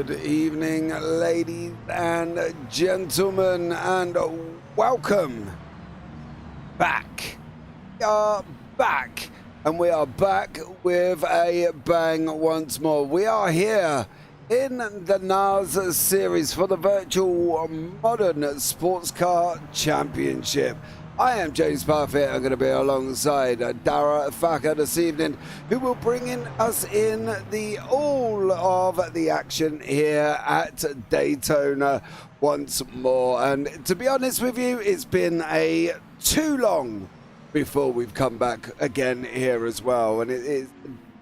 Good evening, ladies and gentlemen, and welcome back. We are back, and we are back with a bang once more. We are here in the NARS series for the virtual modern sports car championship. I am James Parfitt. I'm going to be alongside Dara Faka this evening, who will bring us in the all of the action here at Daytona once more. And to be honest with you, it's been too long before we've come back again here as well. And it is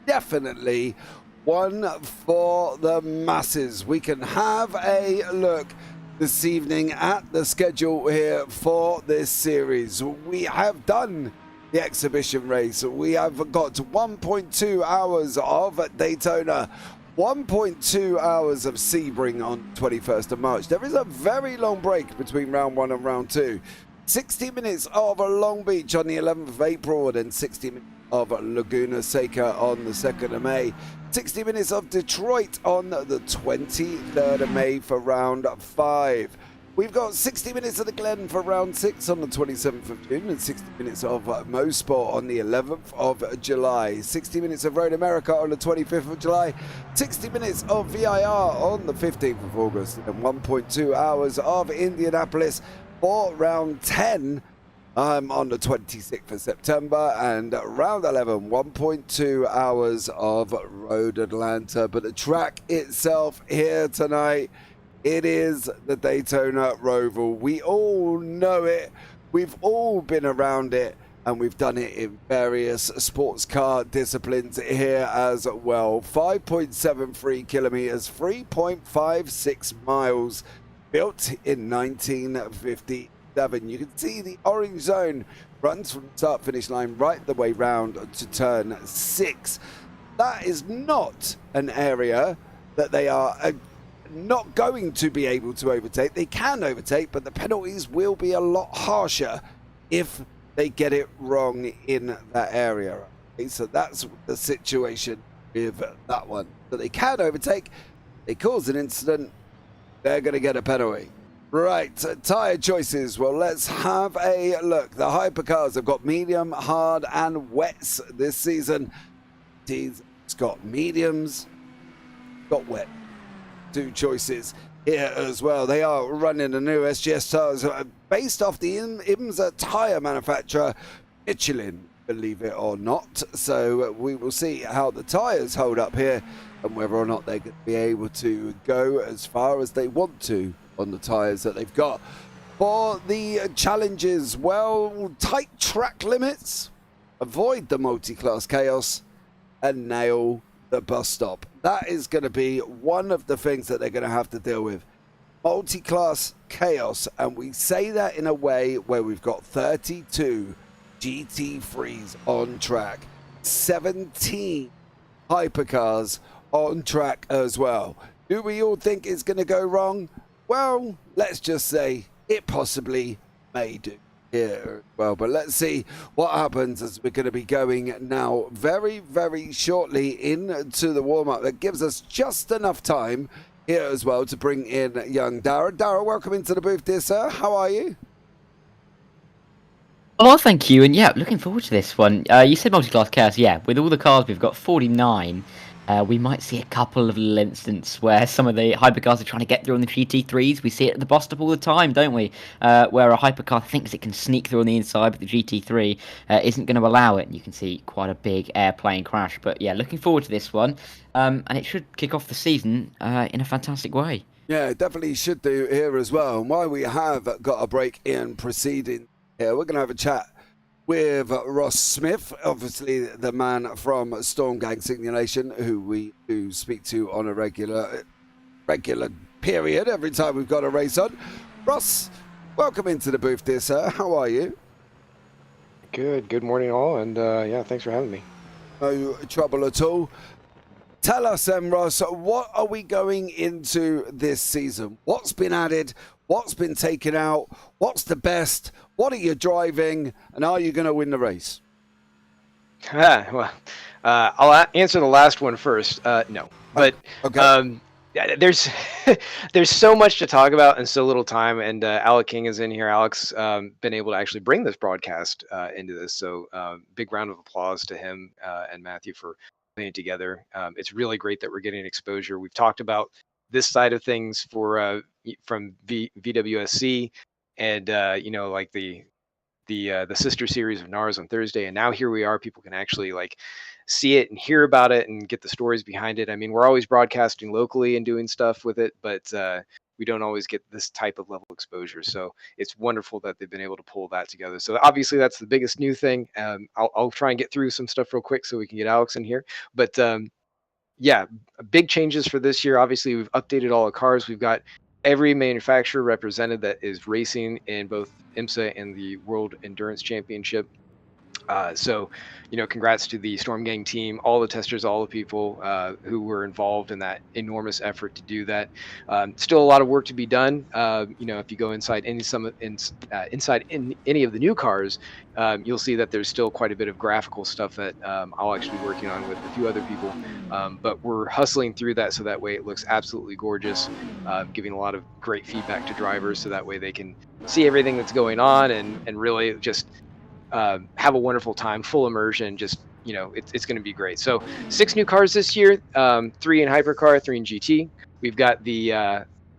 definitely one for the masses. We can have a look this evening at the schedule here for this series. We have done the exhibition race. We have got 1.2 hours of Daytona, 1.2 hours of Sebring on 21st of March. There is a very long break between round one and round two. 60 minutes of Long Beach on the 11th of April, and then 60 minutes of Laguna Seca on the 2nd of May. 60 minutes of Detroit on the 23rd of May for round 5. We've got 60 minutes of the Glen for round 6 on the 27th of June, and 60 minutes of Mosport on the 11th of July. 60 minutes of Road America on the 25th of July. 60 minutes of VIR on the 15th of August, and 1.2 hours of Indianapolis for round 10 on the 26th of September, and round 11, 1.2 hours of Road Atlanta. But the track itself here tonight, it is the Daytona Roval. We all know it, we've all been around it, and we've done it in various sports car disciplines here as well. 5.73 kilometers, 3.56 miles, built in 1950. You can see the orange zone runs from the start finish line right the way round to turn 6. That is not an area that they are not going to be able to overtake. They can overtake, but the penalties will be a lot harsher if they get it wrong in that area. Okay, so that's the situation with that one. So they can overtake, they cause an incident, they're going to get a penalty. Right, tyre choices. Well, let's have a look. The Hypercars have got medium, hard, and wets this season. It's got mediums, got wet. 2 choices here as well. They are running the new SGS tyres based off the IMSA tyre manufacturer, Michelin, believe it or not. So we will see how the tyres hold up here and whether or not they're going to be able to go as far as they want to on the tyres that they've got. For the challenges, well, tight track limits, avoid the multi-class chaos, and nail the bus stop. That is going to be one of the things that they're going to have to deal with. Multi-class chaos, and we say that in a way where we've got 32 GT3s on track, 17 hypercars on track as well. Do we all think it's going to go wrong? Well, let's just say it possibly may do here as well. But let's see what happens as we're going to be going now very, very shortly into the warm-up. That gives us just enough time here as well to bring in young Dara. Dara, welcome into the booth, dear sir. How are you? Oh, thank you. And yeah, looking forward to this one. You said multi-class chaos. Yeah, with all the cars, we've got 49. We might see a couple of little instances where some of the hypercars are trying to get through on the GT3s. We see it at the bus stop all the time, don't we? Where a hypercar thinks it can sneak through on the inside, but the GT3 isn't going to allow it. And you can see quite a big airplane crash. But yeah, looking forward to this one. And it should kick off the season in a fantastic way. Yeah, it definitely should do here as well. And while we have got a break in proceeding here, we're going to have a chat with Ross Smith, obviously the man from Storm Gang Simulation, who we do speak to on a regular period every time we've got a race on. Ross, welcome into the booth, dear sir. How are you? Good morning all, and yeah, thanks for having me. No trouble at all. Tell us then, Ross, what are we going into this season? What's been added? What's been taken out? What's the best? What are you driving? And are you going to win the race? Well, I'll answer the last one first. No, but okay. Yeah, there's there's so much to talk about and so little time. And Alec King is in here. Alex been able to actually bring this broadcast into this. So big round of applause to him and Matthew for putting it together. It's really great that we're getting exposure. We've talked about this side of things for from VWSC and like the sister series of NARS on Thursday, and now here we are. People can actually like see it and hear about it and get the stories behind it. I mean, we're always broadcasting locally and doing stuff with it, but we don't always get this type of level exposure. So it's wonderful that they've been able to pull that together. So obviously that's the biggest new thing. I'll try and get through some stuff real quick so we can get Alex in here. But yeah, big changes for this year. Obviously, we've updated all the cars. We've got every manufacturer represented that is racing in both IMSA and the World Endurance Championship. So, congrats to the Storm Gang team, all the testers, all the people who were involved in that enormous effort to do that. Still a lot of work to be done. If you go inside inside any of the new cars, you'll see that there's still quite a bit of graphical stuff that I'll actually be working on with a few other people. But we're hustling through that so that way it looks absolutely gorgeous, giving a lot of great feedback to drivers so that way they can see everything that's going on and really just have a wonderful time, full immersion. Just it's going to be great. So 6 new cars this year, 3 in Hypercar, 3 in GT. We've got the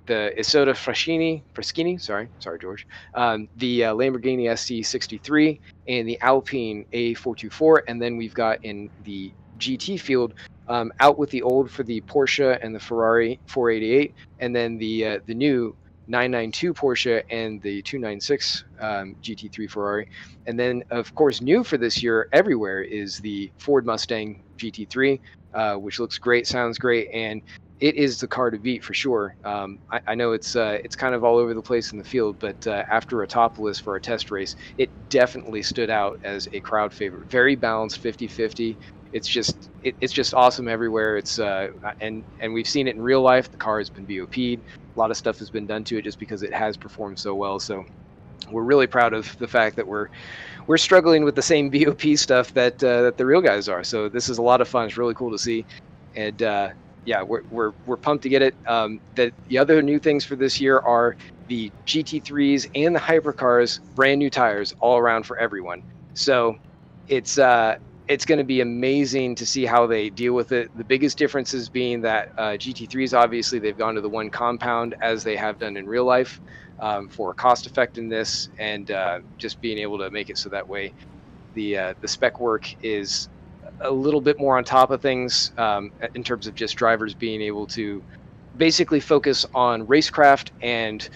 Isotta Fraschini, sorry George, the Lamborghini SC63 and the Alpine A424, and then we've got in the GT field out with the old for the Porsche and the Ferrari 488, and then the new 992 Porsche and the 296 GT3 Ferrari. And then, of course, new for this year everywhere is the Ford Mustang GT3, which looks great, sounds great, and it is the car to beat for sure. I know it's kind of all over the place in the field, but after Autopolis for our test race, it definitely stood out as a crowd favorite. Very balanced, 50-50. It's just awesome everywhere. It's and we've seen it in real life. The car has been BOP'd. A lot of stuff has been done to it just because it has performed so well. So we're really proud of the fact that we're struggling with the same BOP stuff that the real guys are. So this is a lot of fun. It's really cool to see, and yeah, we're pumped to get it. The other new things for this year are the GT3s and the Hypercars, brand new tires all around for everyone. So it's going to be amazing to see how they deal with it. The biggest differences being that GT3s, obviously, they've gone to the one compound as they have done in real life for cost effectiveness and just being able to make it so that way the spec work is a little bit more on top of things in terms of just drivers being able to basically focus on racecraft and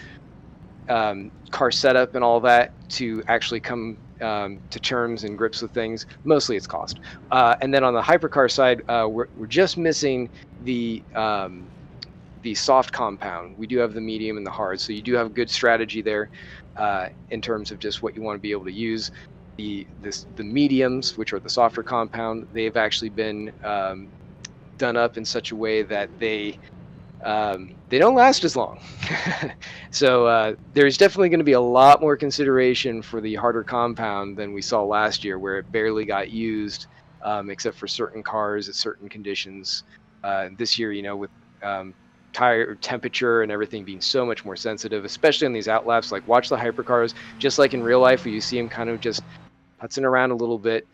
car setup and all that to actually come to terms and grips with things. Mostly it's cost. And then on the hypercar side, we're just missing the soft compound. We do have the medium and the hard, so you do have a good strategy there in terms of just what you want to be able to use. The mediums, which are the softer compound, they've actually been done up in such a way that they don't last as long. So there's definitely going to be a lot more consideration for the harder compound than we saw last year, where it barely got used except for certain cars at certain conditions. This year, with tire temperature and everything being so much more sensitive, especially on these outlaps, like watch the hypercars, just like in real life where you see them kind of just putzing around a little bit,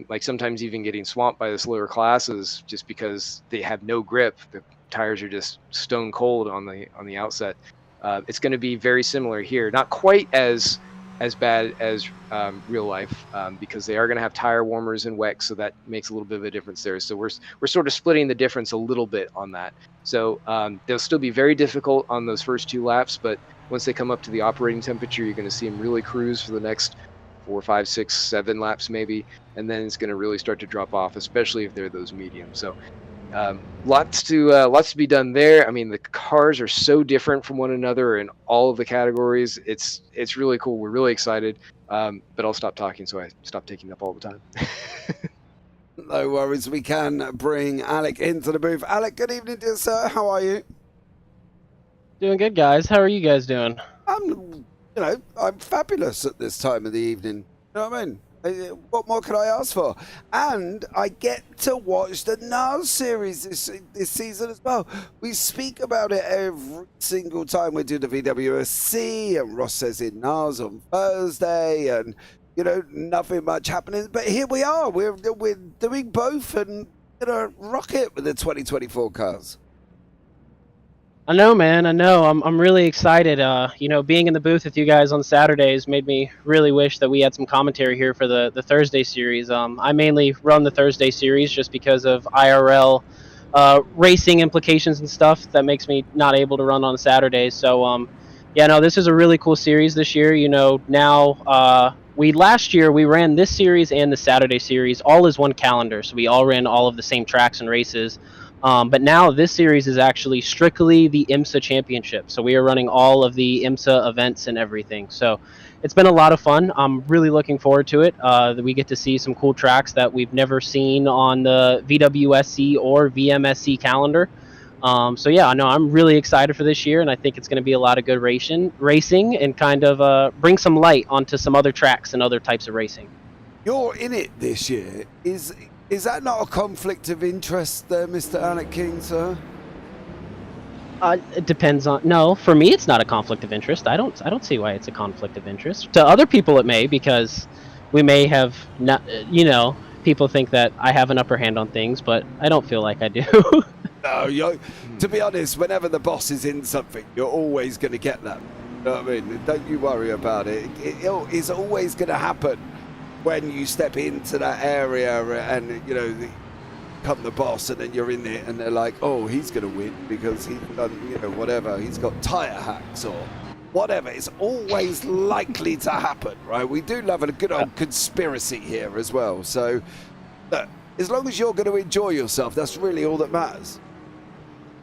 like sometimes even getting swamped by the slower classes just because they have no grip. The tires are just stone cold on the outset. It's going to be very similar here, not quite as bad as real life, because they are going to have tire warmers and WEC, so that makes a little bit of a difference there. So we're sort of splitting the difference a little bit on that. So they'll still be very difficult on those first 2 laps, but once they come up to the operating temperature, you're going to see them really cruise for the next 4, 5, 6, 7 laps maybe, and then it's going to really start to drop off, especially if they're those mediums. So lots to be done there. I mean, the cars are so different from one another in all of the categories. It's really cool. We're really excited. But I'll stop talking so I stop taking up all the time. No worries. We can bring Alec into the booth. Alec, good evening, dear sir. How are you? Doing good, guys. How are you guys doing? I'm fabulous at this time of the evening. You know what I mean? What more could I ask for? And I get to watch the NARS series this season as well. We speak about it every single time we do the VWSC, and Ross says in NARS on Thursday, and nothing much happening. But here we are. We're doing both, and gonna rock it with the 2024 cars. I know, man. I know. I'm really excited. Being in the booth with you guys on Saturdays made me really wish that we had some commentary here for the Thursday series. I mainly run the Thursday series just because of IRL racing implications and stuff that makes me not able to run on Saturdays. So, this is a really cool series this year. Last year we ran this series and the Saturday series all as one calendar, so we all ran all of the same tracks and races. But now this series is actually strictly the IMSA championship. So we are running all of the IMSA events and everything. So it's been a lot of fun. I'm really looking forward to it. We get to see some cool tracks that we've never seen on the VWSC or VMSC calendar. I'm really excited for this year, and I think it's going to be a lot of good racing and kind of bring some light onto some other tracks and other types of racing. You're in it this year. Is that not a conflict of interest there, Mr. Alec King, sir? It depends on. No, for me, it's not a conflict of interest. I don't see why it's a conflict of interest. To other people, it may, because we may have not. People think that I have an upper hand on things, but I don't feel like I do. No, to be honest, whenever the boss is in something, you're always going to get that. You know what I mean? Don't you worry about it. It's always going to happen when you step into that area and, become the boss, and then you're in it and they're like, oh, he's going to win because he's done, whatever. He's got tire hacks or whatever. It's always likely to happen, right? We do love a good old conspiracy here as well. So, look, as long as you're going to enjoy yourself, that's really all that matters.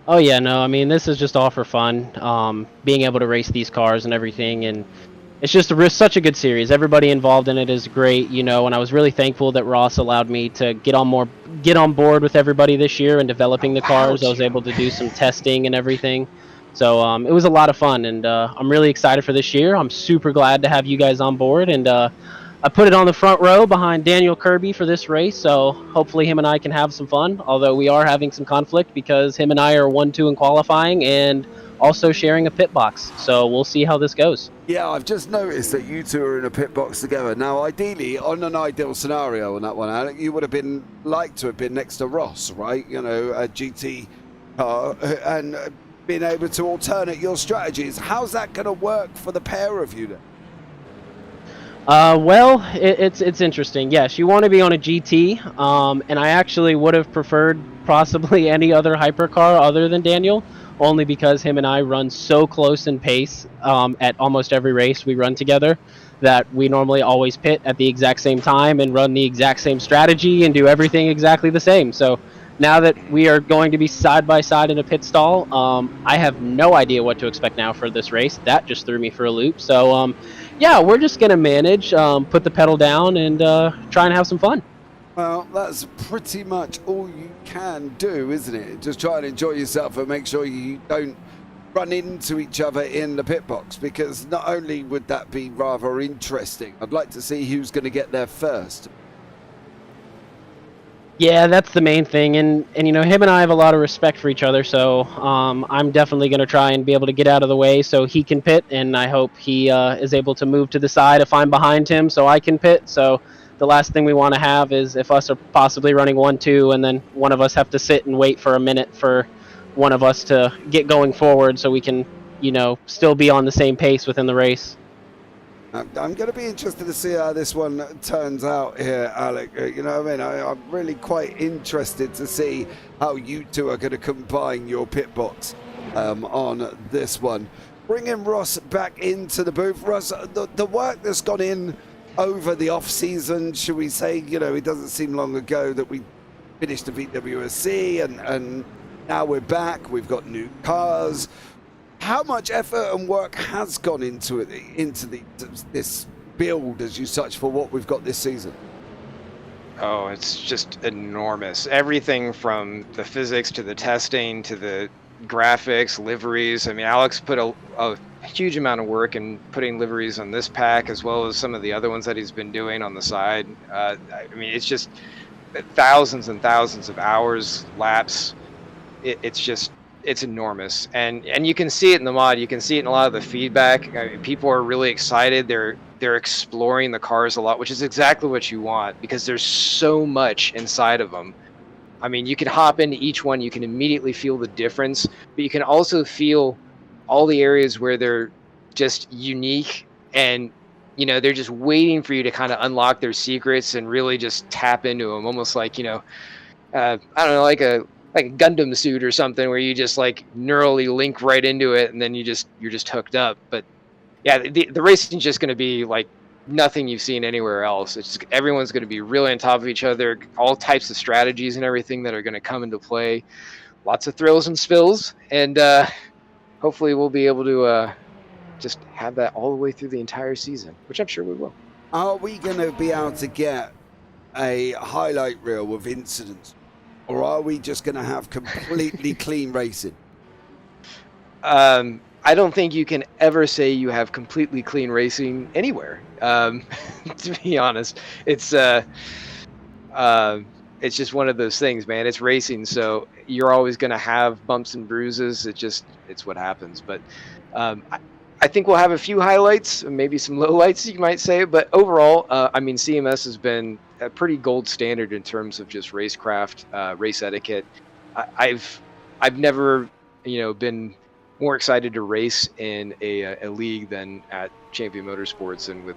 Oh yeah, no, I mean, this is just all for fun, being able to race these cars and everything, and it's just such a good series. Everybody involved in it is great, and I was really thankful that Ross allowed me to get on board with everybody this year and developing the cars. I was able to do some testing and everything, so it was a lot of fun, and I'm really excited for this year. I'm super glad to have you guys on board, and I put it on the front row behind Daniel Kirby for this race, so hopefully him and I can have some fun, although we are having some conflict because him and I are 1-2 in qualifying and also sharing a pit box. So we'll see how this goes. Yeah, I've just noticed that you two are in a pit box together. Now, ideally, on an ideal scenario on that one, Alec, you would have liked to have been next to Ross, right? A GT car, and being able to alternate your strategies. How's that going to work for the pair of you then? It's interesting. Yes, you want to be on a GT, and I actually would have preferred possibly any other hypercar other than Daniel, only because him and I run so close in pace at almost every race we run together that we normally always pit at the exact same time and run the exact same strategy and do everything exactly the same. So now that we are going to be side by side in a pit stall, I have no idea what to expect now for this race. That just threw me for a loop. So yeah, we're just going to manage, put the pedal down, and try and have some fun. Well, that's pretty much all you can do, isn't it? Just try and enjoy yourself and make sure you don't run into each other in the pit box, because not only would that be rather interesting, I'd like to see who's going to get there first. Yeah, that's the main thing, and him and I have a lot of respect for each other, so I'm definitely going to try and be able to get out of the way so he can pit, and I hope he is able to move to the side if I'm behind him so I can pit. So the last thing we want to have is if us are possibly running 1-2 and then one of us have to sit and wait for a minute for one of us to get going forward so we can, still be on the same pace within the race. I'm going to be interested to see how this one turns out here, Alec. You know what I mean? I'm really quite interested to see how you two are going to combine your pit box on this one. Bringing Ross back into the booth. Ross, the work that's gone in over the off-season, should we say, it doesn't seem long ago that we finished the VWSC and now we're back. We've got new cars. How much effort and work has gone into this build, as you such, for what we've got this season? Oh, it's just enormous. Everything from the physics to the testing to the graphics, liveries. I mean, Alex put a huge amount of work in putting liveries on this pack, as well as some of the other ones that he's been doing on the side. I mean, it's just thousands and thousands of hours, laps. It's enormous, and you can see it in the mod. You can see it in a lot of the feedback. I mean, people are really excited. They're exploring the cars a lot, which is exactly what you want, because there's so much inside of them. I mean, you can hop into each one, you can immediately feel the difference, but you can also feel all the areas where they're just unique, and they're just waiting for you to kind of unlock their secrets and really just tap into them, almost like I don't know, like a Gundam suit or something, where you just like neurally link right into it, and then you're just hooked up. But yeah, the racing's just going to be like nothing you've seen anywhere else. It's just, everyone's going to be really on top of each other, all types of strategies and everything that are going to come into play. Lots of thrills and spills, and hopefully we'll be able to just have that all the way through the entire season, which I'm sure we will. Are we going to be able to get a highlight reel with incidents, or are we just going to have completely clean racing? I don't think you can ever say you have completely clean racing anywhere. To be honest, it's just one of those things, man. It's racing, so you're always going to have bumps and bruises. It's what happens. But I think we'll have a few highlights, maybe some lowlights, you might say. But overall, I mean, CMS has been a pretty gold standard in terms of just racecraft, race etiquette. I've never, been more excited to race in a league than at Champion Motorsports and with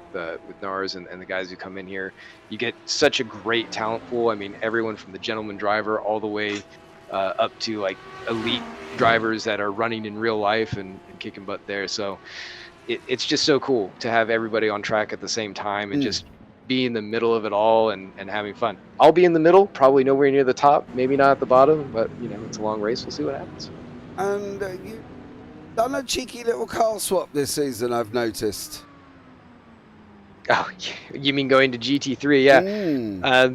NARS and the guys who come in here. You get such a great talent pool. I mean, everyone from the gentleman driver all the way up to like elite drivers that are running in real life and kicking butt there. So it's just so cool to have everybody on track at the same time and just be in the middle of it all and having fun. I'll be in the middle, probably nowhere near the top, maybe not at the bottom, but it's a long race. We'll see what happens. And you've done a cheeky little car swap this season, I've noticed. Oh, you mean going to GT3? Yeah.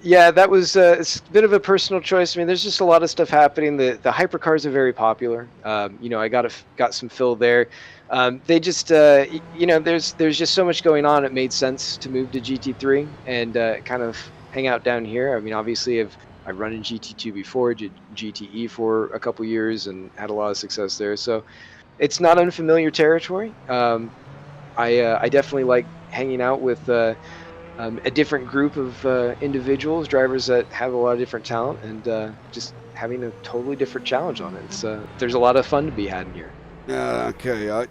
Yeah, that was it's a bit of a personal choice. I mean, there's just a lot of stuff happening. The hypercars are very popular. I got some fill there. They just there's just so much going on. It made sense to move to GT3 and kind of hang out down here. I mean, obviously I've run in GT2 before, did GTE for a couple years and had a lot of success there. So it's not unfamiliar territory. I definitely like hanging out with a different group of individuals, drivers that have a lot of different talent, and just having a totally different challenge on it. There's a lot of fun to be had in here. Yeah, okay.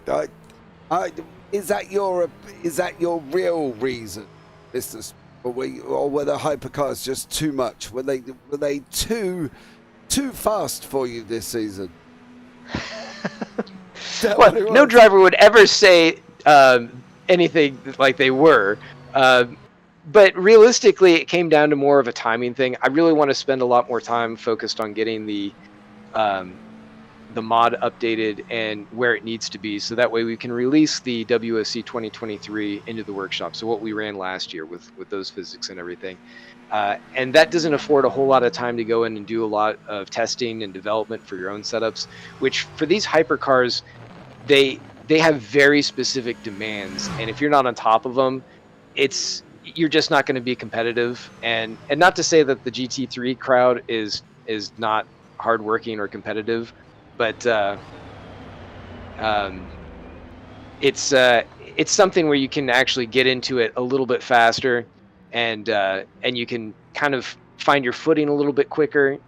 Is that your real reason, or were the hypercars just too much? Were they too fast for you this season? Well, no driver would ever say anything like they were. But realistically, it came down to more of a timing thing. I really want to spend a lot more time focused on getting the mod updated and where it needs to be, so that way we can release the WSC 2023 into the workshop. So what we ran last year with those physics and everything. And that doesn't afford a whole lot of time to go in and do a lot of testing and development for your own setups, which for these hypercars, they have very specific demands. And if you're not on top of them, you're just not going to be competitive. And not to say that the GT3 crowd is not hardworking or competitive, but it's something where you can actually get into it a little bit faster, and you can kind of find your footing a little bit quicker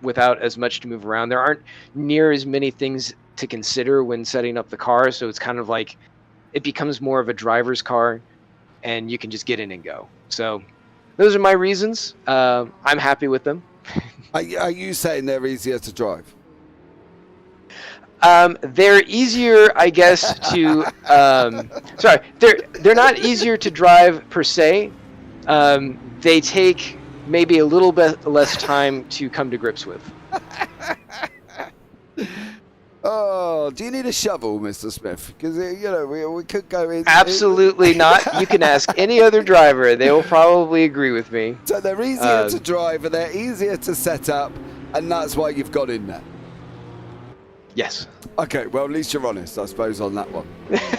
without as much to move around. There aren't near as many things to consider when setting up the car, so it's kind of like it becomes more of a driver's car, and you can just get in and go. So those are my reasons. I'm happy with them. Are you saying they're easier to drive? They're easier, I guess, to sorry, they're not easier to drive per se. They take maybe a little bit less time to come to grips with. Oh, do you need a shovel, Mr. Smith? Because we could go in. Absolutely not. You can ask any other driver; they will probably agree with me. So they're easier to drive, and they're easier to set up, and that's why you've got in there. Yes. Okay, well, at least you're honest, I suppose, on that one.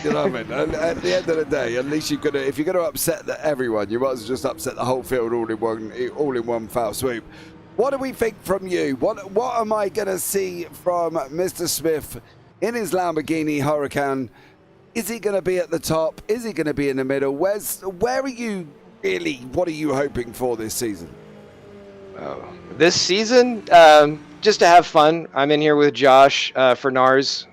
You know what I mean? At the end of the day, at least you're gonna, if you're gonna upset everyone, you might as well just upset the whole field all in one foul swoop. What do we think from you? What am I gonna see from Mr. Smith in his Lamborghini Huracan? Is he gonna be at the top? Is he gonna be in the middle? Where are you really? What are you hoping for this season? This season, just to have fun. I'm in here with Josh for NARS,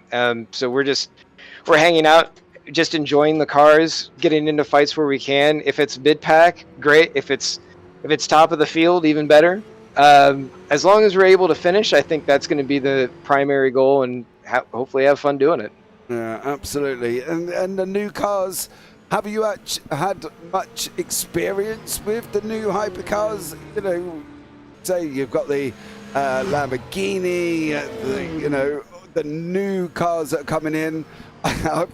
so we're hanging out, just enjoying the cars, getting into fights where we can. If it's mid pack, great. If it's top of the field, even better. As long as we're able to finish, I think that's going to be the primary goal, and hopefully have fun doing it. Yeah, absolutely. And the new cars. Have you had much experience with the new hypercars? You know, say you've got the Lamborghini, the new cars that are coming in. I've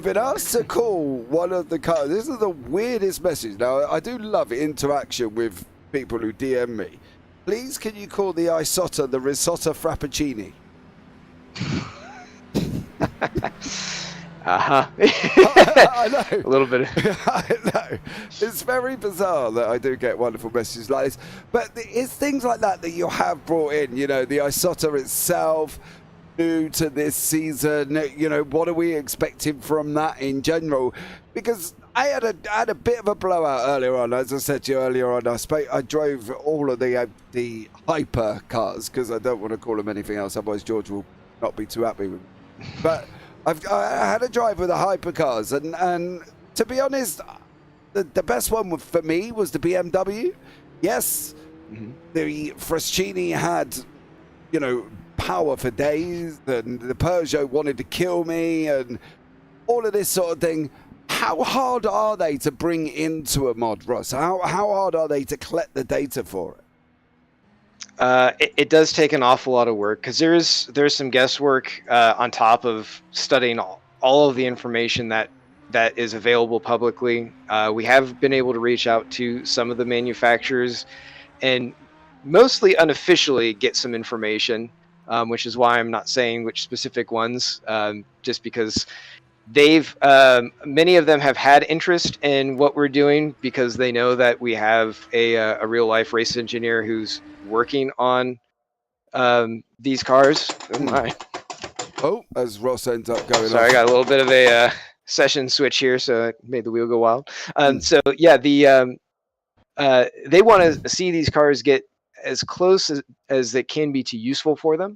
been asked to call one of the cars. This is the weirdest message. Now, I do love interaction with people who DM me. Please, can you call the Isotta the Risotto Frappuccini? I know. A little bit. I know. It's very bizarre that I do get wonderful messages like this. But it's things like that you have brought in. You know, the Isotta itself, new to this season. You know, what are we expecting from that in general? Because I had a bit of a blowout earlier on. As I said to you earlier on, I drove all of the hyper cars because I don't want to call them anything else. Otherwise, George will not be too happy with me. But I had a drive with the hypercars, and to be honest, the best one for me was the BMW. Yes, the Fraschini had, you know, power for days, and the Peugeot wanted to kill me, and all of this sort of thing. How hard are they to bring into a mod, Ross? How hard are they to collect the data for it? It does take an awful lot of work because there's some guesswork on top of studying all of the information that is available publicly. We have been able to reach out to some of the manufacturers and mostly unofficially get some information, which is why I'm not saying which specific ones, just because many of them have had interest in what we're doing because they know that we have a real life race engineer who's working on these cars. Oh my! Oh, as Ross ends up going. Sorry, I got a little bit of a session switch here, so it made the wheel go wild. So yeah, they want to see these cars get as close as they can be to useful for them.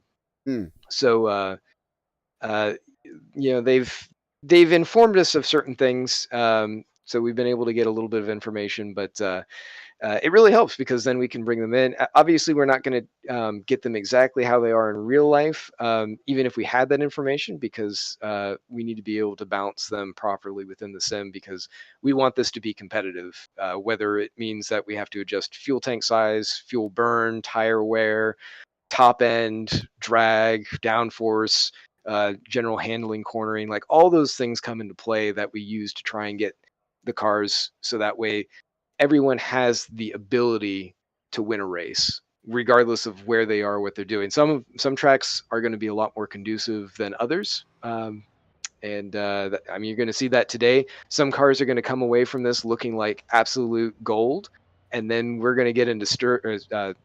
So you know, they've informed us of certain things, so we've been able to get a little bit of information, but it really helps because then we can bring them in. Obviously, we're not going to get them exactly how they are in real life, even if we had that information, because we need to be able to balance them properly within the sim because we want this to be competitive, whether it means that we have to adjust fuel tank size, fuel burn, tire wear, top end, drag, downforce, general handling, cornering, like all those things come into play that we use to try and get the cars so that way everyone has the ability to win a race regardless of where they are, what they're doing. Some tracks are going to be a lot more conducive than others, and I mean, you're going to see that today. Some cars are going to come away from this looking like absolute gold, and then we're going to get into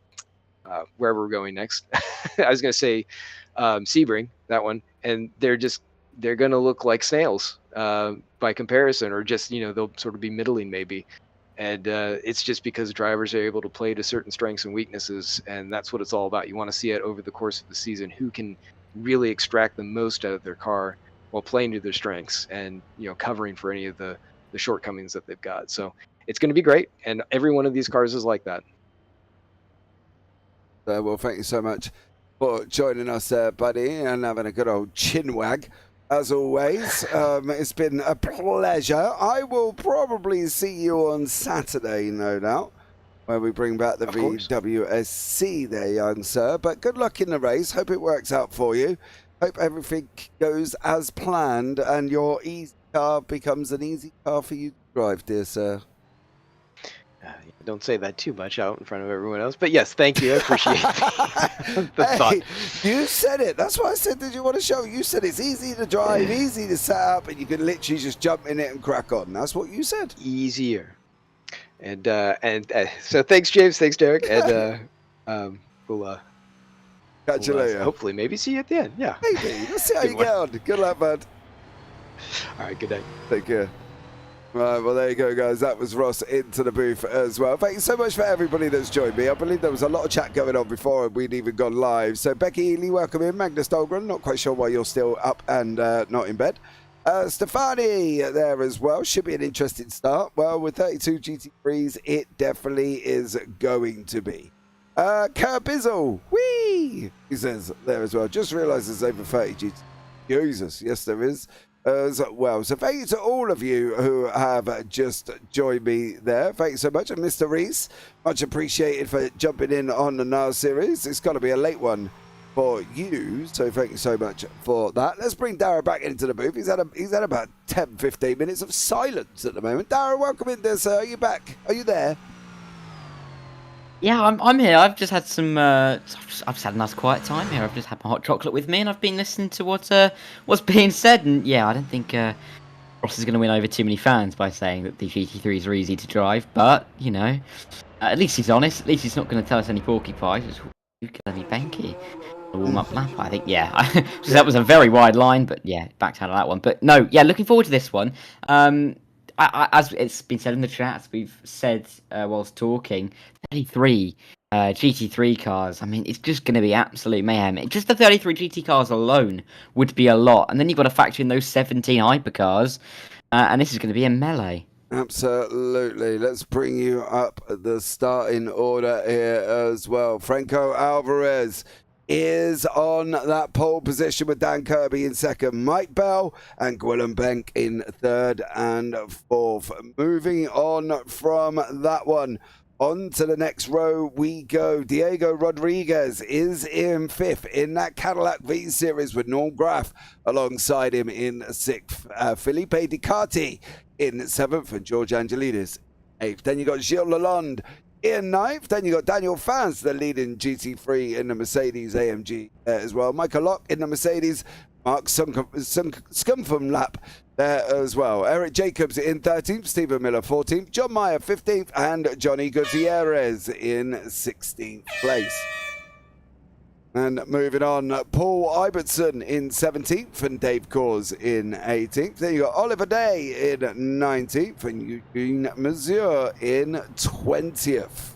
wherever we're going next. I was going to say Sebring, that one, and they're going to look like snails by comparison, or just, you know, they'll sort of be middling maybe. And it's just because drivers are able to play to certain strengths and weaknesses, and that's what it's all about. You want to see it over the course of the season, who can really extract the most out of their car while playing to their strengths and, you know, covering for any of the shortcomings that they've got. So it's going to be great, and every one of these cars is like that. Well, thank you so much for joining us there, buddy, and having a good old chin wag. As always, it's been a pleasure. I will probably see you on Saturday, no doubt, where we bring back the VWSC there, young sir. But good luck in the race. Hope it works out for you. Hope everything goes as planned and your easy car becomes an easy car for you to drive, dear sir. Don't say that too much out in front of everyone else. But yes, thank you. I appreciate the thought. You said it. That's why I said, did you want to show? You said it's easy to drive, easy to set up, and you can literally just jump in it and crack on. That's what you said. Easier. And so thanks, James. Thanks, Derek. And we'll Catch you later. Hopefully, maybe see you at the end. Yeah. Maybe. Let's see how you get on. Good luck, bud. All right. Good night. Take care. Right, well, there you go, guys. That was Ross into the booth as well. Thank you so much for everybody that's joined me. I believe there was a lot of chat going on before we'd even gone live. So, Becky Ely, welcome in. Magnus Dahlgren, not quite sure why you're still up and not in bed. Stefani there as well. Should be an interesting start. Well, with 32 GT3s, it definitely is going to be. Kurt Bizzle, whee! He says there as well. Just realised there's over 30 GT. Jesus, yes, there is. As well. So thank you to all of you who have just joined me there. Thank you so much. And Mr. Reese, much appreciated for jumping in on the NARS series. It's got to be a late one for you, so thank you so much for that. Let's bring Dara back into the booth. He's had about 10-15 minutes of silence at the moment. Dara, welcome in there, sir. Are you back? Are you there? Yeah, I'm here. I've just had some. I've just had a nice quiet time here. I've just had my hot chocolate with me, and I've been listening to what's being said. And yeah, I don't think Ross is going to win over too many fans by saying that the GT3s are easy to drive. But you know, at least he's honest. At least he's not going to tell us any porcupines. You kill any Banky. A warm-up lap, I think. Yeah, that was a very wide line, but yeah, backed out of that one. But no, yeah, looking forward to this one. As it's been said in the chat, as we've said whilst talking, 33 GT3 cars. I mean, it's just going to be absolute mayhem. Just the 33 GT cars alone would be a lot. And then you've got to factor in those 17 hypercars. And this is going to be a melee. Absolutely. Let's bring you up the starting order here as well. Franco Alvarez is on that pole position with Dan Kirby in second, Mike Bell and Gwilym Benk in third and fourth. Moving on from that one, on to the next row we go. Diego Rodriguez is in fifth in that Cadillac V Series with Norm Graff alongside him in sixth. Felipe Ducati in seventh and George Angelidis eighth. Then you got Gilles Lalonde in ninth. Then you got Daniel Fans, the leading GT3 in the Mercedes AMG as well. Michael Lock in the Mercedes. Mark Scumpham lap there as well. Eric Jacobs in 13th, Stephen Miller 14th, John Meyer 15th, and Johnny Gutierrez in 16th place. And moving on, Paul Ibertson in 17th and Dave Kors in 18th. Then you got Oliver Day in 19th and Eugene Mazur in 20th.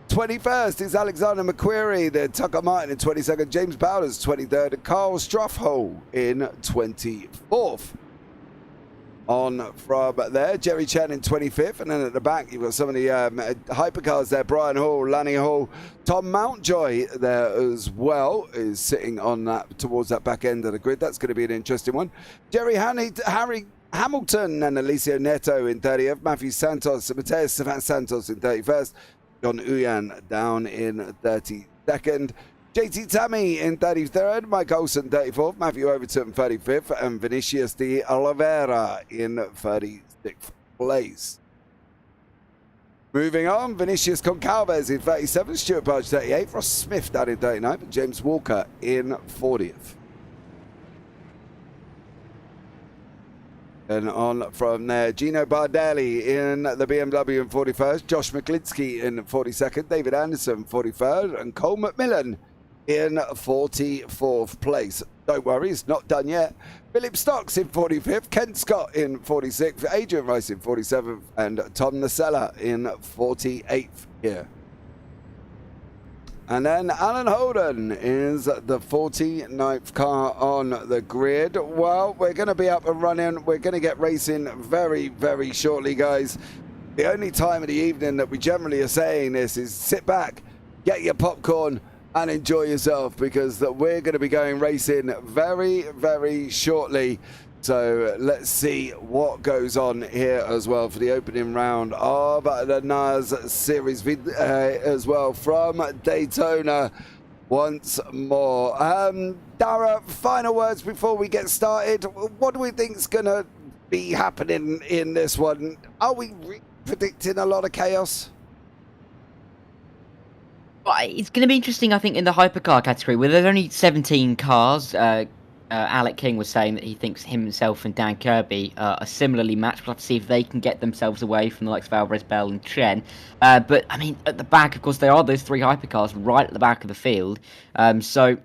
21st is Alexander McQuarrie, then Tucker Martin in 22nd, James Bowders 23rd, and Carl Struffhole in 24th. On from there, Jerry Chen in 25th, and then at the back you've got some of the hypercars there. Brian Hall, Lanny Hall, Tom Mountjoy there as well is sitting on that towards that back end of the grid. That's going to be an interesting one. Harry Hamilton and Alicia Neto in 30th, Matthew Santos, Mateus Santos in 31st, John Uyan down in 32nd. JT Tammy in 33rd, Mike Olsen 34th, Matthew Overton 35th, and Vinicius de Oliveira in 36th place. Moving on, Vinicius Concalves in 37th, Stuart Barge 38th, Ross Smith down in 39th, and James Walker in 40th. And on from there, Gino Bardelli in the BMW in 41st, Josh McLinsky in 42nd, David Anderson 43rd, and Cole McMillan in 44th place. Don't worry, it's not done yet. Philip Stocks in 45th, Ken Scott in 46th, Adrian Rice in 47th, and Tom Nacella in 48th here. And then Alan Holden is the 49th car on the grid. Well, we're going to be up and running. We're going to get racing very, very shortly, guys. The only time of the evening that we generally are saying this is sit back, get your popcorn, and enjoy yourself, because we're going to be going racing very, very shortly. So let's see what goes on here as well for the opening round of the NARS Series as well from Daytona once more. Dara, final words before we get started. What do we think is going to be happening in this one? Are we predicting a lot of chaos? Well, it's going to be interesting, I think, in the hypercar category, where there's only 17 cars. Alec King was saying that he thinks himself and Dan Kirby are similarly matched. We'll have to see if they can get themselves away from the likes of Alvarez, Bell and Chen. But, I mean, at the back, of course, there are those 3 hypercars right at the back of the field. So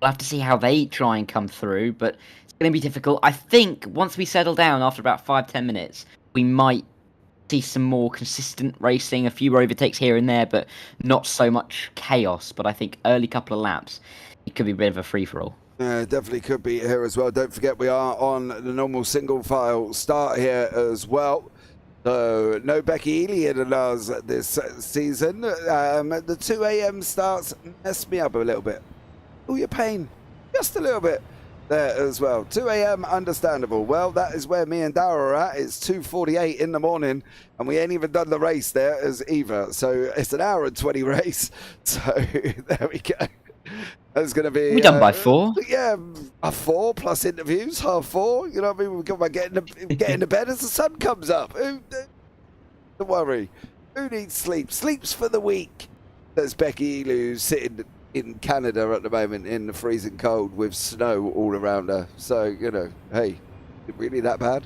we'll have to see how they try and come through, but it's going to be difficult. I think once we settle down after about 5-10 minutes, we might see some more consistent racing, a few overtakes here and there, but not so much chaos. But I think early couple of laps, it could be a bit of a free-for-all. Definitely could be here as well. Don't forget we are on the normal single file start here as well. So no Becky Ely in the NARS this season. The 2 a.m. starts messed me up a little bit. Oh, your pain. Just a little bit there as well. 2 a.m. understandable. Well, that is where me and Dara are at. It's 2:48 in the morning and we ain't even done the race there as either. So it's an hour and 20 race. So there we go. That's going to be... We're done by 4. Yeah, a 4 plus interviews, half 4. You know what I mean? We're going to get into bed as the sun comes up. Don't worry. Who needs sleep? Sleep's for the weak. There's Becky Ely, who's sitting in Canada at the moment in the freezing cold with snow all around her. So, you know, hey, is it really that bad?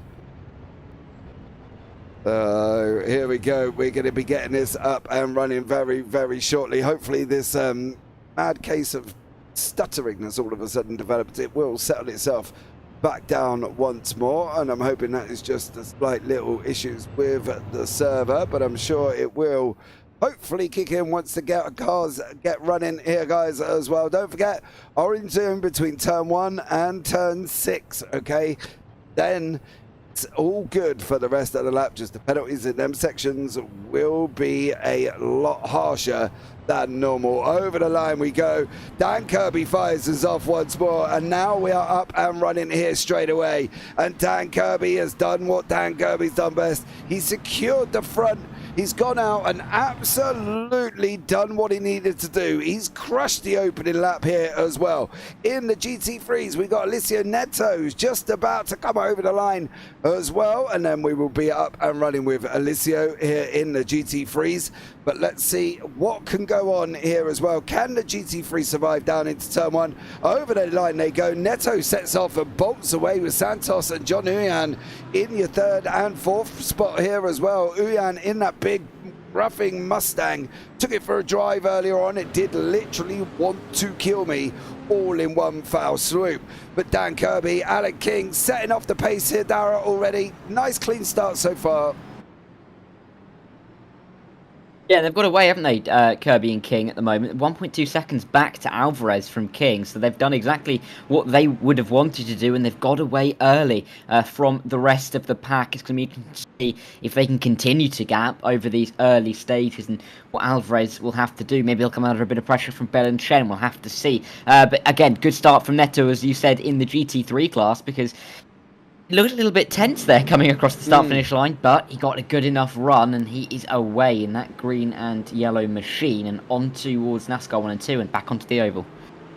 Here we go. We're going to be getting this up and running very, very shortly. Hopefully this mad case of stuttering that's all of a sudden developed, it will settle itself back down once more, and I'm hoping that is just a slight little issues with the server, but I'm sure it will hopefully kick in once the cars get running here, guys, as well. Don't forget, orange zone between turn 1 and turn 6, okay? Then it's all good for the rest of the lap. Just the penalties in them sections will be a lot harsher than normal. Over the line we go. Dan Kirby fires us off once more, and now we are up and running here straight away. And Dan Kirby has done what Dan Kirby's done best. He secured the front. He's gone out and absolutely done what he needed to do. He's crushed the opening lap here as well. In the GT3s, we've got Alessio Neto, who's just about to come over the line as well. And then we will be up and running with Alessio here in the GT3s. But let's see what can go on here as well. Can the GT3 survive down into turn 1? Over the line they go. Neto sets off and bolts away with Santos and John Uyan in your 3rd and 4th spot here as well. Uyan in that big roughing Mustang. Took it for a drive earlier on. It did literally want to kill me all in one foul swoop. But Dan Kirby, Alec King setting off the pace here, Dara, already. Nice clean start so far. Yeah, they've got away, haven't they, Kirby and King at the moment. 1.2 seconds back to Alvarez from King, so they've done exactly what they would have wanted to do, and they've got away early from the rest of the pack. It's going to be interesting to see if they can continue to gap over these early stages and what Alvarez will have to do. Maybe he'll come under a bit of pressure from Bell and Chen, we'll have to see. But again, good start from Neto, as you said, in the GT3 class, because it looked a little bit tense there coming across the start-finish line, but he got a good enough run, and he is away in that green and yellow machine and on towards NASCAR 1 and 2 and back onto the oval.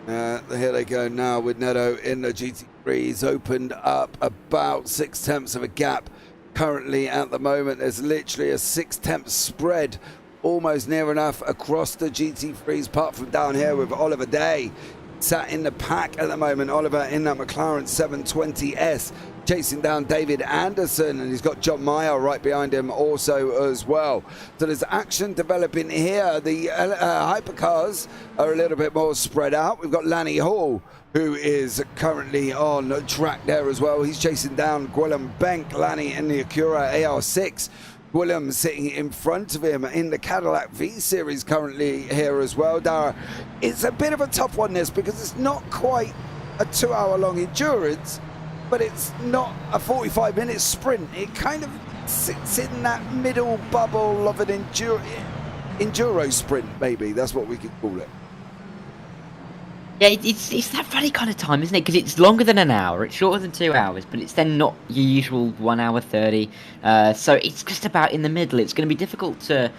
Here they go now with Neto in the GT3. He's opened up about 6/10 of a gap. Currently at the moment, there's literally a 6/10 spread almost near enough across the GT3s, apart from down here with Oliver Day. Sat in the pack at the moment, Oliver in that McLaren 720S, chasing down David Anderson, and he's got John Meyer right behind him also as well. So there's action developing here. The hypercars are a little bit more spread out. We've got Lanny Hall, who is currently on track there as well. He's chasing down Gwilym Bank, Lanny in the Acura AR6. William sitting in front of him in the Cadillac V-Series currently here as well. Dara, it's a bit of a tough one, this, because it's not quite a 2-hour-long endurance, but it's not a 45-minute sprint. It kind of sits in that middle bubble of an enduro sprint, maybe. That's what we could call it. Yeah, it's that funny kind of time, isn't it? Because it's longer than an hour, it's shorter than 2 hours, but it's then not your usual 1 hour 30. So it's just about in the middle. It's going to be difficult to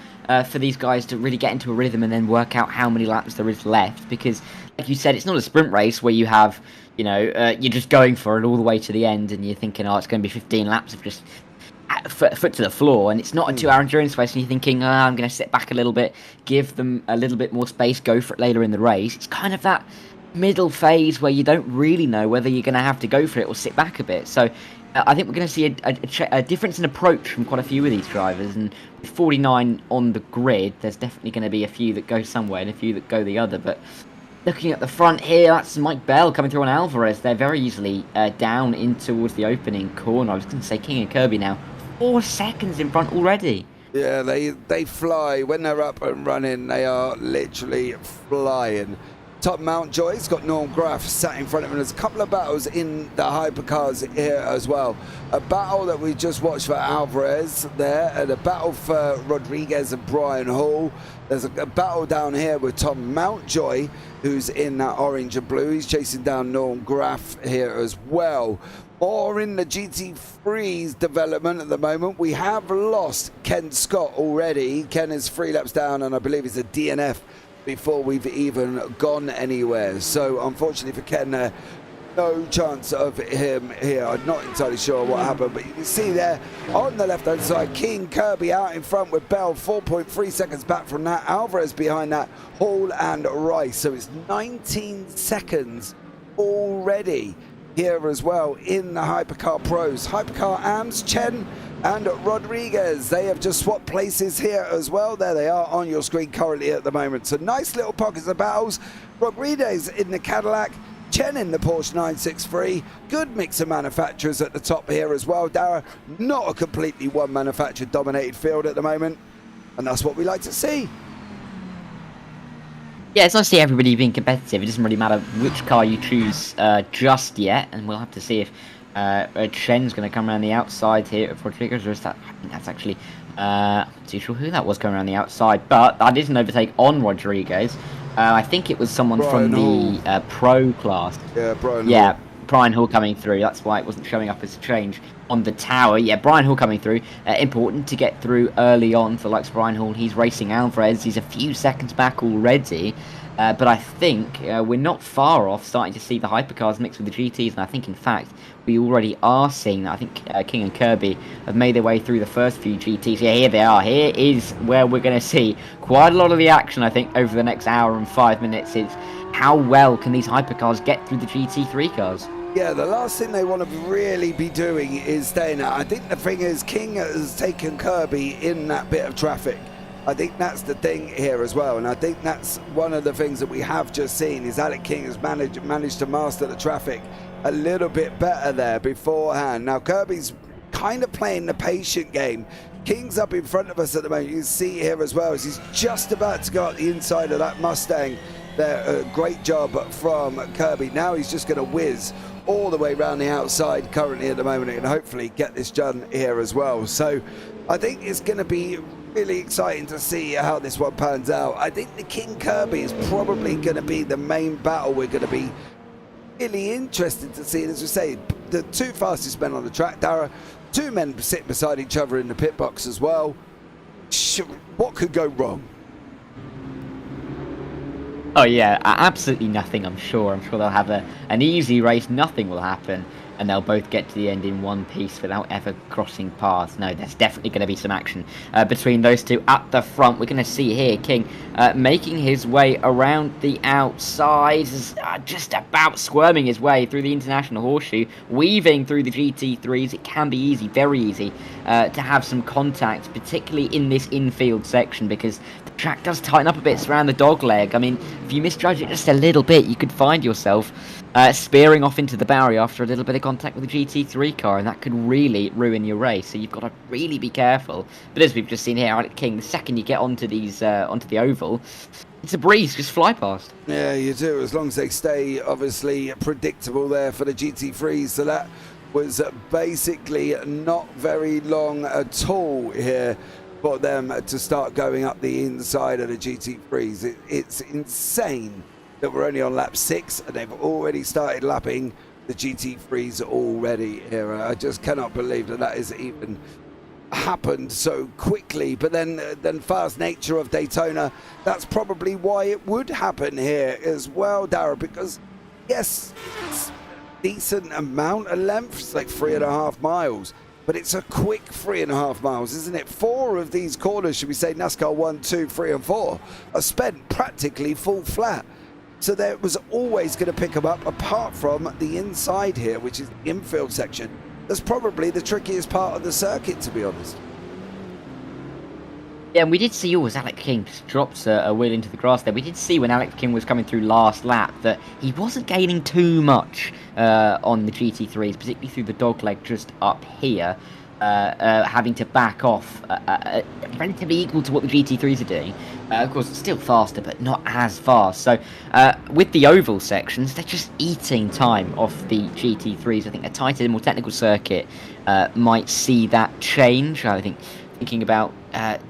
for these guys to really get into a rhythm and then work out how many laps there is left. Because, like you said, it's not a sprint race where you have, you know, you're just going for it all the way to the end and you're thinking, oh, it's going to be 15 laps of just foot to the floor, and it's not a 2-hour endurance race, and you're thinking, I'm going to sit back a little bit, give them a little bit more space, go for it later in the race. It's kind of that middle phase where you don't really know whether you're going to have to go for it or sit back a bit. So I think we're going to see a difference in approach from quite a few of these drivers, and with 49 on the grid, there's definitely going to be a few that go somewhere and a few that go the other. But looking at the front here, that's Mike Bell coming through on Alvarez. They're very easily down in towards the opening corner. I was going to say King and Kirby now. 4 seconds in front already. Yeah, they fly. When they're up and running, they are literally flying. Top Mountjoy's got Norm Graff sat in front of him. There's a couple of battles in the hypercars here as well. A battle that we just watched for Alvarez there, and a battle for Rodriguez and Brian Hall. There's a battle down here with Tom Mountjoy, who's in that orange and blue. He's chasing down Norm Graff here as well. Or in the GT3's development at the moment, we have lost Ken Scott already. Ken is 3 laps down, and I believe he's a DNF before we've even gone anywhere. So unfortunately for Ken, no chance of him here. I'm not entirely sure what happened, but you can see there on the left hand side, King Kirby out in front with Bell 4.3 seconds back from that. Alvarez behind that, Hall and Rice. So it's 19 seconds already here as well in the Hypercar Pros. Hypercar AMS, Chen and Rodriguez, they have just swapped places here as well. There they are on your screen currently at the moment. So nice little pockets of battles. Rodriguez in the Cadillac, Chen in the Porsche 963. Good mix of manufacturers at the top here as well. Dara, not a completely one manufacturer dominated field at the moment, and that's what we like to see. Yeah, it's nice to see everybody being competitive. It doesn't really matter which car you choose just yet, and we'll have to see if Chen's going to come around the outside here of Rodriguez, or is that? I think that's actually I'm not too sure who that was coming around the outside, but that is an overtake on Rodriguez. I think it was someone Brian from the pro class. Yeah, Brian Yeah, Hall. Brian Hall coming through. That's why it wasn't showing up as a change on the tower. Yeah, Brian Hall coming through. Important to get through early on for likes of Brian Hall. He's racing Alvarez. He's a few seconds back already. But I think we're not far off starting to see the hypercars mixed with the GTs. And I think, in fact, we already are seeing that. I think King and Kirby have made their way through the first few GTs. Yeah, here they are. Here is where we're going to see quite a lot of the action, I think, over the next hour and 5 minutes. It's how well can these hypercars get through the GT3 cars? Yeah, the last thing they want to really be doing is staying out. I think the thing is, King has taken Kirby in that bit of traffic. I think that's the thing here as well, and I think that's one of the things that we have just seen is Alec King has managed to master the traffic a little bit better there beforehand. Now Kirby's kind of playing the patient game. King's up in front of us at the moment. You can see here as well as he's just about to go up the inside of that Mustang there. Great job from Kirby. Now he's just going to whiz all the way around the outside currently at the moment and hopefully get this done here as well. So I think it's going to be really exciting to see how this one pans out. I think the King Kirby is probably going to be the main battle we're going to be really interested to see. And as we say, the 2 fastest men on the track, Dara, 2 men sitting beside each other in the pit box as well. What could go wrong? Oh yeah, absolutely nothing, I'm sure. I'm sure they'll have an easy race, nothing will happen, and they'll both get to the end in one piece without ever crossing paths. No, there's definitely going to be some action between those two at the front. We're going to see here King making his way around the outside, just about squirming his way through the International Horseshoe, weaving through the GT3s. It can be easy, very easy, to have some contact, particularly in this infield section, because the track does tighten up a bit around the dog leg. I mean, if you misjudge it just a little bit, you could find yourself spearing off into the barrier after a little bit of contact with the GT3 car, and that could really ruin your race. So you've got to really be careful. But as we've just seen here, Alec King, the second you get onto these onto the oval, it's a breeze, just fly past. Yeah, you do, as long as they stay obviously predictable there for the GT3s. So that was basically not very long at all here for them to start going up the inside of the GT3s. It's insane that we're only on lap 6 and they've already started lapping the GT3s already here. I just cannot believe that that has even happened so quickly. But then fast nature of Daytona, that's probably why it would happen here as well, Dara, because yes, it's a decent amount of length, it's like 3.5 miles, but it's a quick 3.5 miles, isn't it? 4 of these corners, should we say NASCAR 1, 2, 3 and 4, are spent practically full flat. So there was always going to pick them up, apart from the inside here, which is the infield section. That's probably the trickiest part of the circuit, to be honest. Yeah, and we did see, as Alex King just drops a wheel into the grass there, we did see when Alex King was coming through last lap that he wasn't gaining too much on the GT3s, particularly through the dogleg just up here, having to back off relatively equal to what the GT3s are doing. Of course, it's still faster, but not as fast. So with the oval sections, they're just eating time off the GT3s. I think a tighter, more technical circuit might see that change. I think thinking about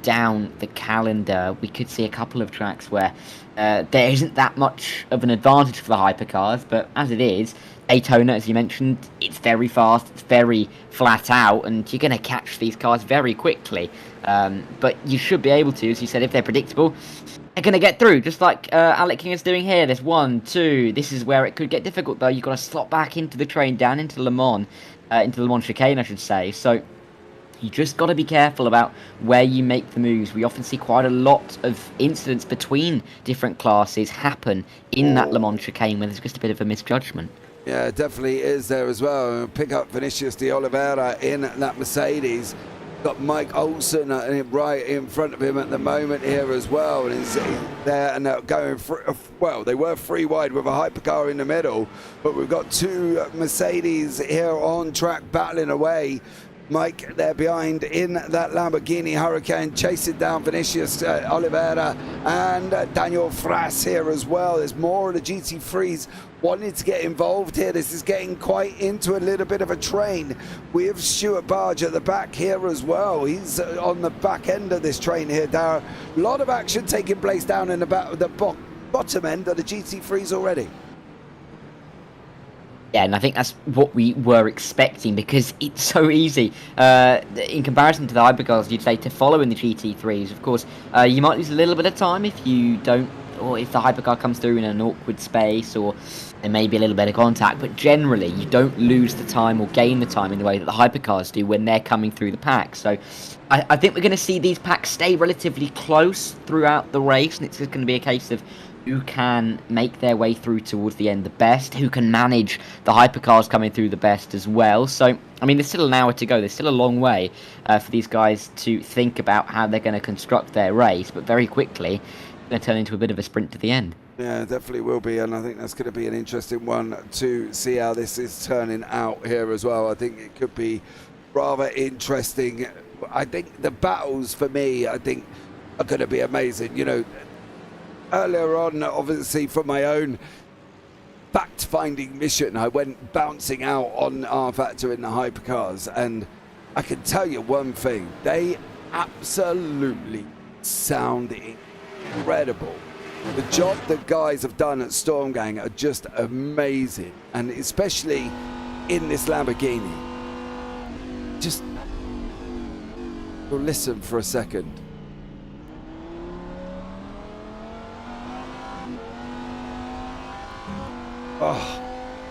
down the calendar, we could see a couple of tracks where there isn't that much of an advantage for the hypercars, but as it is, Daytona, as you mentioned, it's very fast, it's very flat out, and you're going to catch these cars very quickly. But you should be able to, as you said, if they're predictable, they're going to get through, just like Alec King is doing here. There's 1, 2, this is where it could get difficult, though. You've got to slot back into the train, down into Le Mans chicane, I should say. So you just got to be careful about where you make the moves. We often see quite a lot of incidents between different classes happen in that Le Mans chicane where there's just a bit of a misjudgment. Yeah, definitely is there as well. Pick up Vinicius de Oliveira in that Mercedes. Got Mike Olsen right in front of him at the moment here as well. And he's there and going well, they were 3 wide with a hypercar in the middle, but we've got 2 Mercedes here on track battling away. Mike there behind in that Lamborghini Hurricane, chasing down Vinicius Oliveira and Daniel Frass here as well. There's more of the GT3s wanting to get involved here. This is getting quite into a little bit of a train with Stuart Barge at the back here as well. He's on the back end of this train here, Dara. A lot of action taking place down in the bottom end of the GT3s already. Yeah, and I think that's what we were expecting, because it's so easy. In comparison to the hypercars, you'd say, to follow in the GT3s. Of course, you might lose a little bit of time if you don't, or if the hypercar comes through in an awkward space, or there may be a little bit of contact, but generally you don't lose the time or gain the time in the way that the hypercars do when they're coming through the pack. So I think we're going to see these packs stay relatively close throughout the race, and it's just going to be a case of who can make their way through towards the end the best, who can manage the hypercars coming through the best as well. So, I mean, there's still an hour to go. There's still a long way for these guys to think about how they're going to construct their race, but very quickly, it's going to turn into a bit of a sprint to the end. Yeah, it definitely will be, and I think that's going to be an interesting one to see how this is turning out here as well. I think it could be rather interesting. I think the battles, for me, I think are going to be amazing. You know, earlier on, obviously, for my own fact-finding mission, I went bouncing out on R-Factor in the hypercars, and I can tell you one thing, they absolutely sound incredible. The job the guys have done at Storm Gang are just amazing, and especially in this Lamborghini. Just listen for a second. Oh,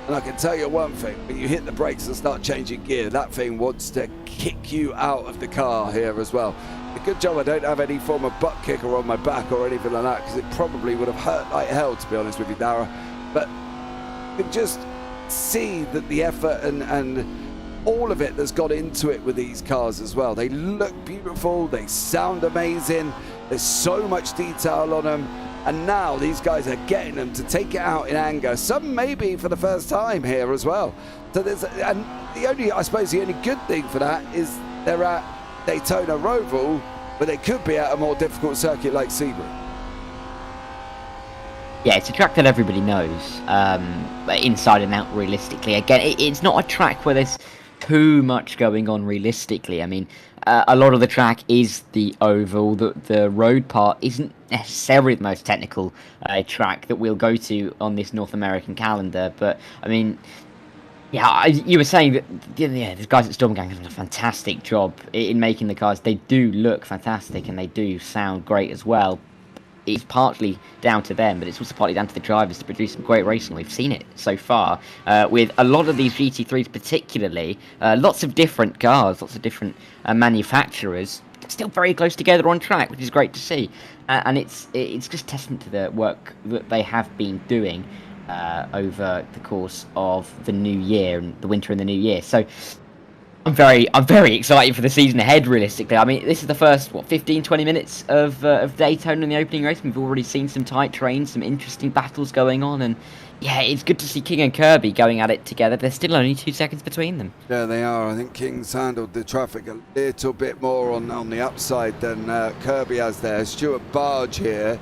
and I can tell you one thing, when you hit the brakes and start changing gear, that thing wants to kick you out of the car here as well. A good job I don't have any form of butt kicker on my back or anything like that, because it probably would have hurt like hell, to be honest with you, Dara. But you can just see that the effort and all of it that's got into it with these cars as well. They look beautiful, they sound amazing, there's so much detail on them. And now these guys are getting them to take it out in anger. Some maybe for the first time here as well. So there's, and I suppose the only good thing for that is they're at Daytona Roval, but they could be at a more difficult circuit like Sebring. Yeah, it's a track that everybody knows, inside and out realistically. Again, it's not a track where there's too much going on realistically. I mean, a lot of the track is the oval. The road part isn't necessarily the most technical track that we'll go to on this North American calendar. But, I mean, yeah, you were saying that the guys at Storm Gang have done a fantastic job in making the cars. They do look fantastic and they do sound great as well. it's partly down to them, but it's also partly down to the drivers to produce some great racing. We've seen it so far with a lot of these GT3s, particularly lots of different cars, lots of different manufacturers, still very close together on track, which is great to see. And it's just testament to the work that they have been doing over the course of the new year and the winter and the new year. So I'm very excited for the season ahead, realistically. I mean, this is the first, 15-20 minutes of Daytona in the opening race. We've already seen some tight trains, some interesting battles going on, and yeah, it's good to see King and Kirby going at it together. There's still only 2 seconds between them. Yeah, they are. I think King's handled the traffic a little bit more on the upside than Kirby has there. Stuart Barge here,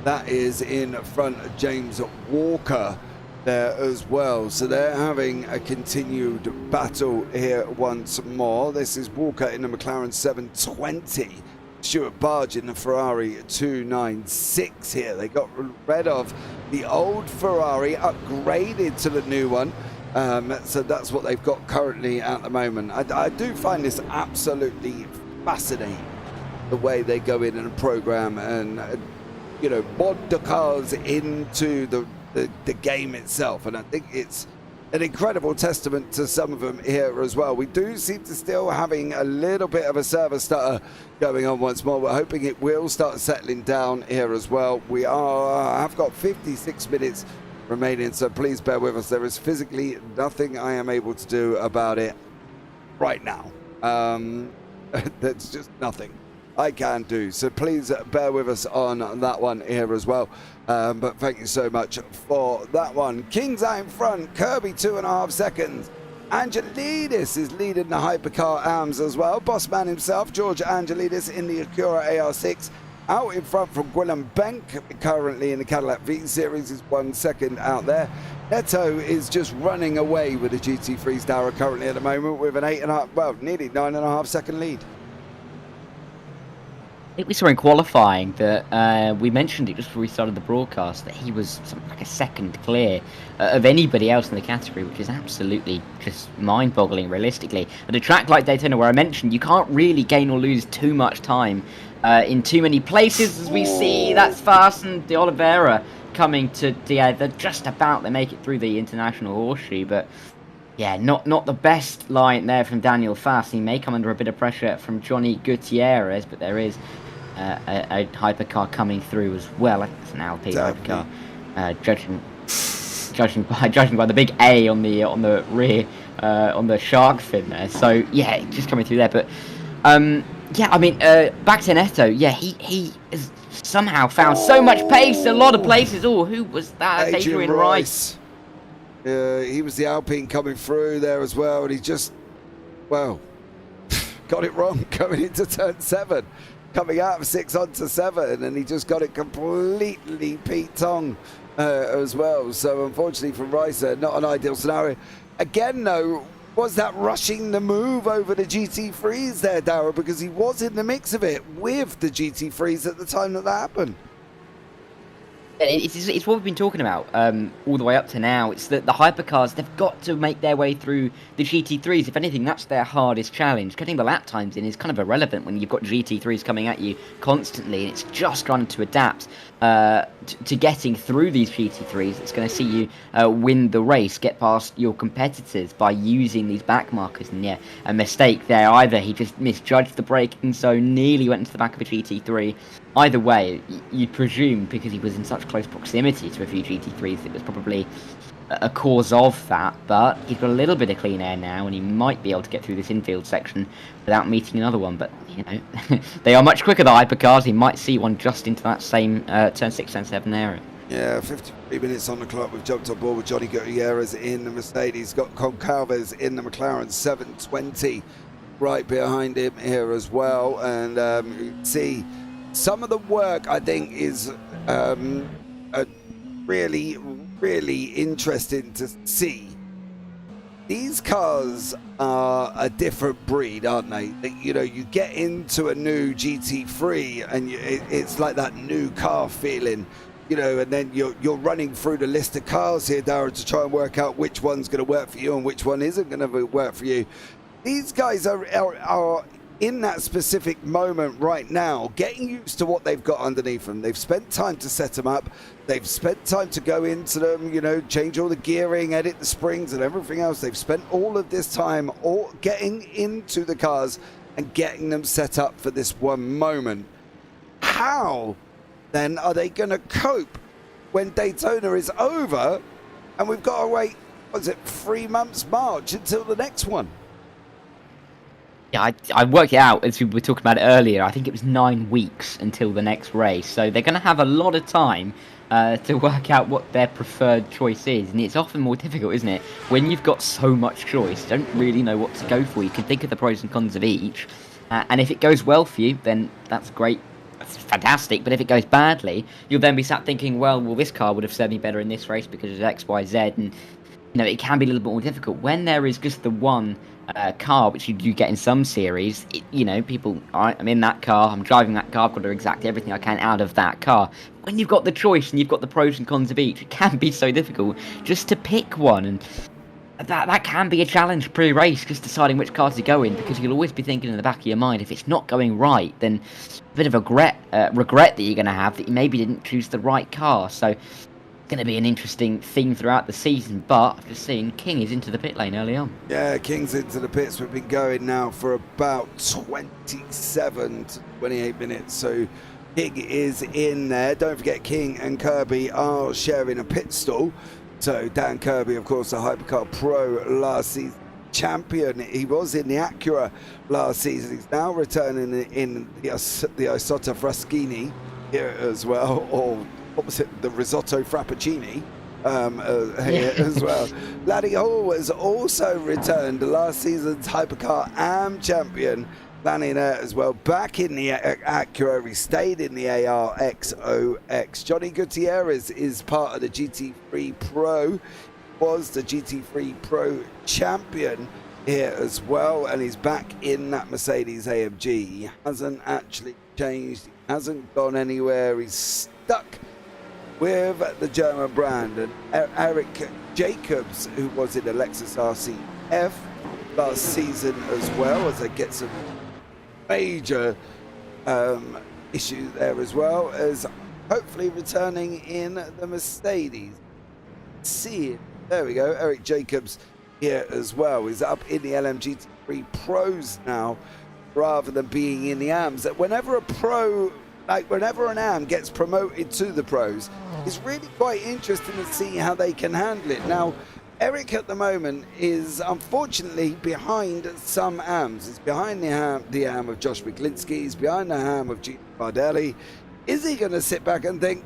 that is in front of James Walker there as well. So they're having a continued battle here once more. This is Walker in the McLaren 720. Stuart Barge in the Ferrari 296 here. They got rid of the old Ferrari, upgraded to the new one. So that's what they've got currently at the moment. I do find this absolutely fascinating, the way they go in and program and, you know, mod the cars into the game itself. And I think it's an incredible testament to some of them here as well. We do seem to still having a little bit of a server stutter going on once more. We're hoping it will start settling down here as well. We have got 56 minutes remaining, so please bear with us. There is physically nothing I am able to do about it right now. That's just nothing I can do, so please bear with us on that one here as well. But thank you so much for that one. King's out in front, Kirby 2.5 seconds. Angelidis is leading the Hypercar AMS as well. Bossman himself, George Angelidis in the Acura AR6. Out in front from Gwilym Benk, currently in the Cadillac V Series, is 1 second out there. Neto is just running away with the GT3's Dara currently at the moment with an nearly 9.5 second lead. I think we saw in qualifying that we mentioned it just before we started the broadcast that he was something like a second clear of anybody else in the category, which is absolutely just mind-boggling realistically. At a track like Daytona, where I mentioned you can't really gain or lose too much time in too many places, as we see that's Fast and De Oliveira coming together just about. They make it through the international horseshoe, but yeah, not the best line there from Daniel Fast. He may come under a bit of pressure from Johnny Gutierrez, but there is a hypercar coming through as well. I think it's an Alpine hypercar. Judging by the big A on the rear on the shark fin there. So yeah, just coming through there. But yeah, I mean, back to Neto. Yeah, he has somehow found so much pace a lot of places. Oh, who was that? Adrian Rice. He was the Alpine coming through there as well, and he just, well, got it wrong coming into turn 7, coming out of 6 onto 7, and he just got it completely Pete Tong as well. So unfortunately for Rice, not an ideal scenario. Again, though, was that rushing the move over the GT3s there, Darrell? Because he was in the mix of it with the GT3s at the time that happened. It's what we've been talking about all the way up to now. It's that the hypercars, they've got to make their way through the GT3s. If anything, that's their hardest challenge. Getting the lap times in is kind of irrelevant when you've got GT3s coming at you constantly, and it's just trying to adapt to getting through these GT3s that's going to see you win the race, get past your competitors by using these back markers. And yeah, a mistake there. Either he just misjudged the braking, so nearly went into the back of a GT3. Either way, you'd presume, because he was in such close proximity to a few GT3s, it was probably a cause of that. But he's got a little bit of clean air now, and he might be able to get through this infield section without meeting another one. But, you know, they are much quicker, the hypercars. He might see one just into that same turn 6, turn 7 area. Yeah, 53 minutes on the clock. We've jumped on board with Johnny Gutierrez in the Mercedes. Got Concalves in the McLaren 720 right behind him here as well. And you can see some of the work, I think, is really, really interesting to see. These cars are a different breed, aren't they? You know, you get into a new GT3 and it's like that new car feeling, you know, and then you're running through the list of cars here, Darren, to try and work out which one's going to work for you and which one isn't going to work for you. These guys are in that specific moment right now, getting used to what they've got underneath them. They've spent time to set them up. They've spent time to go into them, you know, change all the gearing, edit the springs and everything else. They've spent all of this time all getting into the cars and getting them set up for this one moment. How then are they going to cope when Daytona is over and we've got to wait, what is it, 3 months March until the next one? Yeah, I worked it out as we were talking about it earlier. I think it was 9 weeks until the next race. So they're going to have a lot of time to work out what their preferred choice is. And it's often more difficult, isn't it? When you've got so much choice, you don't really know what to go for. You can think of the pros and cons of each. And if it goes well for you, then that's great. That's fantastic. But if it goes badly, you'll then be sat thinking, well, this car would have served me better in this race because of X, Y, Z. And, you know, it can be a little bit more difficult. When there is just the one car, which you do get in some series, you know, people, all right, I'm in that car, I'm driving that car, I've got to exact everything I can out of that car. When you've got the choice and you've got the pros and cons of each, it can be so difficult just to pick one. And that can be a challenge pre-race, just deciding which car to go in, because you'll always be thinking in the back of your mind, if it's not going right, then a bit of regret that you're going to have that you maybe didn't choose the right car. So going to be an interesting theme throughout the season, but I've just seen King is into the pit lane early on. Yeah, King's into the pits. We've been going now for about 27 to 28 minutes, so King is in there. Don't forget, King and Kirby are sharing a pit stall. So Dan Kirby, of course, the Hypercar Pro last season champion. He was in the Acura last season. He's now returning in the Isotta Fraschini here as well, or what was it, the Risotto Frappuccini here as well. Laddie Hall has also returned, last season's Hypercar AM champion, planning as well, back in the Acura. He stayed in the ARXOX. Johnny Gutierrez is part of the GT3 Pro, was the GT3 Pro champion here as well, and he's back in that Mercedes AMG. He hasn't actually changed, he hasn't gone anywhere, he's stuck with the German brand. And Eric Jacobs, who was in the Lexus RCF last season as well, as they get some major issues there as well, as hopefully returning in the Mercedes. See it. There we go. Eric Jacobs here as well. He's up in the LMGT3 Pros now, rather than being in the AMs. That whenever a pro, like whenever an AM gets promoted to the pros, it's really quite interesting to see how they can handle it. Now, Eric at the moment is unfortunately behind some AMs. He's behind the AM of Josh Miklinski. He's behind the AM of Gino Bardelli. Is he going to sit back and think,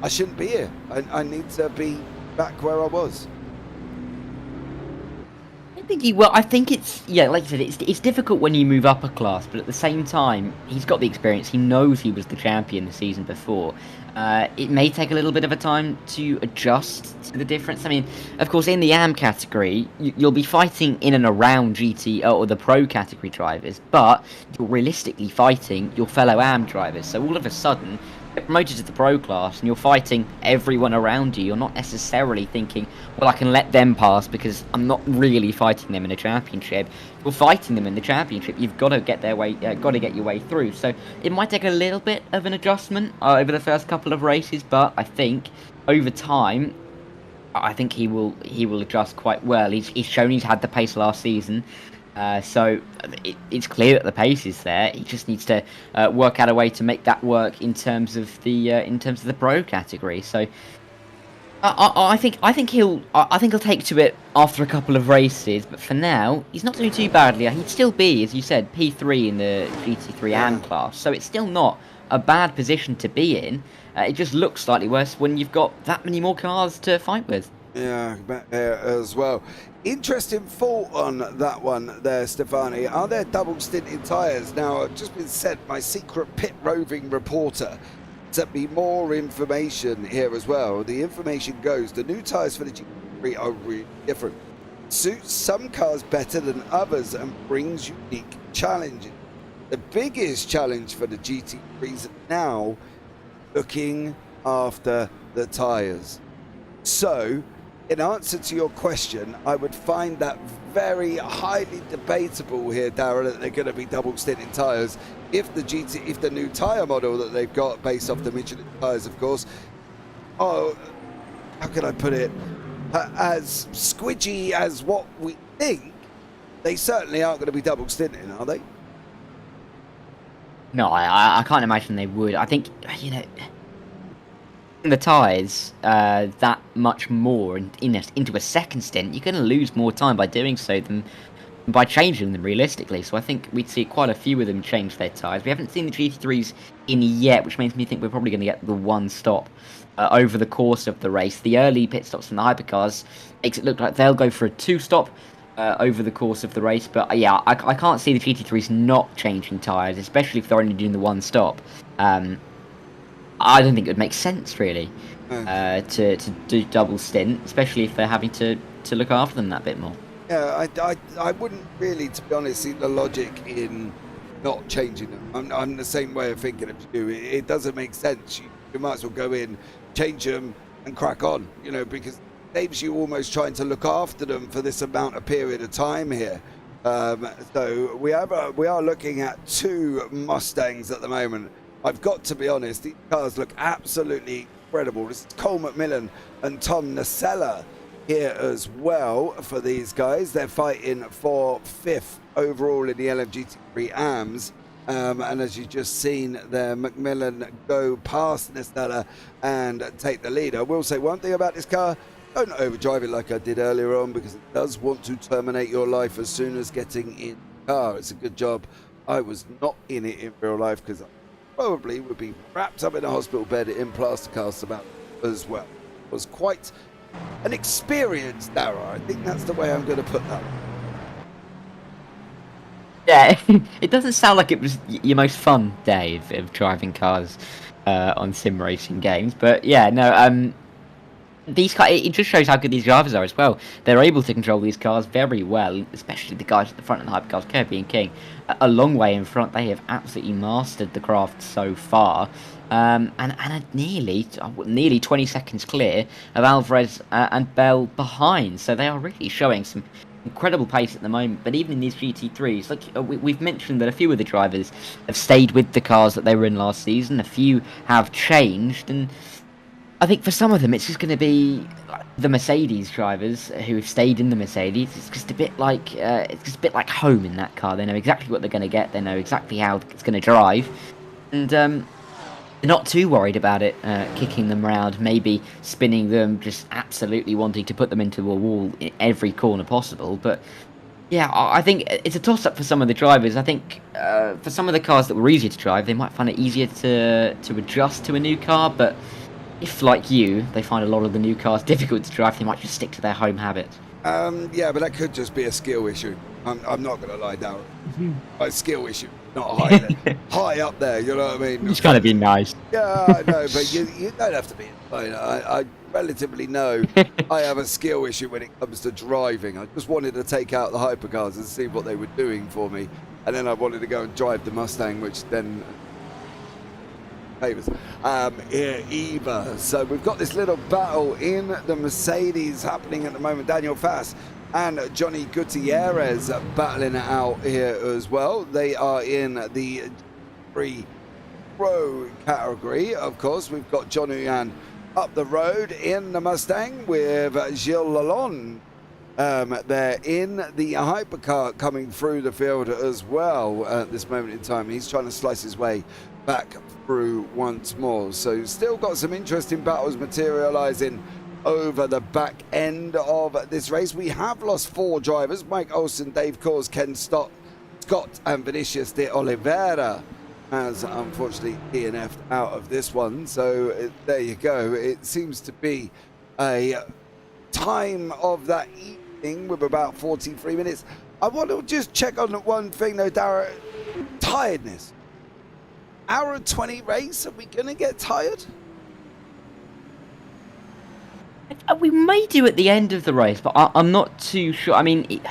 I shouldn't be here. I need to be back where I was? I think he will. I think it's, yeah, like you said, it's difficult when you move up a class, but at the same time, he's got the experience. He knows he was the champion the season before. It may take a little bit of a time to adjust to the difference. I mean, of course, in the AM category, you'll be fighting in and around GT or the Pro category drivers, but you're realistically fighting your fellow AM drivers. So all of a sudden, get promoted to the Pro class and you're fighting everyone around you. You're not necessarily thinking, well, I can let them pass because I'm not really fighting them in a championship. You're fighting them in the championship. You've got to get their way, got to get your way through. So it might take a little bit of an adjustment over the first couple of races, but I think over time, I think he will adjust quite well. He's shown he's had the pace last season. So it's clear that the pace is there. He just needs to work out a way to make that work in terms of the Pro category. So I think he'll take to it after a couple of races. But for now, he's not doing too badly. He'd still be, as you said, P3 in the GT3 AM class. So it's still not a bad position to be in. It just looks slightly worse when you've got that many more cars to fight with. Yeah, back there as well. Interesting thought on that one there, Stefani. Are there double stinted tyres? Now, I've just been sent, my secret pit roving reporter sent me more information here as well. The information goes, the new tyres for the GT3 are really different. Suits some cars better than others and brings unique challenges. The biggest challenge for the GT3s now, looking after the tyres. So, in answer to your question, I would find that very highly debatable here, Darren, that they're going to be double stinting tyres. If the new tyre model that they've got, based off the Michelin tyres, of course, how can I put it, as squidgy as what we think, they certainly aren't going to be double stinting, are they? No, I can't imagine they would. I think, you know, the tyres that much more into a second stint, you're going to lose more time by doing so than by changing them realistically. So I think we'd see quite a few of them change their tyres. We haven't seen the GT3s in yet, which makes me think we're probably going to get the one stop over the course of the race. The early pit stops from the hypercars makes it look like they'll go for a two-stop over the course of the race. But yeah, I can't see the GT3s not changing tyres, especially if they're only doing the one stop. I don't think it would make sense, really, to do double stint, especially if they're having to look after them that bit more. Yeah, I wouldn't really, to be honest, see the logic in not changing them. I'm the same way of thinking of you. It doesn't make sense. You might as well go in, change them, and crack on, you know, because it saves you almost trying to look after them for this amount of period of time here. So we are looking at two Mustangs at the moment. I've got to be honest, these cars look absolutely incredible. This is Cole McMillan and Tom Nacella here as well for these guys. They're fighting for 5th overall in the LMGT3 AMS. And as you've just seen there, McMillan go past Nacella and take the lead. I will say one thing about this car. Don't overdrive it like I did earlier on, because it does want to terminate your life as soon as getting in the car. It's a good job I was not in it in real life, because probably would be wrapped up in a hospital bed in plaster casts about as well. It was quite an experience, Dara. I think that's the way I'm going to put that. Yeah, it doesn't sound like it was your most fun day of driving cars on sim racing games, but yeah, no, these cars, it just shows how good these drivers are as well. They're able to control these cars very well, especially the guys at the front of the hypercars, Kirby and King. A long way in front, they have absolutely mastered the craft so far, and are nearly 20 seconds clear of Alvarez and Bell behind. So they are really showing some incredible pace at the moment. But even in these GT3s, like we've mentioned, that a few of the drivers have stayed with the cars that they were in last season. A few have changed, and I think for some of them, it's just going to be the Mercedes drivers who have stayed in the Mercedes. It's just a bit like home in that car. They know exactly what they're going to get. They know exactly how it's going to drive, and they're not too worried about it kicking them round, maybe spinning them, just absolutely wanting to put them into a wall in every corner possible. But yeah, I think it's a toss-up for some of the drivers. I think for some of the cars that were easier to drive, they might find it easier to adjust to a new car, but if, like you, they find a lot of the new cars difficult to drive, they might just stick to their home habits. Yeah, but that could just be a skill issue. I'm not going to lie down. A skill issue, not high up there, you know what I mean? It's got to be nice. Yeah, I know, but you don't have to be. I relatively know I have a skill issue when it comes to driving. I just wanted to take out the hypercars and see what they were doing for me. And then I wanted to go and drive the Mustang, which then favors either. So we've got this little battle in the Mercedes happening at the moment. Daniel Fass and Johnny Gutierrez battling it out here as well. They are in the free row category. Of course, we've got John Uyan up the road in the Mustang with Gilles Lalonde. They're in the hypercar coming through the field as well at this moment in time. He's trying to slice his way back through once more. So still got some interesting battles materializing over the back end of this race. We have lost 4 drivers: Mike Olsen, Dave Coors, Ken Scott, and Vinicius de Oliveira has unfortunately DNF'd out of this one. So there you go. It seems to be a time of that evening with about 43 minutes. I want to just check on one thing though, Dara. Tiredness. Hour 20 race, are we going to get tired? We may do at the end of the race, but I'm not too sure. I mean,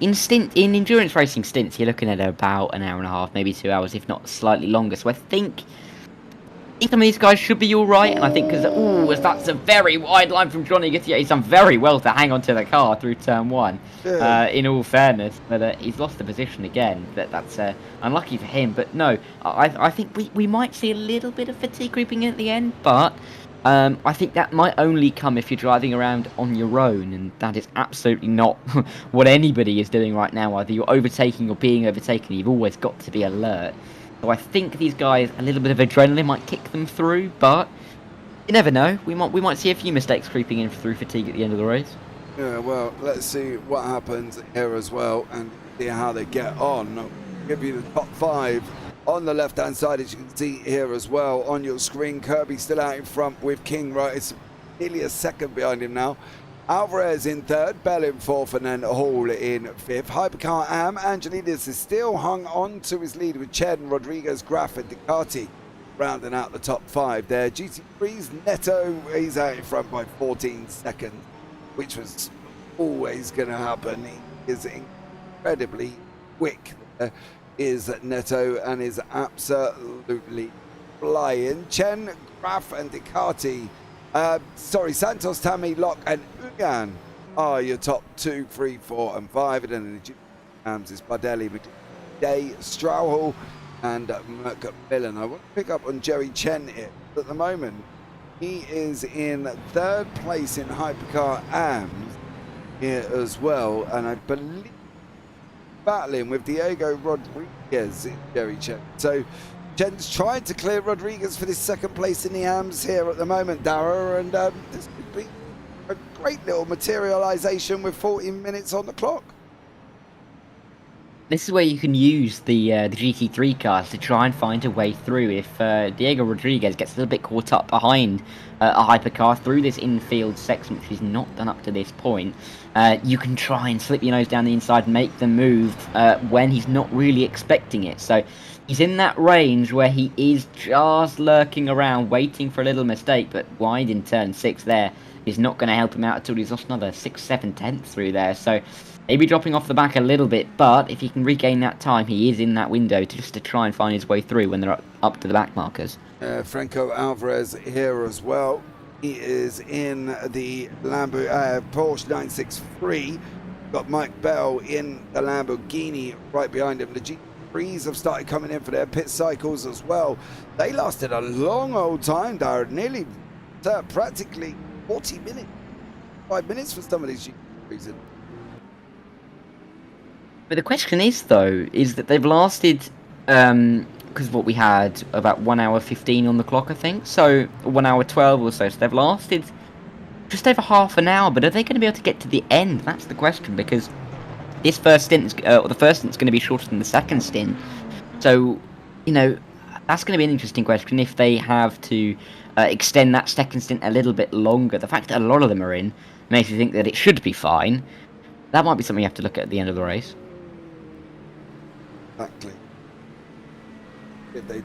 in endurance racing stints, you're looking at about an hour and a half, maybe 2 hours, if not slightly longer. So I think think some of these guys should be all right, and I think because that's a very wide line from Johnny Gutierrez. He's done very well to hang on to the car through turn 1. Yeah. In all fairness, but he's lost the position again. That's unlucky for him. But no, I think we might see a little bit of fatigue creeping in at the end, but I think that might only come if you're driving around on your own, and that is absolutely not what anybody is doing right now. Either you're overtaking or being overtaken, you've always got to be alert. So I think these guys, a little bit of adrenaline might kick them through, but you never know. We might see a few mistakes creeping in through fatigue at the end of the race. Yeah, well, let's see what happens here as well and see how they get on. I'll give you the top 5 on the left-hand side, as you can see here as well on your screen. Kirby still out in front with King, right? It's nearly a second behind him now. Alvarez in 3rd, Bell in 4th, and then Hall in 5th. Hypercar Angelides is still hung on to his lead with Chen, Rodriguez, Graf, and Ducati rounding out the top 5 there. GT3's Neto, he's out in front by 14 seconds, which was always going to happen. He is incredibly quick. Is Neto and is absolutely flying. Chen, Graf, and Ducati. Santos, Tammy, Locke, and Ugan are your top 2, 3, 4, and 5. And then in the Jams is Bardelli, Day, Strauhal, and Macmillan. I want to pick up on Jerry Chen here. At the moment, he is in 3rd place in Hypercar AMS here as well. And I believe battling with Diego Rodriguez in Jerry Chen. So Chen's trying to clear Rodriguez for this 2nd place in the AMS here at the moment, Dara, and this could be a great little materialization with 14 minutes on the clock. This is where you can use the GT3 cars to try and find a way through. If Diego Rodriguez gets a little bit caught up behind a hypercar through this infield section, which he's not done up to this point, you can try and slip your nose down the inside and make the move when he's not really expecting it. So he's in that range where he is just lurking around, waiting for a little mistake, but wide in turn 6 there is not going to help him out until he's lost another 6-7 tenths through there. So maybe dropping off the back a little bit, but if he can regain that time, he is in that window to try and find his way through when they're up to the back markers. Franco Alvarez here as well. He is in the Porsche 963. Got Mike Bell in the Lamborghini right behind him. The G3s have started coming in for their pit cycles as well. They lasted a long old time, Darren, nearly practically 40 minutes, 5 minutes for some of these G3s. But the question is, though, is that they've lasted, because what we had about 1 hour 15 on the clock, I think, so 1 hour 12 or so, so they've lasted just over half an hour, but are they going to be able to get to the end? That's the question, because this first stint, or the first stint's going to be shorter than the second stint, so, you know, that's going to be an interesting question if they have to extend that second stint a little bit longer. The fact that a lot of them are in makes you think that it should be fine. That might be something you have to look at the end of the race. Exactly. If they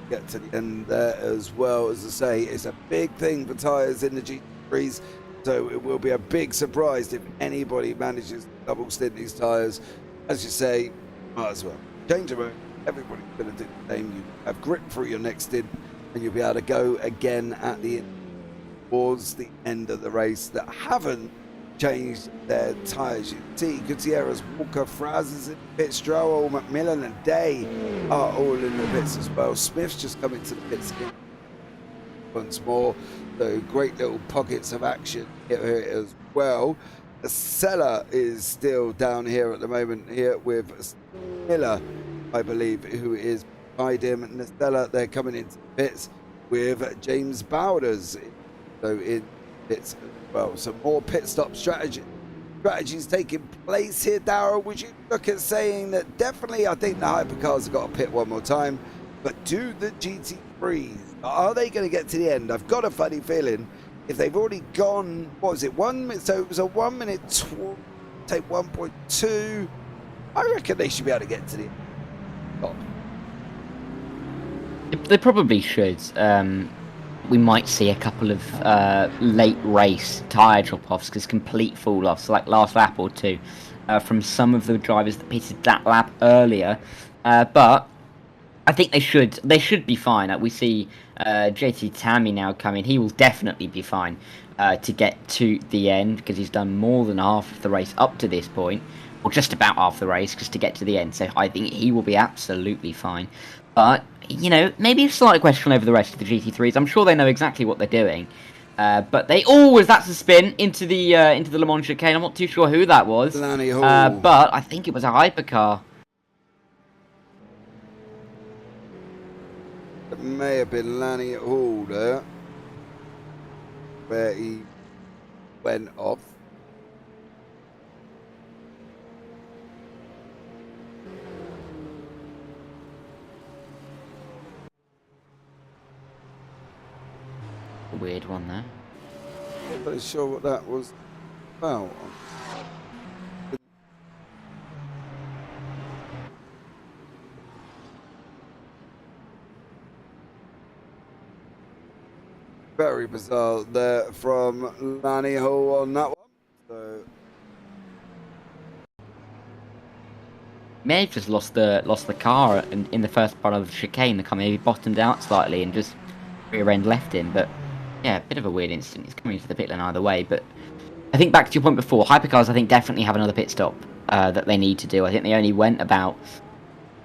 get to the end there as well, as I say, it's a big thing for tyres in the GT3s, so it will be a big surprise if anybody manages to double stint these tyres. As you say, might as well change them. Everybody's going to do the same. You have grip through your next stint, and you'll be able to go again at the end, towards the end of the race that haven't changed their tyres. You can see Gutierrez, Walker, Frazes in the pit, Stroll, McMillan and Day are all in the pits as well. Smith's just coming to the pits once more. So great little pockets of action here as well. The Seller is still down here at the moment here with Miller, I believe, who is behind him. And the Seller, they're coming into the pits with James Bowders. So in pits as well. Some more pit stop strategies taking place here, Darryl. Would you look at saying that definitely I think the hypercars have got to pit one more time, but do the GT3s, are they going to get to the end? I've got a funny feeling if they've already gone, what was it, 1 minute, so it was a 1 minute, take 1.2, I reckon they should be able to get to the end. Stop. They probably should. We might see a couple of late race tyre drop-offs, because complete fall-offs, like last lap or two, from some of the drivers that pitted that lap earlier. But I think they should. They should be fine. We see JT Tammy now coming. He will definitely be fine to get to the end because he's done more than half of the race up to this point, or just about half the race, just to get to the end. So I think he will be absolutely fine. But you know, maybe a slight question over the rest of the GT3s. I'm sure they know exactly what they're doing. But they that's a spin into the Le Mans chicane. I'm not too sure who that was. Lanny Hall. But I think it was a hypercar. It may have been Lanny Hall there, where he went off. A weird one there. Not really sure what that was about. Very bizarre there from Lanny Hall on that one. So May have just lost the car in the first part of the chicane. The car maybe bottomed out slightly and just rear end left him. But yeah, a bit of a weird incident. He's coming into the pit lane either way. But I think back to your point before, hypercars I think definitely have another pit stop that they need to do. I think they only went about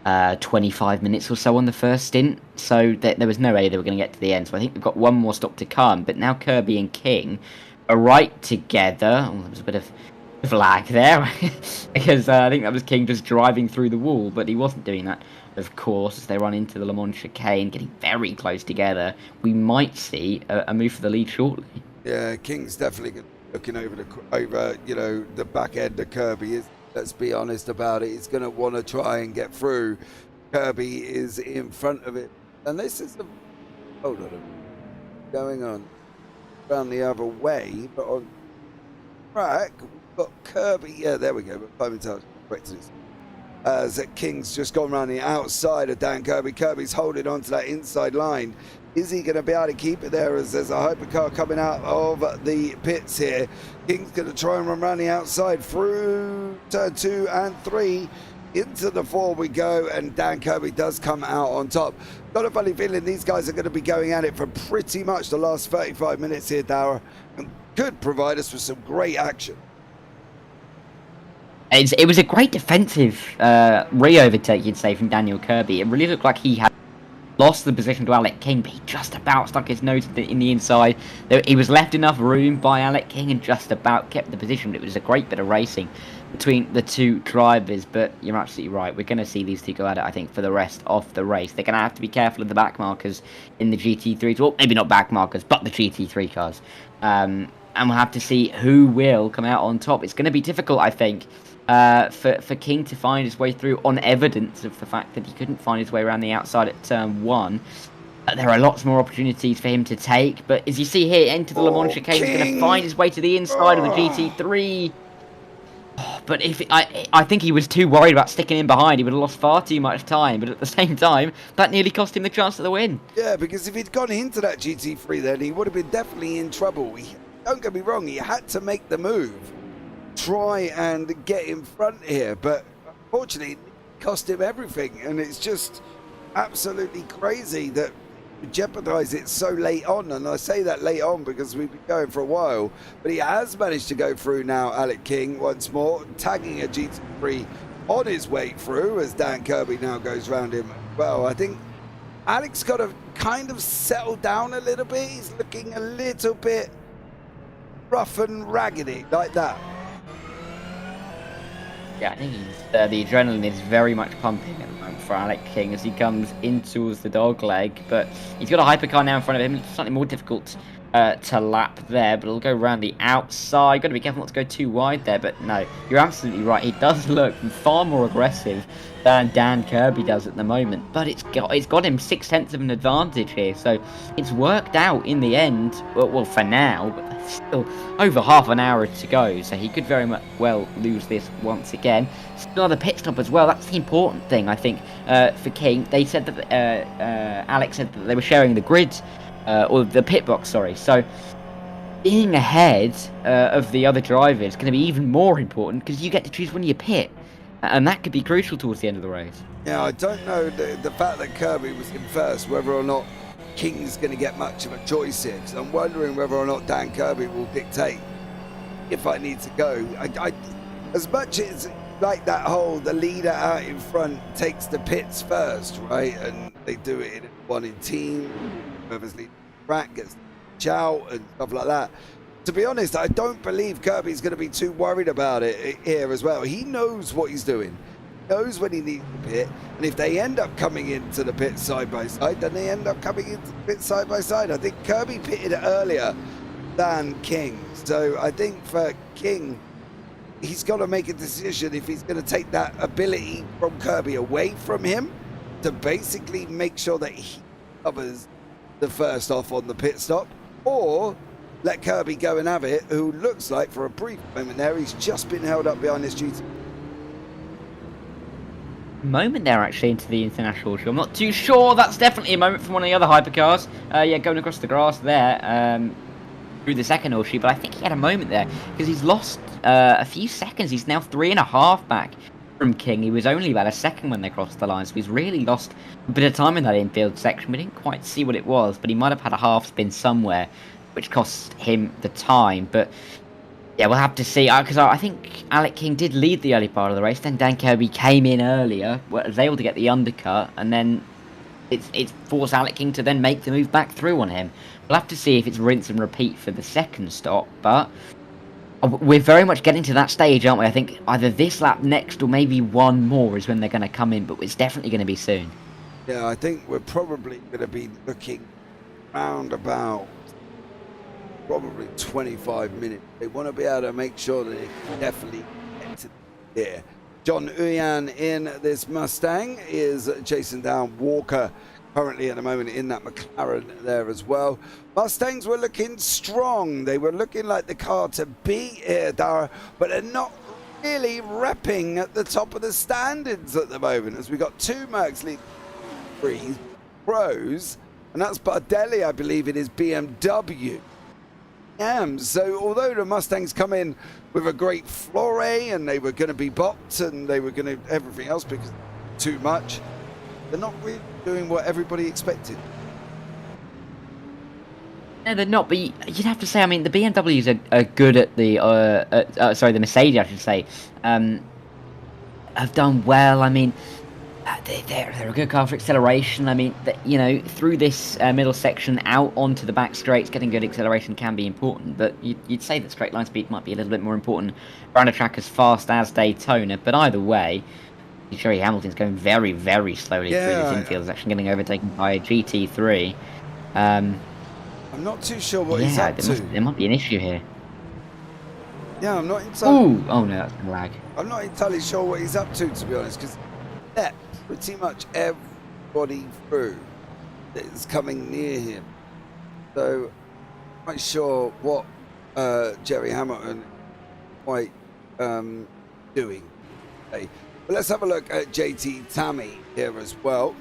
25 minutes or so on the first stint, so there was no way they were going to get to the end. So I think they've got one more stop to come. But now Kirby and King are right together. Oh, there was a bit of lag there because I think that was King just driving through the wall, but he wasn't doing that, of course, as they run into the Le Mans chicane, getting very close together. We might see a move for the lead shortly. yeah, King's definitely looking over the back end of Kirby. Let's be honest about it. He's going to want to try and get through. Kirby is in front of it, and this is the going on around the other way, but on track we've got Kirby. Yeah, there we go. But time and time corrected it. As King's just gone around the outside of Dan Kirby. Kirby's holding on to that inside line. Is he going to be able to keep it there as there's a hypercar coming out of the pits here? King's going to try and run around the outside through turn 2 and 3. Into the 4 we go, and Dan Kirby does come out on top. Got a funny feeling these guys are going to be going at it for pretty much the last 35 minutes here, Dara, and could provide us with some great action. It was a great defensive re-overtake, you'd say, from Daniel Kirby. It really looked like he had lost the position to Alec King, but he just about stuck his nose in the inside. He was left enough room by Alec King and just about kept the position. It was a great bit of racing between the two drivers, but you're absolutely right. We're going to see these two go at it, I think, for the rest of the race. They're going to have to be careful of the back markers in the GT3s. Well, maybe not back markers, but the GT3 cars. And we'll have to see who will come out on top. It's going to be difficult, I think, for King to find his way through on evidence of the fact that he couldn't find his way around the outside at turn 1. There are lots more opportunities for him to take, but as you see here, into the Le Mans chicane, he's going to find his way to the inside of the GT3. But I think he was too worried about sticking in behind. He would have lost far too much time, but at the same time, that nearly cost him the chance of the win. Yeah, because if he'd gone into that GT3 then, he would have been definitely in trouble. Don't get me wrong, he had to make the move. Try and get in front here, but unfortunately it cost him everything, and it's just absolutely crazy that you jeopardize it so late on. And I say that late on because we've been going for a while, but he has managed to go through now. Alec King once more tagging a GT3 on his way through as Dan Kirby now goes round him. Well, I think Alec's got to kind of settle down a little bit. He's looking a little bit rough and raggedy like that. Yeah, I think the adrenaline is very much pumping at the moment for Alec King as he comes in towards the dog leg. But he's got a hypercar now in front of him. It's slightly more difficult to lap there, but it'll go around the outside. Got to be careful not to go too wide there, but no, you're absolutely right. He does look far more aggressive than Dan Kirby does at the moment, but it's got him 6/10 of an advantage here, so it's worked out in the end. Well, for now, but there's still over half an hour to go, so he could very much well lose this once again. Still another pit stop as well. That's the important thing, I think, for King. They said that Alex said that they were sharing the grid, or the pit box, sorry. So being ahead of the other drivers is going to be even more important because you get to choose when you pit. And that could be crucial towards the end of the race. Yeah, I don't know the fact that Kirby was in first, whether or not King's going to get much of a choice here. 'Cause I'm wondering whether or not Dan Kirby will dictate if I need to go. I as much as like that whole the leader out in front takes the pits first, right? And they do it in one in team, whoever's leading the track gets the shout and stuff like that. To be honest, I don't believe Kirby's going to be too worried about it here as well. He knows what he's doing. He knows when he needs the pit. And if they end up coming into the pit side by side, then they end up coming into the pit side by side. I think Kirby pitted earlier than King. So I think for King, he's got to make a decision if he's going to take that ability from Kirby away from him to basically make sure that he covers the first off on the pit stop, or let Kirby go and have it, who looks like for a brief moment there, he's just been held up behind this GT. Moment there actually into the international show. I'm not too sure. That's definitely a moment from one of the other hypercars. Yeah, going across the grass there through the second horseshoe, but I think he had a moment there because he's lost a few seconds. He's now 3.5 back from King. He was only about a second when they crossed the line, so he's really lost a bit of time in that infield section. We didn't quite see what it was, but he might have had a half spin somewhere, which cost him the time. But yeah, we'll have to see, because I think Alec King did lead the early part of the race, then Dan Kirby came in earlier, was able to get the undercut, and then it's forced Alec King to then make the move back through on him. We'll have to see if it's rinse and repeat for the second stop, but we're very much getting to that stage, aren't we? I think either this lap next or maybe one more is when they're going to come in, but it's definitely going to be soon. Yeah, I think we're probably going to be looking round about probably 25 minutes. They want to be able to make sure that they can definitely get to there. John Uyan in this Mustang is chasing down Walker currently at the moment in that McLaren there as well. Mustangs were looking strong. They were looking like the car to beat here, Dara, but they're not really repping at the top of the standards at the moment, as we got two Mercs leading 3 pros, and that's Bardelli, I believe, in his BMW. So although the Mustangs come in with a great flurry and they were going to be bopped and they were going to everything else because too much, they're not really doing what everybody expected. No, they're not, but you'd have to say, I mean, the BMWs are good at the, sorry, the Mercedes, I should say, have done well. I mean, they're a good car for acceleration. I mean, you know, through this middle section out onto the back straights, getting good acceleration can be important, but you'd say that straight line speed might be a little bit more important around a track as fast as Daytona, but either way, Sherry Hamilton's going very, very slowly through this infield. He's actually getting overtaken by a GT3. I'm not too sure what he's up to. There might be an issue here. Yeah, I'm not entirely... Oh no, that's a lag. I'm not entirely sure what he's up to be honest, because pretty much everybody through that is coming near him. So, I'm not sure what Jerry Hamilton is quite doing. Okay. But let's have a look at JT Tammy here as well.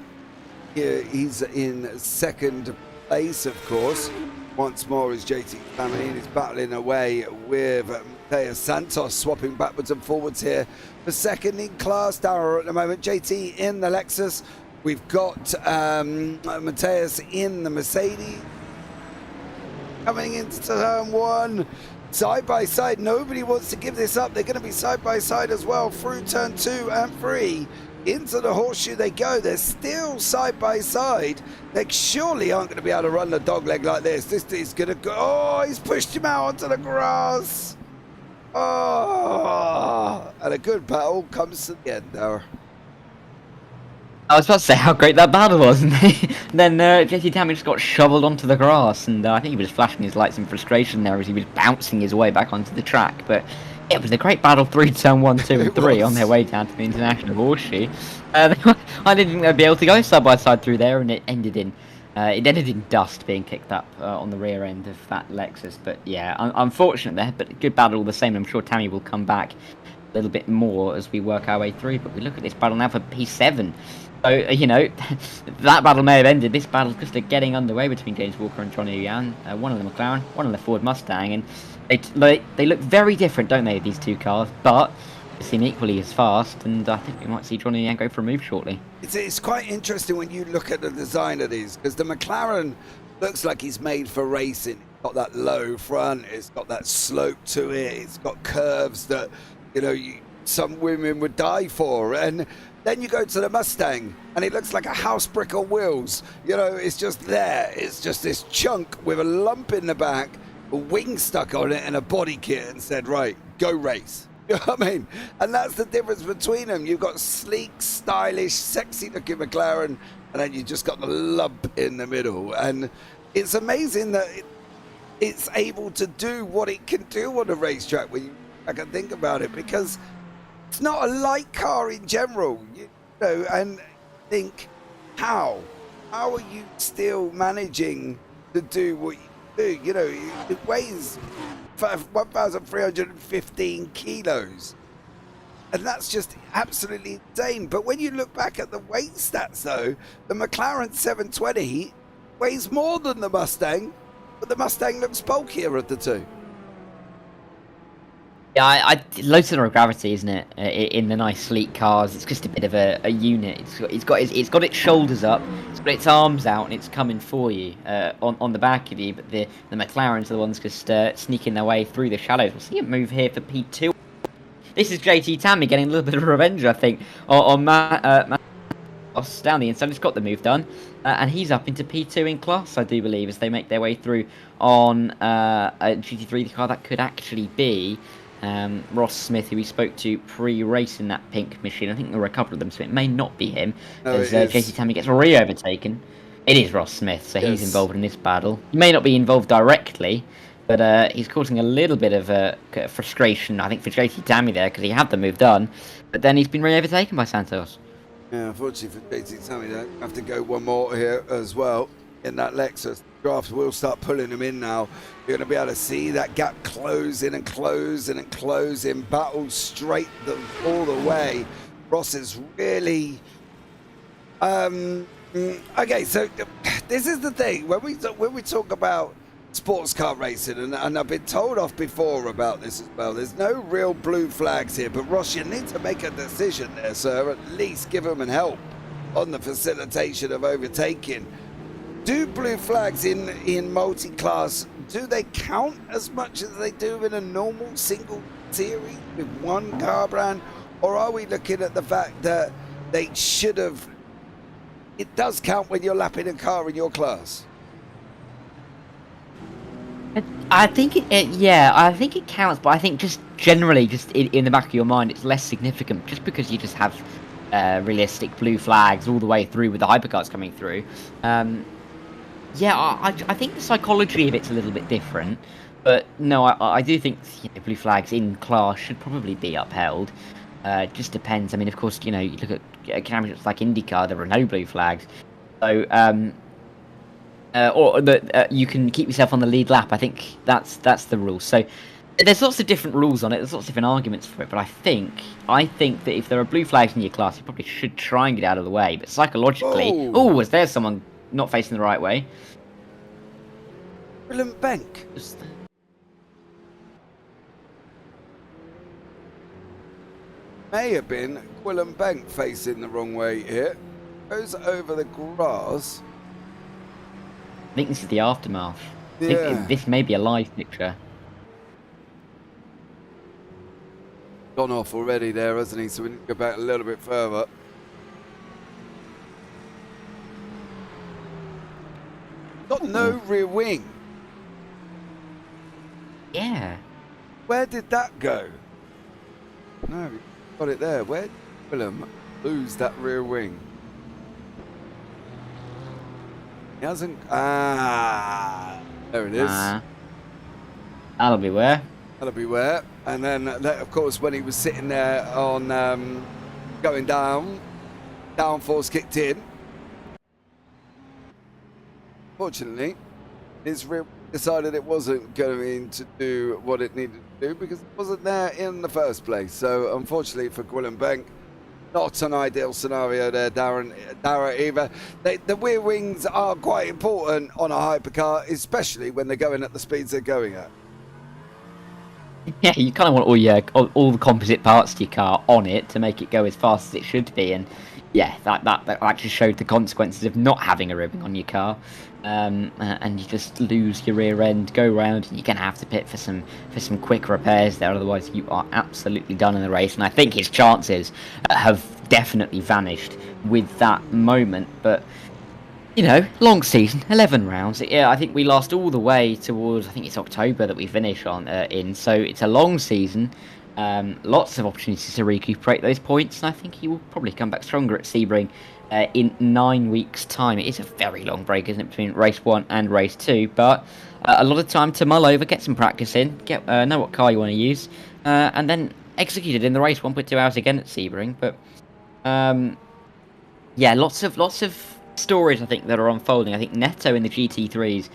Here he's in second place, of course. Once more is JT Tammy, and he's battling away with Mateus Santos, swapping backwards and forwards here for second in class. Dara at the moment, JT in the Lexus. We've got Mateus in the Mercedes. Coming into turn one. Side by side, nobody wants to give this up. They're going to be side by side as well through turn 2 and 3. Into the horseshoe they go. They're still side by side. They surely aren't going to be able to run the dog leg like this. This is going to go. Oh, he's pushed him out onto the grass. Oh, and a good battle comes to the end there. I was about to say how great that battle was, and then JT Tammy just got shoveled onto the grass, and I think he was flashing his lights in frustration there as he was bouncing his way back onto the track. But it was a great battle through turn 1, 2, and 3 on their way down to the international horseshoe. I didn't think they'd be able to go side by side through there, and it ended in dust being kicked up on the rear end of that Lexus. But yeah, unfortunate there, but a good battle all the same. I'm sure Tammy will come back a little bit more as we work our way through. But we look at this battle now for P7. So, you know, that battle may have ended. This battle's just getting underway between James Walker and Johnny Uyan. One on the McLaren, one on the Ford Mustang. And they look very different, don't they, these two cars? But seem equally as fast, and I think we might see Johnny Yang go for a move shortly. It's quite interesting when you look at the design of these, because the McLaren looks like he's made for racing. It's got that low front, it's got that slope to it, it's got curves that, you know, some women would die for. And then you go to the Mustang, and it looks like a house brick on wheels. You know, it's just there. It's just this chunk with a lump in the back, a wing stuck on it, and a body kit, and said, right, go race. You know what I mean? And that's the difference between them. You've got sleek, stylish, sexy-looking McLaren, and then you just got the lump in the middle. And it's amazing that it's able to do what it can do on a racetrack when I can think about it, because it's not a light car in general, you know. And think, how are you still managing to do what you do? You know, it weighs 1,315 kilos, and that's just absolutely insane. But when you look back at the weight stats, though, the McLaren 720 weighs more than the Mustang, but the Mustang looks bulkier of the two. Yeah, low center of gravity, isn't it? In the nice sleek cars, it's just a bit of a unit. It's got its shoulders up, it's got its arms out, and it's coming for you on the back of you. But the McLarens are the ones just sneaking their way through the shallows. We'll see a move here for P2. This is JT Tammy getting a little bit of revenge, I think, on Matt down the inside. He's got the move done, and he's up into P2 in class, I do believe, as they make their way through on a GT3, the car that could actually be Ross Smith, who we spoke to pre-race in that pink machine. I think there were a couple of them, so it may not be him, as JT Tammy gets re-overtaken. It is Ross Smith, so he's involved in this battle. He may not be involved directly, but he's causing a little bit of frustration, I think, for JT Tammy there, because he had the move done, but then he's been re-overtaken by Santos. Yeah, unfortunately for JT Tammy, they have to go one more here as well in that Lexus. Draft will start pulling them in now. You're going to be able to see that gap closing and closing and closing. Battle straight all the way. Ross is really... okay, so this is the thing. When we talk about sports car racing, and I've been told off before about this as well, there's no real blue flags here. But Ross, you need to make a decision there, sir. At least give them help on the facilitation of overtaking. Do blue flags in multi-class, do they count as much as they do in a normal single series with one car brand? Or are we looking at the fact that they should have... It does count when you're lapping a car in your class? I think I think it counts, but I think just generally, just in the back of your mind, it's less significant just because you just have realistic blue flags all the way through with the hypercars coming through. Yeah, I think the psychology of it's a little bit different, but no, I do think, you know, blue flags in class should probably be upheld. It just depends. I mean, of course, you know, you look at championships like IndyCar, there are no blue flags, so or that you can keep yourself on the lead lap. I think that's the rule. So there's lots of different rules on it. There's lots of different arguments for it. But I think that if there are blue flags in your class, you probably should try and get out of the way. But psychologically, is there someone not facing the right way? Willem Bank. May have been Willem Bank facing the wrong way here. Goes over the grass. I think this is the aftermath. I think this may be a live picture. Gone off already there, hasn't he? So we need to go back a little bit further. Got no rear wing. Yeah. Where did that go? No, we got it there. Where did Willem lose that rear wing? He hasn't... there it is. That'll be where. That'll be where. And then, of course, when he was sitting there on going down, downforce kicked in. Fortunately, his rear decided it wasn't going to do what it needed to do because it wasn't there in the first place. So, unfortunately for Willem Bank, not an ideal scenario there, Dara, either. The rear wings are quite important on a hypercar, especially when they're going at the speeds they're going at. Yeah, you kind of want all the composite parts to your car on it to make it go as fast as it should be, and yeah, that actually showed the consequences of not having a ribbon on your car, and you just lose your rear end, go round, and you're gonna have to pit for some quick repairs there, otherwise you are absolutely done in the race. And I think his chances have definitely vanished with that moment, but. You know, long season, 11 rounds. Yeah, I think we lost all the way towards, I think it's October that we finish on in. So it's a long season, lots of opportunities to recuperate those points, and I think he will probably come back stronger at Sebring in 9 weeks' time. It is a very long break, isn't it, between race 1 and race 2, but a lot of time to mull over, get some practice in, get know what car you want to use, and then execute it in the race. 1.2 hours again at Sebring, but yeah, lots of stories I think that are unfolding. I think Neto in the GT3s,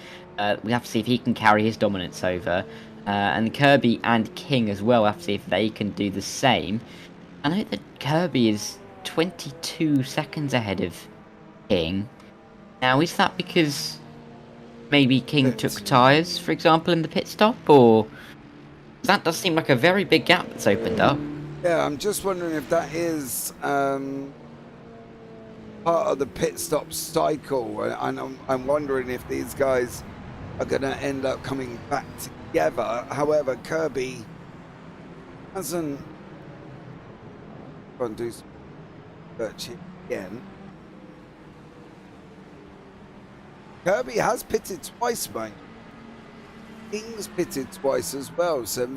we have to see if he can carry his dominance over, and Kirby and King as well. We have to see if they can do the same. I know that Kirby is 22 seconds ahead of King. Now, is that because maybe King took tyres, for example, in the pit stop, or that does seem like a very big gap that's opened up? Yeah, I'm just wondering if that is part of the pit stop cycle, and I'm wondering if these guys are going to end up coming back together. However, Kirby hasn't gone do some search again. Kirby has pitted twice, mate. King's pitted twice as well, so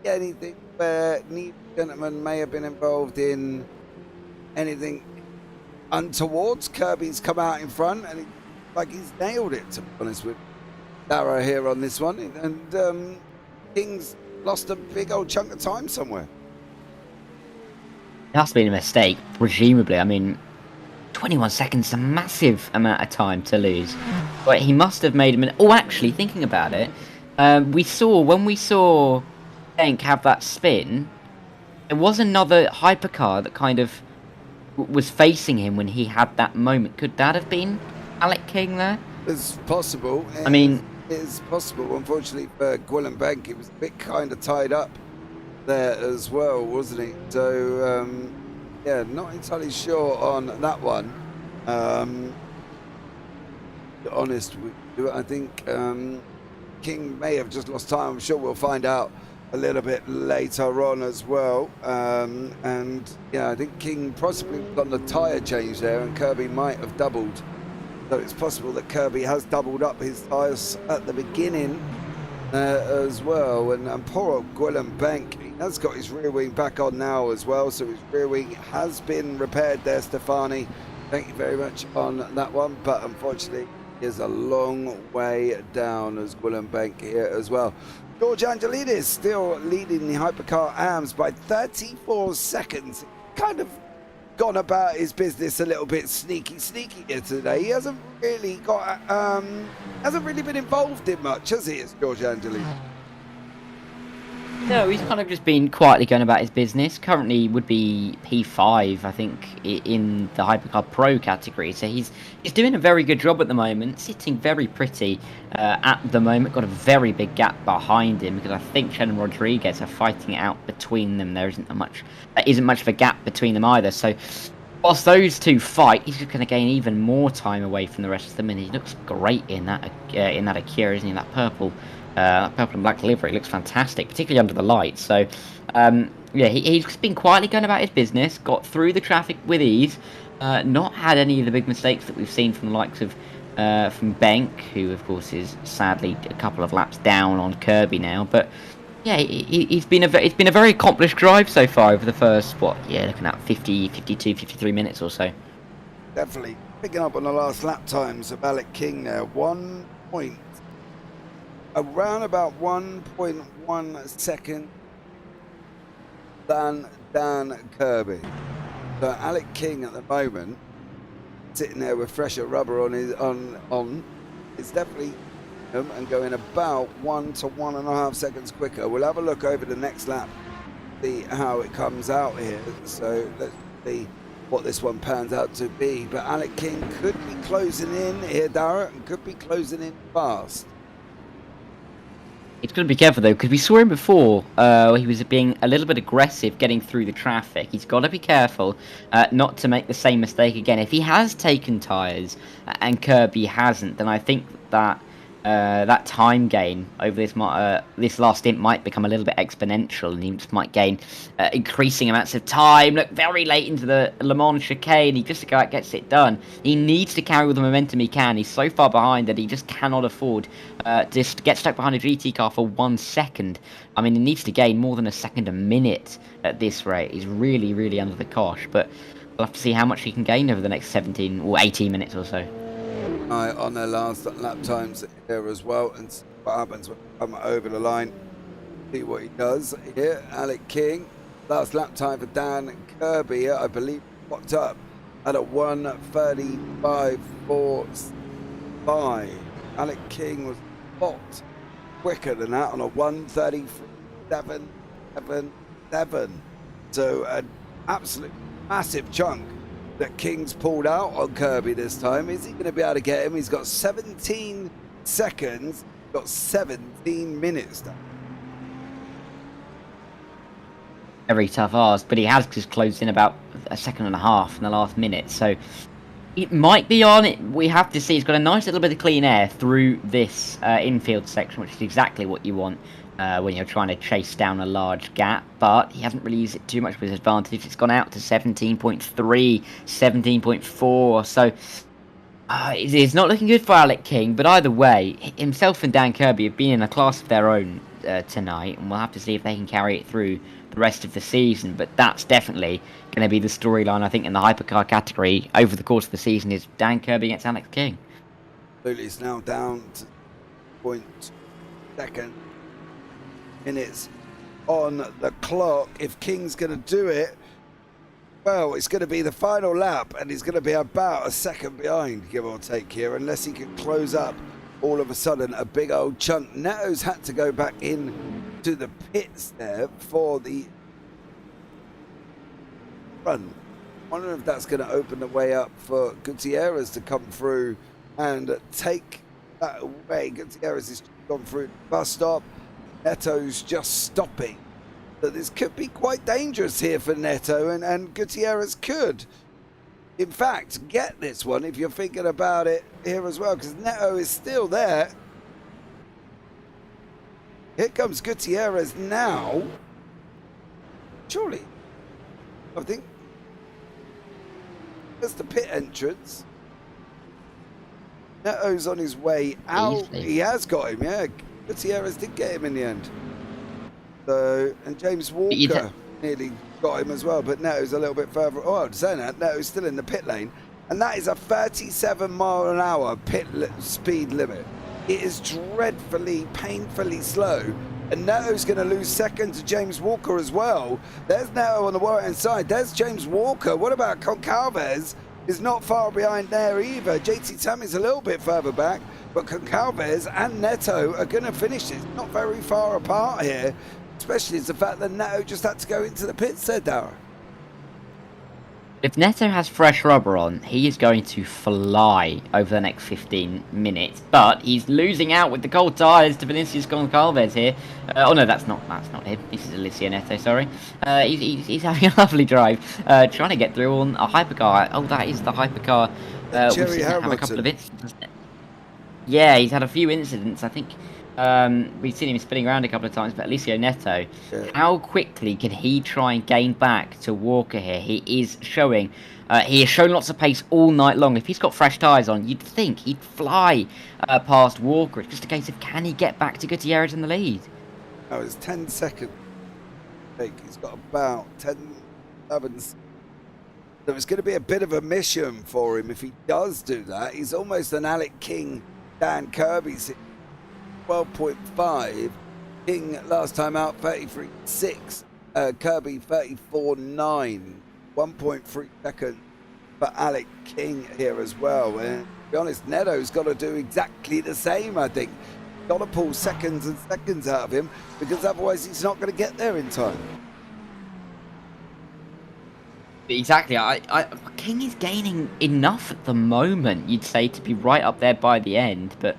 anything where neither gentleman may have been involved in anything untoward. Kirby's come out in front, and like he's nailed it, to be honest with Dara here on this one, and King's lost a big old chunk of time somewhere. It has been a mistake, presumably. I mean, 21 seconds is a massive amount of time to lose. But he must have made him. Oh, actually, thinking about it, when we saw Denk have that spin, there was another hypercar that kind of was facing him when he had that moment. Could that have been Alec King there? It's possible. I mean, it's possible. Unfortunately for Gwilym Bank, it was a bit kind of tied up there as well, wasn't he? So yeah, not entirely sure on that one. To be honest with you, I think King may have just lost time. I'm sure we'll find out a little bit later on as well. And yeah, I think King possibly was on the tyre change there, and Kirby might have doubled. So it's possible that Kirby has doubled up his tyres at the beginning as well. And poor old Gwilym Bank, he has got his rear wing back on now as well. So his rear wing has been repaired there, Stefani. Thank you very much on that one. But unfortunately, is a long way down as Gwilym Bank here as well. George Angelidis still leading the Hypercar AMS by 34 seconds. Kind of gone about his business a little bit sneaky here today. He hasn't really got, hasn't really been involved in much, has he, as George Angelidis? No, he's kind of just been quietly going about his business. Currently would be P5, I think, in the Hypercar Pro category. So he's doing a very good job at the moment, sitting very pretty at the moment. Got a very big gap behind him because I think Chen and Rodriguez are fighting it out between them. There isn't much of a gap between them either. So whilst those two fight, he's just going to gain even more time away from the rest of them, and he looks great in that Acura, isn't he? That purple and black livery looks fantastic, particularly under the lights. So yeah, he's been quietly going about his business, got through the traffic with ease, not had any of the big mistakes that we've seen from the likes of from Bank, who of course is sadly a couple of laps down on Kirby now. But yeah, it's been a very accomplished drive so far over the first, looking at 50, 52, 53 minutes or so. Definitely picking up on the last lap times of Alec King there. Around about 1.1 second than Dan Kirby. So Alec King at the moment, sitting there with fresher rubber on his is definitely and going about 1 to 1.5 seconds quicker. We'll have a look over the next lap, see how it comes out here. So let's see what this one pans out to be. But Alec King could be closing in here, Dara, and could be closing in fast. He's got to be careful though, because we saw him before. He was being a little bit aggressive getting through the traffic. He's got to be careful not to make the same mistake again. If he has taken tyres and Kirby hasn't, then I think that that time gain over this last stint might become a little bit exponential, and he just might gain increasing amounts of time. Look, very late into the Le Mans chicane, he just gets it done. He needs to carry all the momentum he can. He's so far behind that he just cannot afford just to get stuck behind a GT car for 1 second. I mean, he needs to gain more than a second a minute at this rate. He's really, really under the cosh, but we'll have to see how much he can gain over the next 17 or 18 minutes or so. On their last lap times here as well, and see what happens when they come over the line. See what he does here. Alec King, last lap time for Dan Kirby, I believe, popped up at a 1:35.45. Alec King was a lot quicker than that on a 1:33.777. So an absolute massive chunk that King's pulled out on Kirby this time. Is he going to be able to get him? He's got 17 seconds, got 17 minutes done. Very tough ask, but he has just closed in about a second and a half in the last minute, so it might be on. We have to see. He's got a nice little bit of clean air through this infield section, which is exactly what you want when you're trying to chase down a large gap, but he hasn't really used it too much with his advantage. It's gone out to 17.3, 17.4, so it's not looking good for Alec King, but either way, himself and Dan Kirby have been in a class of their own tonight, and we'll have to see if they can carry it through the rest of the season. But that's definitely going to be the storyline, I think, in the hypercar category over the course of the season, is Dan Kirby against Alex King. Absolutely, it's now down to 0.2 minutes on the clock. If King's going to do it, well, it's going to be the final lap, and he's going to be about a second behind, give or take here, unless he can close up all of a sudden a big old chunk. Neto's had to go back in to the pits there for the run. I wonder if that's going to open the way up for Gutierrez to come through and take that away. Gutierrez has gone through the bus stop. Neto's just stopping. So this could be quite dangerous here for Neto, and Gutierrez could, in fact, get this one if you're thinking about it here as well, because Neto is still there. Here comes Gutierrez now. Surely, I think that's the pit entrance. Neto's on his way out. Easily. He has got him, yeah. Gutierrez did get him in the end. So, and James Walker nearly got him as well, but Neto's a little bit further. Oh, I'm saying that, Neto's still in the pit lane, and that is a 37-mile-an-hour speed limit. It is dreadfully, painfully slow, and Neto's going to lose second to James Walker as well. There's Neto on the right-hand side. There's James Walker. What about Concalves? Is not far behind there either. JT Tammy's a little bit further back, but Concalves and Neto are going to finish it. Not very far apart here, especially as the fact that Neto just had to go into the pits there, Dara. If Neto has fresh rubber on, he is going to fly over the next 15 minutes. But he's losing out with the cold tyres to Vinicius Goncalves here. Oh no, that's not him. This is Alicia Neto, sorry. He's having a lovely drive, trying to get through on a hypercar. Oh, that is the hypercar. We've seen him have a couple of incidents. Yeah, he's had a few incidents, I think. We've seen him spinning around a couple of times, but Alicia Neto, how quickly can he try and gain back to Walker here? He has shown lots of pace all night long. If he's got fresh tyres on, you'd think he'd fly past Walker. It's just a case of, can he get back to Gutierrez in the lead? Oh, it's 10 seconds. He's got about 10, 11. So it's going to be a bit of a mission for him if he does do that. He's almost an Alec King, Dan Kirby 12.5. King last time out 33.6. Kirby 34.9. 1.3 seconds for Alec King here as well. And to be honest, Neto's got to do exactly the same, I think. Got to pull seconds and seconds out of him, because otherwise he's not going to get there in time. Exactly. King is gaining enough at the moment, you'd say, to be right up there by the end, but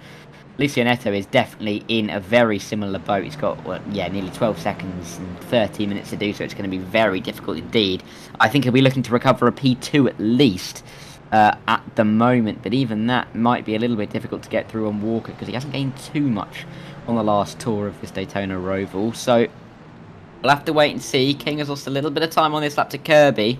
Lucio Neto is definitely in a very similar boat. He's got, well, yeah, nearly 12 seconds and 13 minutes to do so. It's going to be very difficult indeed. I think he'll be looking to recover a P2 at least at the moment, but even that might be a little bit difficult to get through on Walker because he hasn't gained too much on the last tour of this Daytona Roval. So we'll have to wait and see. King has lost a little bit of time on this lap to Kirby.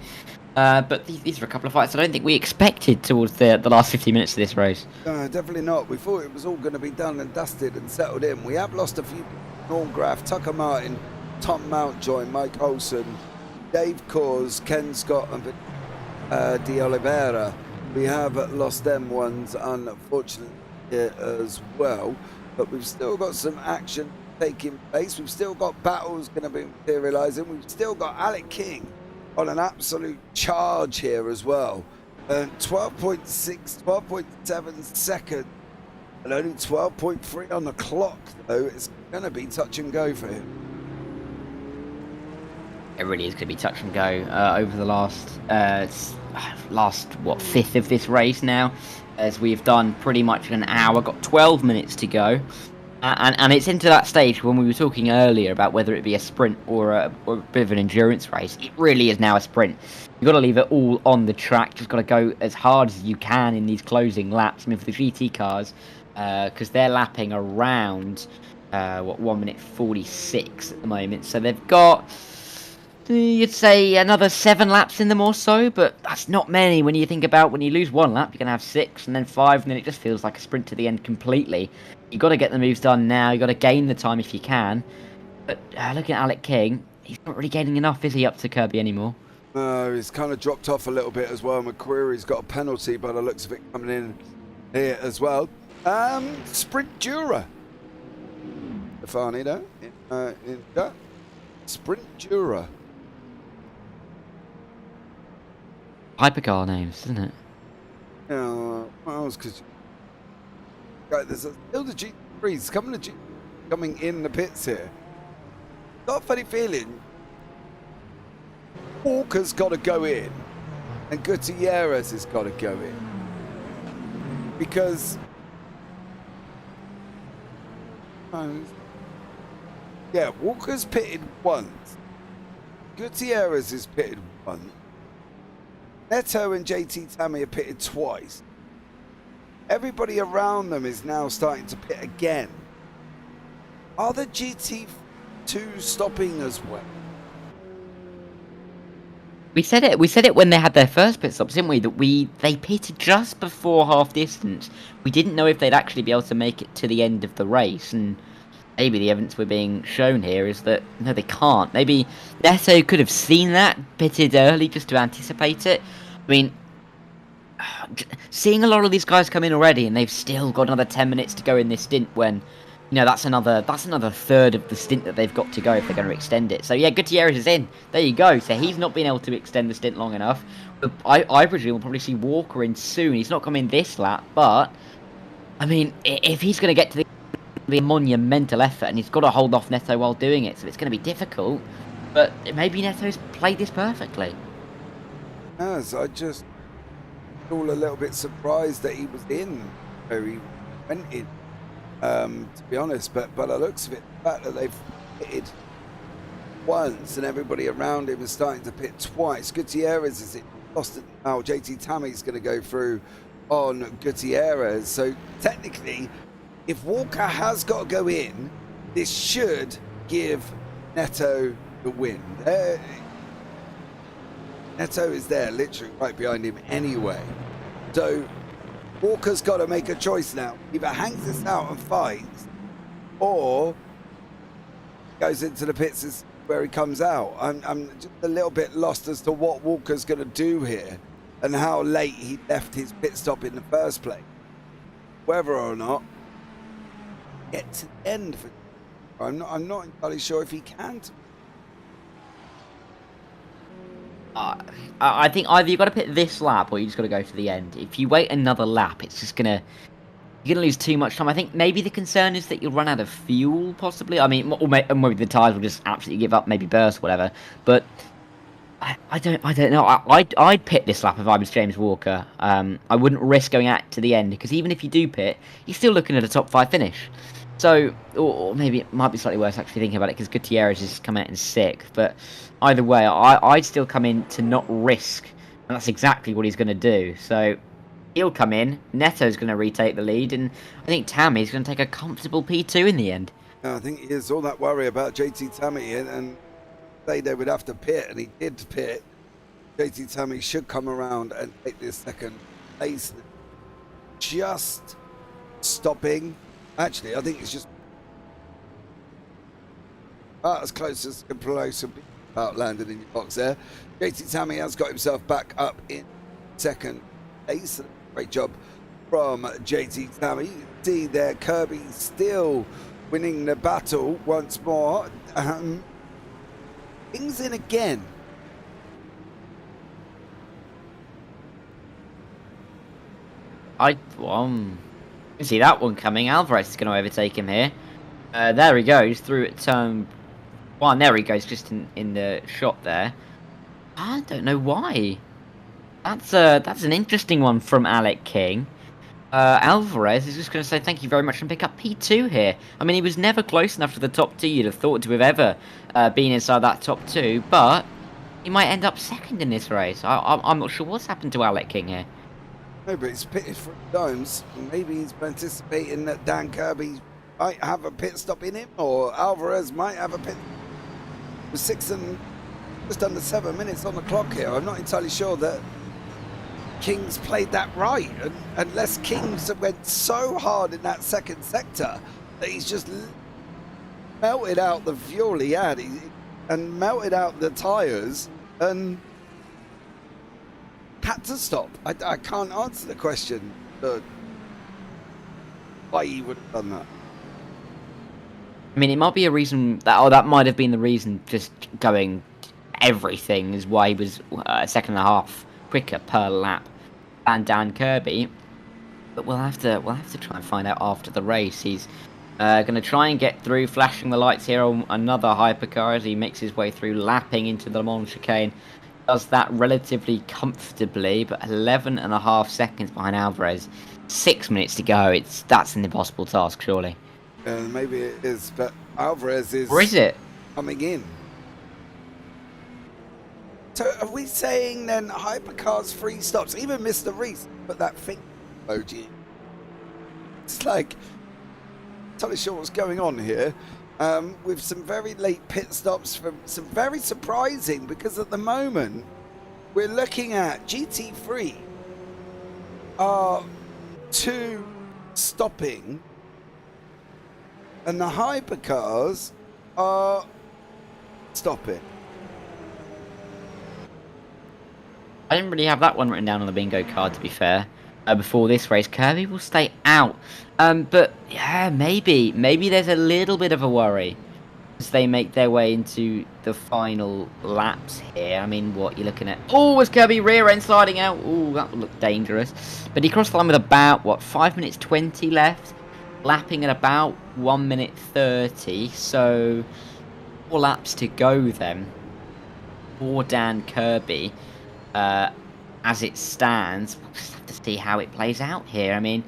But these are a couple of fights I don't think we expected towards the last 50 minutes of this race. Definitely not. We thought it was all going to be done and dusted and settled in. We have lost a few. Norgraf, Tucker Martin, Tom Mountjoy, Mike Olsen, Dave Cause, Ken Scott and De Oliveira. We have lost them ones, unfortunately, as well. But we've still got some action taking place. We've still got battles going to be materialising. We've still got Alec King on an absolute charge here as well. 12.6, 12.7 seconds, and only 12.3 on the clock, though. It's going to be touch and go for him. It really is going to be touch and go over the last fifth of this race now, as we've done pretty much an hour, got 12 minutes to go. And it's into that stage when we were talking earlier about whether it be a sprint or a bit of an endurance race. It really is now a sprint. You've got to leave it all on the track. Just got to go as hard as you can in these closing laps. I mean, for the GT cars, because they're lapping around, 1 minute 46 at the moment. So they've got, you'd say, another 7 laps in them or so. But that's not many when you think about when you lose 1 lap, you're going to have 6 and then 5. And then it just feels like a sprint to the end completely. You've got to get the moves done now. You've got to gain the time if you can. But looking at Alec King, he's not really gaining enough, is he, up to Kirby anymore? He's kind of dropped off a little bit as well. McQuarrie's got a penalty, but the looks of it coming in here as well. Sprint Jura. Stefani, though. Sprint Jura. Hypercar names, isn't it? Yeah, what else could you... Right, there's still the GT3s coming in the pits here. Got a funny feeling Walker's got to go in and Gutierrez has got to go in, because yeah, Walker's pitted once, Gutierrez is pitted once, Neto and JT Tammy are pitted twice. Everybody around them is now starting to pit again. Are the GT2 stopping as well? We said it when they had their first pit stops, didn't we? That they pitted just before half distance. We didn't know if they'd actually be able to make it to the end of the race, and maybe the evidence we're being shown here is that no, they can't. Maybe Neto could have seen that, pitted early just to anticipate it. I mean, seeing a lot of these guys come in already, and they've still got another 10 minutes to go in this stint. When, you know, that's another third of the stint that they've got to go if they're going to extend it. So yeah, Gutierrez is in. There you go. So he's not been able to extend the stint long enough. But I presume we'll probably see Walker in soon. He's not coming this lap, but I mean, if he's going to get to the monumental effort, and he's got to hold off Neto while doing it, so it's going to be difficult. But maybe Neto's played this perfectly. Yes, I just all a little bit surprised that he was in where he went in, to be honest, but by the looks of it, the fact that they've pitted once and everybody around him is starting to pit twice. Gutierrez is lost it now. JT Tammy's going to go through on Gutierrez, so technically if Walker has got to go in, this should give Neto the win. Neto is there, literally right behind him anyway. So Walker's got to make a choice now. Either hangs this out and fights, or goes into the pits where he comes out. I'm just a little bit lost as to what Walker's going to do here and how late he left his pit stop in the first place. Whether or not get to the end. I'm not entirely sure if he can. I think either you've got to pit this lap or you just got to go to the end. If you wait another lap, it's just you're gonna lose too much time. I think maybe the concern is that you'll run out of fuel, possibly. I mean, or maybe the tyres will just absolutely give up, maybe burst, whatever. But I don't know. I'd pit this lap if I was James Walker. I wouldn't risk going out to the end because even if you do pit, you're still looking at a top 5 finish. So, or maybe it might be slightly worse actually thinking about it because Gutierrez has come out in 6th. But either way, I'd still come in to not risk, and that's exactly what he's going to do. So he'll come in. Neto's going to retake the lead, and I think Tammy's going to take a comfortable P2 in the end. I think there's all that worry about JT Tammy and they would have to pit, and he did pit. JT Tammy should come around and take this second place. Just stopping. Actually, I think it's just about as close as compilation about landed in your box there. JT Tammy has got himself back up in second place. Great job from JT Tammy. You can see there Kirby still winning the battle once more. King's in again. I see that one coming. Alvarez is going to overtake him here. There he goes through at turn 1. There he goes, just in the shot there. I don't know why. That's an interesting one from Alec King. Alvarez is just going to say thank you very much and pick up P2 here. I mean, he was never close enough to the top 2 you'd have thought to have ever been inside that top 2, but he might end up second in this race. I'm not sure what's happened to Alec King here. Maybe he's pitted 3 times. Maybe he's anticipating that Dan Kirby might have a pit stop in him, or Alvarez might have a pit. With 6 and just under 7 minutes on the clock here, I'm not entirely sure that King's played that right, unless King's went so hard in that second sector that he's just melted out the fuel he had and melted out the tyres and had to stop. I can't answer the question why he would have done that. I mean, it might be a reason that might have been the reason. Just going everything is why he was a second and a half quicker per lap than Dan Kirby. But we'll have to try and find out after the race. He's going to try and get through, flashing the lights here on another hypercar as he makes his way through, lapping into the Le Mans chicane. Does that relatively comfortably, but 11.5 seconds behind Alvarez. 6 minutes to go. That's an impossible task, surely. Maybe it is, but Alvarez is. Or is it? Coming in. So are we saying then Hypercars 3 stops? Even Mr. Reese put that thing emoji. It's like, I'm not totally sure what's going on here. With some very late pit stops from some very surprising, because at the moment we're looking at GT3 are 2 stopping and the Hypercars are stopping. I didn't really have that one written down on the bingo card, to be fair. Before this race, Kirby will stay out. But yeah, maybe there's a little bit of a worry as they make their way into the final laps here. I mean, what you're looking at? Oh, was Kirby rear end sliding out? Oh, that would look dangerous. But he crossed the line with about 5 minutes 20 left, lapping at about 1 minute 30. So 4 laps to go then for Dan Kirby. As it stands, we'll just have to see how it plays out here. I mean,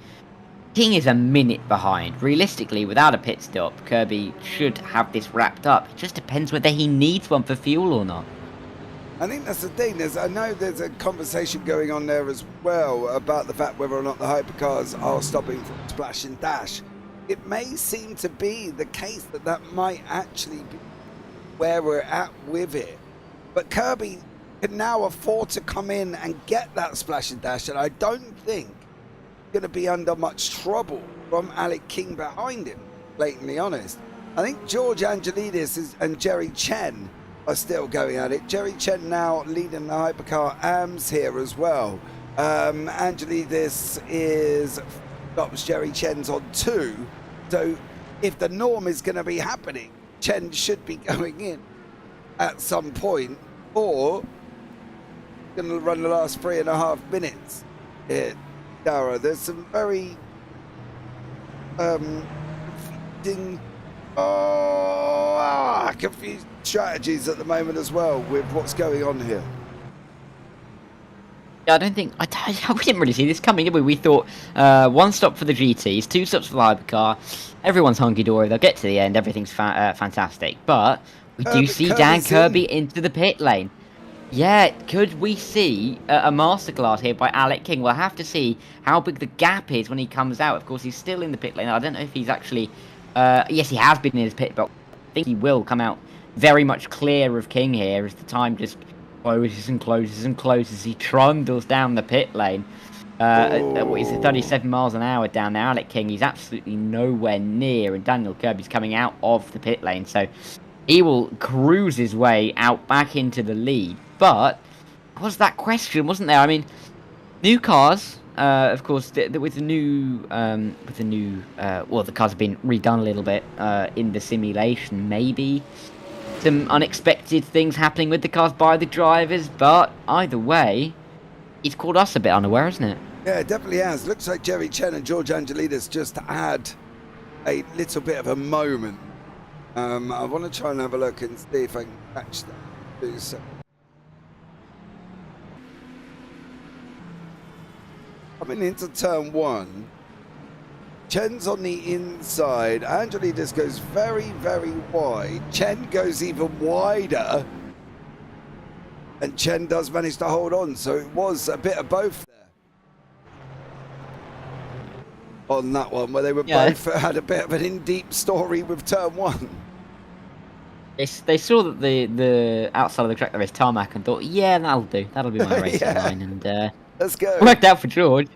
King is a minute behind. Realistically, without a pit stop, Kirby should have this wrapped up. It just depends whether he needs one for fuel or not. I think that's the thing. I know there's a conversation going on there as well about the fact whether or not the Hypercars are stopping for splash and dash. It may seem to be the case that might actually be where we're at with it. But Kirby can now afford to come in and get that splash and dash, and I don't think he's going to be under much trouble from Alec King behind him, blatantly honest. I think George Angelidis and Jerry Chen are still going at it. Jerry Chen now leading the Hypercar AMS here as well. Angelidis stops Jerry Chen's on 2, so if the norm is going to be happening, Chen should be going in at some point, or going to run the last 3.5 minutes here, Dara. There's some very confusing Confused strategies at the moment as well with what's going on here. Yeah, I don't think we didn't really see this coming, did we? We thought one stop for the GTs, two stops for the hypercar. Everyone's hunky dory. They'll get to the end. Everything's fantastic. But we do see Dan Kirby into the pit lane. Yeah, could we see a masterclass here by Alec King? We'll have to see how big the gap is when he comes out. Of course, he's still in the pit lane. I don't know if he's actually... yes, he has been in his pit, but I think he will come out very much clear of King here as the time just closes and closes and closes. He trundles down the pit lane. What is it, 37 miles an hour down there. Alec King, he's absolutely nowhere near, and Daniel Kirby's coming out of the pit lane. So he will cruise his way out back into the lead. But was that question, wasn't there? I mean, new cars, of course, with the new, well, the cars have been redone a little bit in the simulation. Maybe some unexpected things happening with the cars by the drivers, but either way, it's caught us a bit unaware, isn't it? Yeah, it definitely has. Looks like Jerry Chen and George Angelidis just had a little bit of a moment. I want to try and have a look and see if I can catch that. Do so. Coming into turn one, Chen's on the inside. Angelidis goes very, very wide. Chen goes even wider. And Chen does manage to hold on. So it was a bit of both there. On that one, where they were both had a bit of an in-deep story with turn one. They saw that the outside of the track there is tarmac and thought, yeah, that'll do. That'll be my racing line. And let's go. Worked out for George.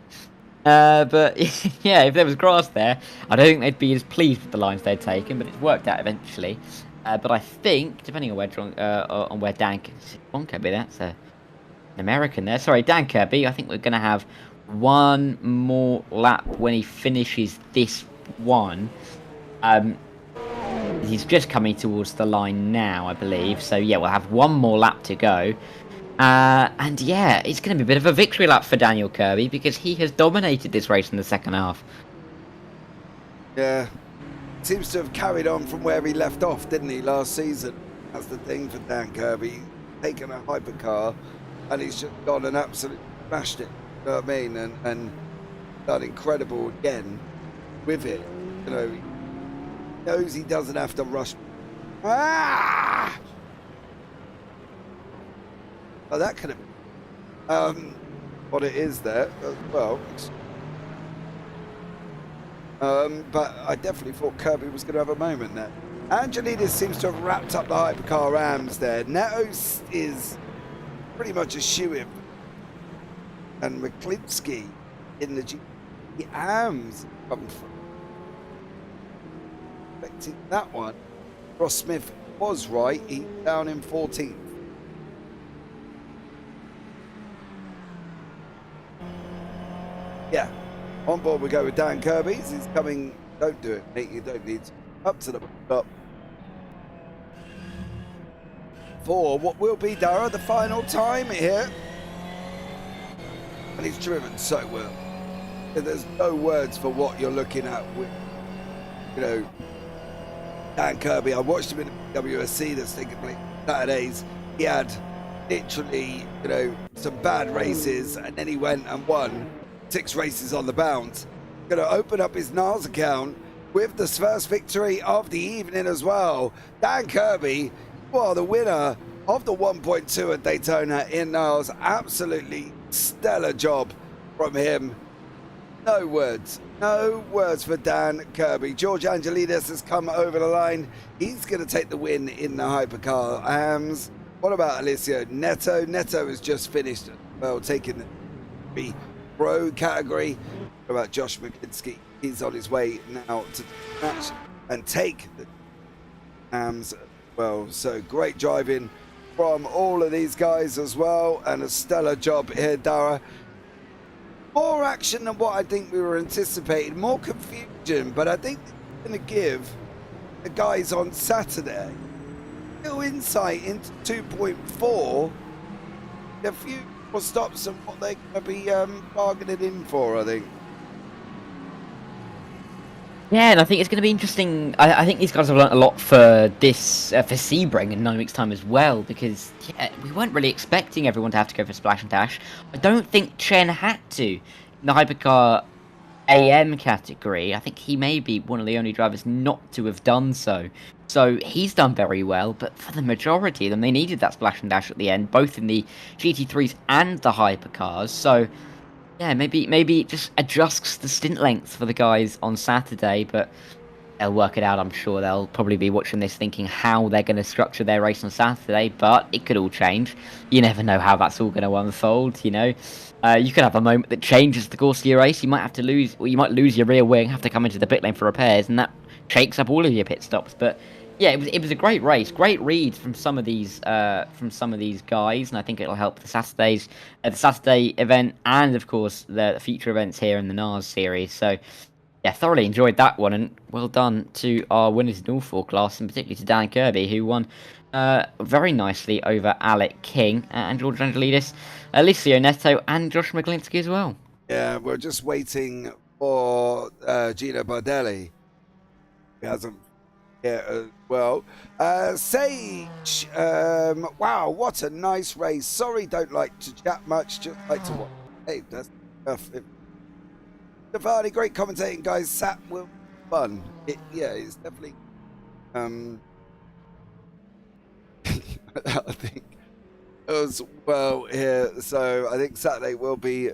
But yeah, if there was grass there, I don't think they'd be as pleased with the lines they'd taken, but it's worked out eventually. But I think, depending on where Dan Kirby, that's an American there. Sorry, Dan Kirby. I think we're going to have one more lap when he finishes this one. He's just coming towards the line now, I believe. So yeah, we'll have one more lap to go. And yeah, it's going to be a bit of a victory lap for Daniel Kirby because he has dominated this race in the second half. Yeah, seems to have carried on from where he left off, didn't he, last season? That's the thing for Dan Kirby. Taken a hypercar and he's just gone and absolutely smashed it. You know what I mean? And done incredible again with it. You know, he knows he doesn't have to rush. Ah! Oh, that could have been what it is there as well. But I definitely thought Kirby was going to have a moment there. Angelidis seems to have wrapped up the hypercar rams there. Neto is pretty much a shoo-in. And McClinsky in the AMS come from. Expecting that one. Ross Smith was right. He's down in 14th. Yeah, on board we go with Dan Kirby's. He's coming. Don't do it, mate. You don't need to. Up to the top. For what will be, Dara, the final time here. And he's driven so well. There's no words for what you're looking at with, you know, Dan Kirby. I watched him in the WSC that's taking place Saturdays. He had literally, you know, some bad races, and then he went and won 6 races on the bounce. Going to open up his NARS account with the first victory of the evening as well. Dan Kirby, well, the winner of the 1.2 at Daytona in NARS. Absolutely stellar job from him. No words for Dan Kirby. George Angelidis has come over the line. He's going to take the win in the hypercar AMS. What about Alessio Neto? Neto has just finished, well, taking the Pro category. What about Josh McKinsky? He's on his way now to match and take the AMS as well. So great driving from all of these guys as well, and a stellar job here, Dara. More action than what I think we were anticipating, more confusion, but I think it's going to give the guys on Saturday a little insight into 2.4, a few more stops and what they're going to be bargaining in for, I think. Yeah, and I think it's going to be interesting. I think these guys have learnt a lot for this for Sebring in 9 weeks' time as well, because yeah, we weren't really expecting everyone to have to go for Splash and Dash. I don't think Chen had to in the Hypercar AM category. I think he may be one of the only drivers not to have done so. So he's done very well, but for the majority of them, they needed that Splash and Dash at the end, both in the GT3s and the Hypercars. So yeah, maybe it just adjusts the stint length for the guys on Saturday, but they'll work it out. I'm sure they'll probably be watching this thinking how they're going to structure their race on Saturday, but it could all change. You never know how that's all going to unfold, you know. You could have a moment that changes the course of your race. You might have to lose, or you might lose your rear wing, have to come into the pit lane for repairs, and that shakes up all of your pit stops. But yeah, it was a great race, great reads from some of these guys, and I think it'll help the Saturday event, and of course the future events here in the NARS series. So yeah, thoroughly enjoyed that one, and well done to our winners in all four classes, and particularly to Dan Kirby, who won very nicely over Alec King and George Angelidis, Alicio Neto, and Josh McGlinskey as well. Yeah, we're just waiting for Gino Bardelli. He hasn't yet as well. Sage, wow, what a nice race. Sorry, don't like to chat much, just like to watch. Hey, that's enough. Stefani, great commentating, guys. Sat will be fun. Yeah, it's definitely. I think as well here. So I think Saturday will be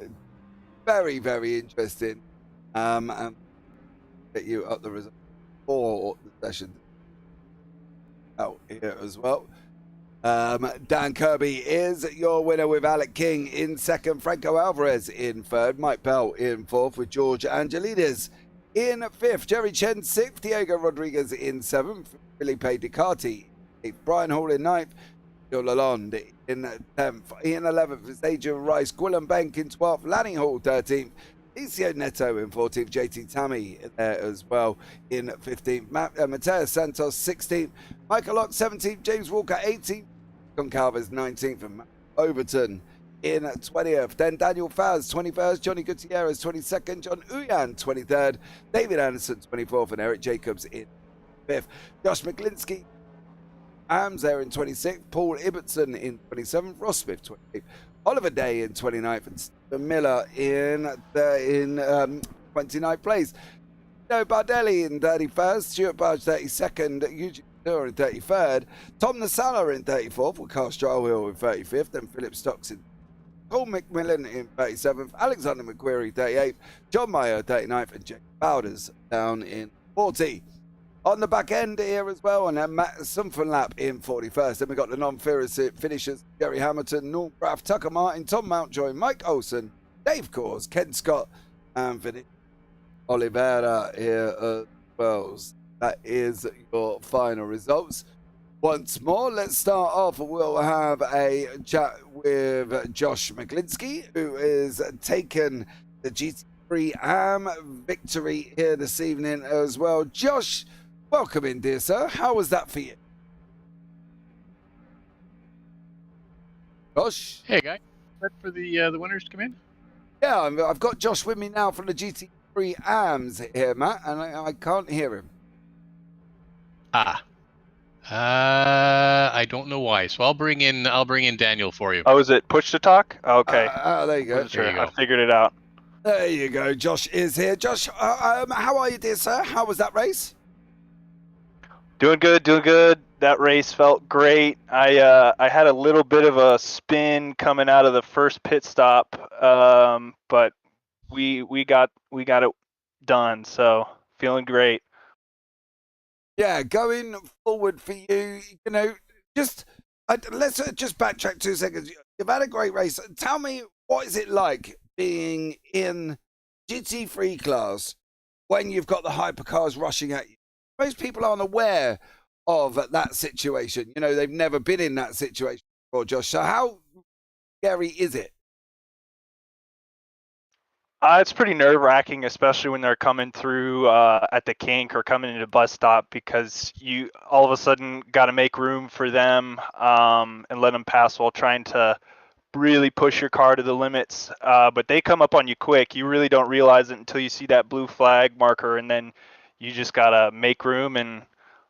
very, very interesting. And get you up the result for the session out here as well. Dan Kirby is your winner with Alec King in second, Franco Alvarez in third, Mike Bell in fourth with George Angelidis in fifth, Jerry Chen sixth, Diego Rodriguez in seventh, Felipe Ducati eighth, Brian Hall in ninth, Gil Lalonde in 10th, Ian 11th is Adrian Rice, Gwilym Bank in 12th, Lanning Hall 13th, Alicio Neto in 14th, JT Tammy there as well in 15th, Mateus Santos 16th, Michael Locke 17th, James Walker 18th, Goncalves 19th, and Matt Overton in 20th. Then Daniel Faz 21st, Johnny Gutierrez 22nd, John Uyan 23rd, David Anderson 24th, and Eric Jacobs in 5th. Josh McGlinskey there in 26th, Paul Ibbotson in 27th, Ross Smith 28th, Oliver Day in 29th, and Stephen Miller in 29th place. No Bardelli in 31st, Stuart Barge 32nd, Eugene Tour in 33rd, Tom Nasala in 34th, with Carl Strowhill in 35th, and Philip Stocks in Paul McMillan in 37th, Alexander McQuarrie 38th, John Meyer 39th, and Jake Bowders down in 40. On the back end here as well, and then Matt Sunfenlap in 41st. Then we got the non-finishers, Jerry Hamilton, Norm Graff, Tucker Martin, Tom Mountjoy, Mike Olsen, Dave Coors, Ken Scott, and Vinny Oliveira here as well. That is your final results. Once more, let's start off. We'll have a chat with Josh McGlinskey, who is taken the GT3 AM victory here this evening as well. Josh, welcome in, dear sir. How was that for you? Josh? Hey, guys. Ready for the winners to come in? Yeah, I've got Josh with me now from the GT3 AMs here, Matt, and I can't hear him. I don't know why. So I'll bring in Daniel for you. Oh, is it push to talk? Okay. There you go. There you go. I figured it out. There you go. Josh is here. Josh, how are you, dear sir? How was that race? Doing good, doing good. That race felt great. I had a little bit of a spin coming out of the first pit stop, but we got it done. So feeling great. Yeah, going forward for you, you know, let's just backtrack 2 seconds. You've had a great race. Tell me, what is it like being in GT3 class when you've got the hypercars rushing at you? Most people aren't aware of that situation. You know, they've never been in that situation before, Josh. So how scary is it? It's pretty nerve-wracking, especially when they're coming through at the kink or coming into bus stop, because you all of a sudden got to make room for them and let them pass while trying to really push your car to the limits. But they come up on you quick. You really don't realize it until you see that blue flag marker, and then you just gotta make room and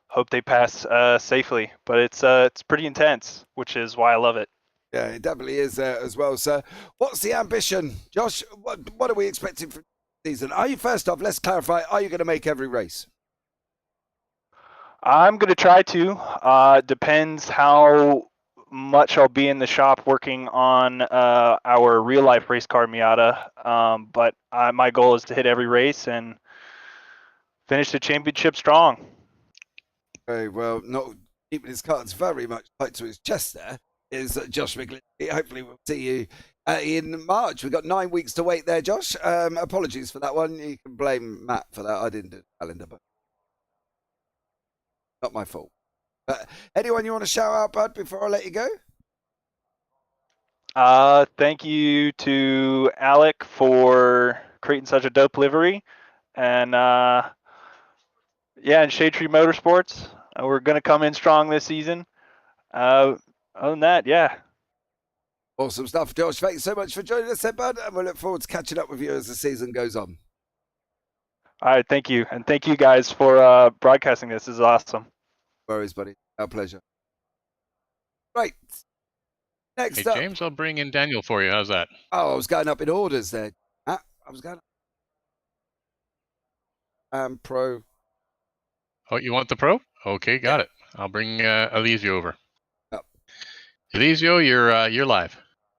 hope they pass safely. But it's pretty intense, which is why I love it. Yeah, it definitely is as well. So, what's the ambition, Josh? What are we expecting for the season? Are you, first off, let's clarify, are you going to make every race? I'm gonna try to. Depends how much I'll be in the shop working on our real life race car Miata. But my goal is to hit every race and finish the championship strong. Very well. Not keeping his cards very much tight to his chest there is Josh McGlinchey. Hopefully we'll see you in March. We've got 9 weeks to wait there, Josh. Apologies for that one. You can blame Matt for that. I didn't do the calendar, but not my fault. Anyone you want to shout out, bud, before I let you go? Thank you to Alec for creating such a dope livery, and and Shade Tree Motorsports. We're gonna come in strong this season. Other than that, yeah. Awesome stuff, Josh. Thanks so much for joining us, there, bud, and we'll look forward to catching up with you as the season goes on. All right, thank you, and thank you guys for broadcasting this. This is awesome. No worries, buddy. Our pleasure. Right. Next Hey, up. James, I'll bring in Daniel for you. How's that? Oh, I was going up in orders there. I was going up. Pro. Oh, you want the pro? Okay, got it. I'll bring Elisio over. Yep. Elisio, you're live.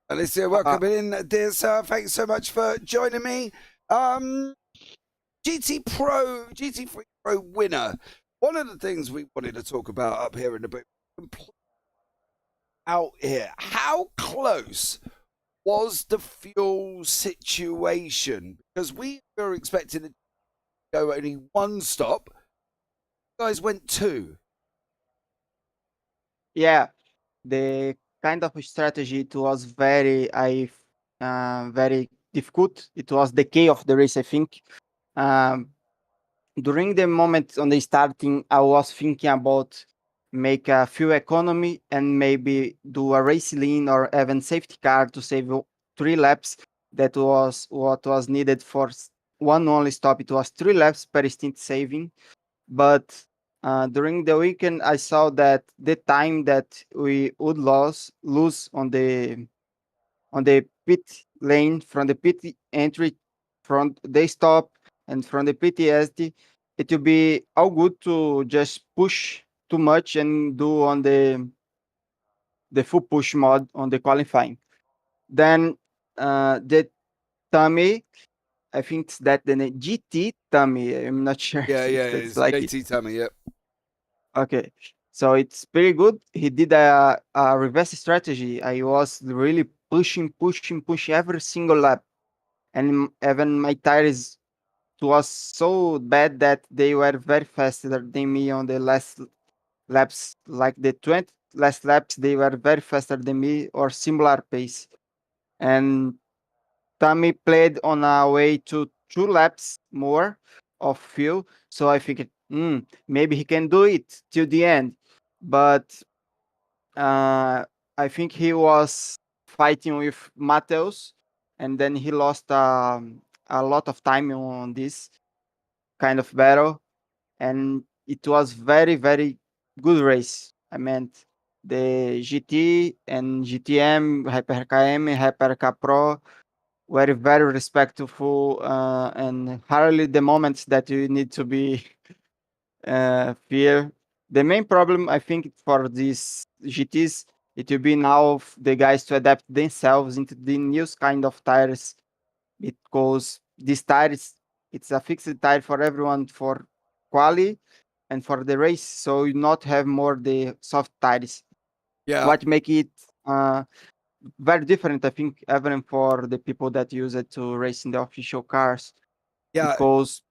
Alicia, welcome in, dear sir. Thanks so much for joining me. GT3 Pro winner. One of the things we wanted to talk about up here in the book, out here, how close was the fuel situation? Because we were expecting to go only one stop. You guys went two. Yeah, the kind of strategy it was very difficult. It was the key of the race, I think. During the moment on the starting, I was thinking about make a fuel economy and maybe do a race lean or even safety car to save 3 laps. That was what was needed for one only stop. It was 3 laps per stint saving, but during the weekend, I saw that the time that we would lose on the pit lane from the pit entry, from the stop, and from the PTSD, it will be all good to just push too much and do on the full push mode on the qualifying. Then the tummy, I think it's that the GT tummy. I'm not sure. Yeah, if it's like JT Tammy, yep. Okay, so it's pretty good. He did a reverse strategy. I was really pushing every single lap, and even my tires was so bad that they were very faster than me on the last laps. Like the 20 last laps, they were very faster than me or similar pace. And Tommy played on a way to 2 laps more of fuel. So I think maybe he can do it till the end. But I think he was fighting with Mateus, and then he lost a lot of time on this kind of battle. And it was very good race. I meant the GT and GTM, Hypercar M, Hypercar Pro were very respectful and hardly the moments that you need to be fear. The main problem, I think, for these GTs, it will be now the guys to adapt themselves into the new kind of tires, because these tires, it's a fixed tire for everyone for quali and for the race, so you not have more the soft tires. Yeah. What make it very different, I think, even for the people that use it to race in the official cars. Yeah. Because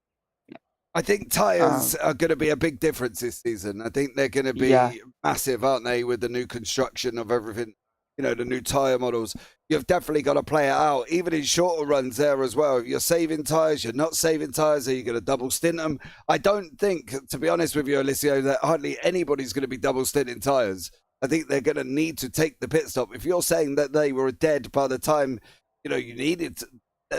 I think tyres are going to be a big difference this season. I think they're going to be massive, aren't they, with the new construction of everything, you know, the new tyre models. You've definitely got to play it out, even in shorter runs there as well. If you're saving tyres, you're not saving tyres, are you going to double stint them? I don't think, to be honest with you, Alicia, that hardly anybody's going to be double stinting tyres. I think they're going to need to take the pit stop. If you're saying that they were dead by the time, you know, you needed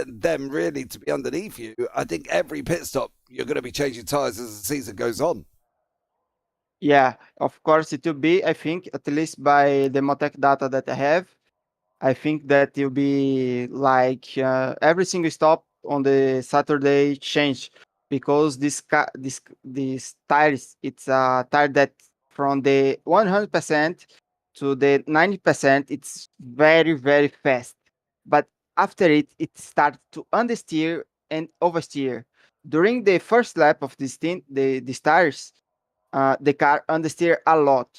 them really to be underneath you. I think every pit stop you're going to be changing tires as the season goes on. Yeah, of course it will be. I think at least by the Motec data that I have, I think that will be like every single stop on the Saturday change because this tires it's a tire that from the 100% to the 90% it's very fast, but after it starts to understeer and oversteer. During the first lap of these tires, the car understeer a lot,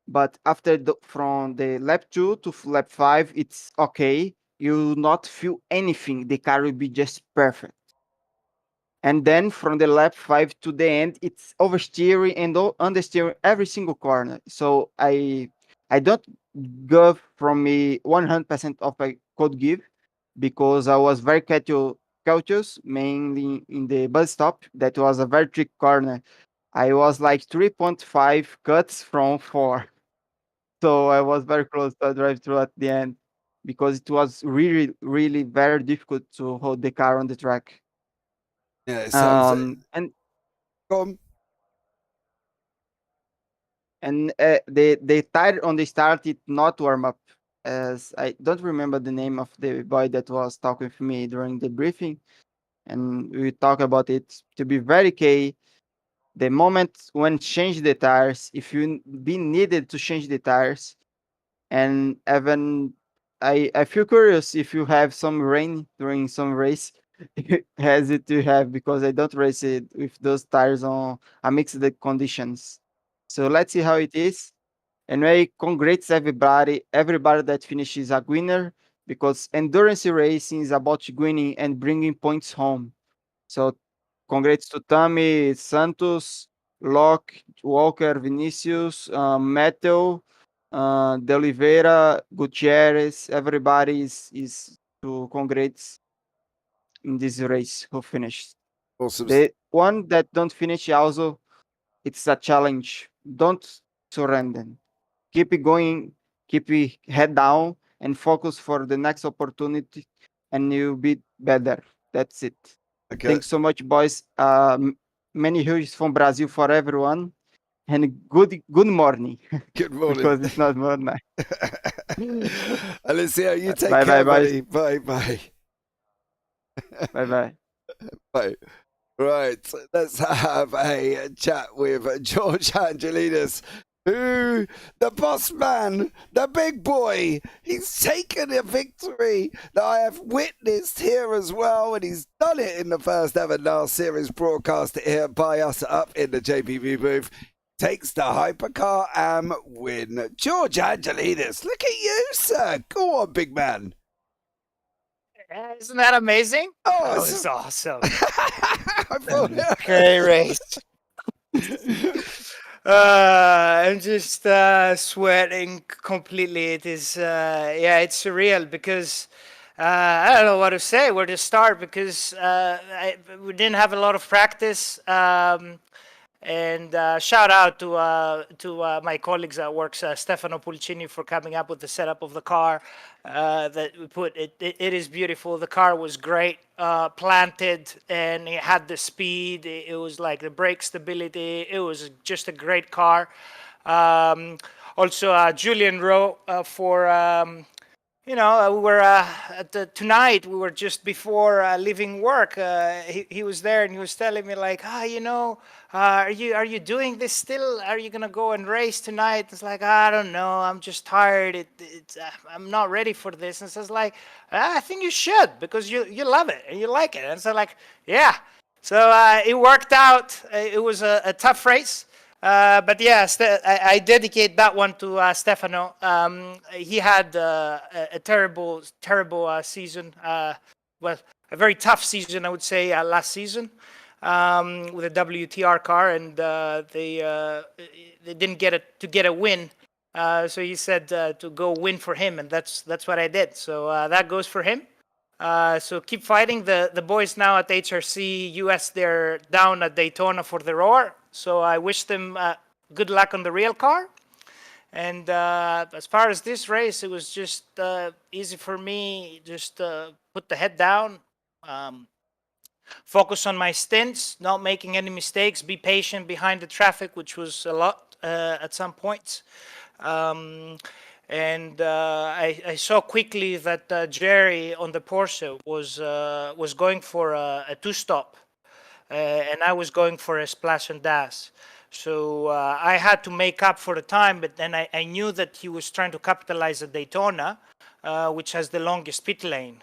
but after from the lap 2 to lap 5 it's okay, you will not feel anything, the car will be just perfect. And then from the lap 5 to the end it's oversteering and understeering every single corner. So I don't go from me 100% of I could give because I was very cautious, mainly in the bus stop. That was a very tricky corner. I was like 3.5 cuts from 4. So I was very close to a drive through at the end because it was really very difficult to hold the car on the track. Yeah, it sounds. And Go on. the tire on the start it not warm up, as I don't remember the name of the boy that was talking with me during the briefing, and we talk about it to be very key. The moment when change the tires, if you be needed to change the tires, and even I feel curious if you have some rain during some race, has it to have because I don't race it with those tires on a mixed conditions. So let's see how it is. And I congrats everybody that finishes a winner because endurance racing is about winning and bringing points home. So congrats to Tommy, Santos, Locke, Walker, Vinicius, Metal, De Oliveira, Gutierrez. Everybody is to congrats in this race who finished. Awesome. The one that don't finish also, it's a challenge. Don't surrender. Keep it going, keep it head down, and focus for the next opportunity, and you'll be better. That's it. Okay. Thanks so much, boys. Many hugs from Brazil for everyone, and good morning. Good morning. Because it's not morning. Alicia, you take Bye, care, bye, buddy. Bye. Bye bye. Bye. Right, let's have a chat with George Angelidis, who, the boss man, the big boy, he's taken a victory that I have witnessed here as well, and he's done it in the first ever NARS series broadcast here by us up in the JPB booth. Takes the Hypercar Am win. George Angelidis, look at you, sir. Go on, big man. Isn't that amazing? Oh, That was awesome. I thought, Great race. I'm just sweating completely. It is, it's surreal because I don't know what to say, where to start, because we didn't have a lot of practice. And shout out to my colleagues at work, Stefano Pulcini, for coming up with the setup of the car that we put. It is beautiful. The car was great, planted, and it had the speed. It was like the brake stability. It was just a great car. Also, Julian Rowe for. We were tonight. We were just before leaving work. He was there and he was telling me like, are you doing this still? Are you gonna go and race tonight? It's like, I don't know. I'm just tired. I'm not ready for this. And so it's like, I think you should because you love it and you like it. And so like, yeah. So it worked out. It was a tough race. But yeah, I dedicate that one to Stefano. He had a terrible season. Well, a very tough season, I would say, last season with a WTR car, and they didn't get a win. So he said to go win for him, and that's what I did. So that goes for him. So keep fighting. The boys now at HRC US, they're down at Daytona for the Roar. So I wish them good luck on the real car. And as far as this race, it was just easy for me. Just put the head down, focus on my stints, not making any mistakes, be patient behind the traffic, which was a lot at some points. And I saw quickly that Jerry on the Porsche was going for a two-stop, and I was going for a splash and dash. So I had to make up for the time, but then I knew that he was trying to capitalize at Daytona, which has the longest pit lane.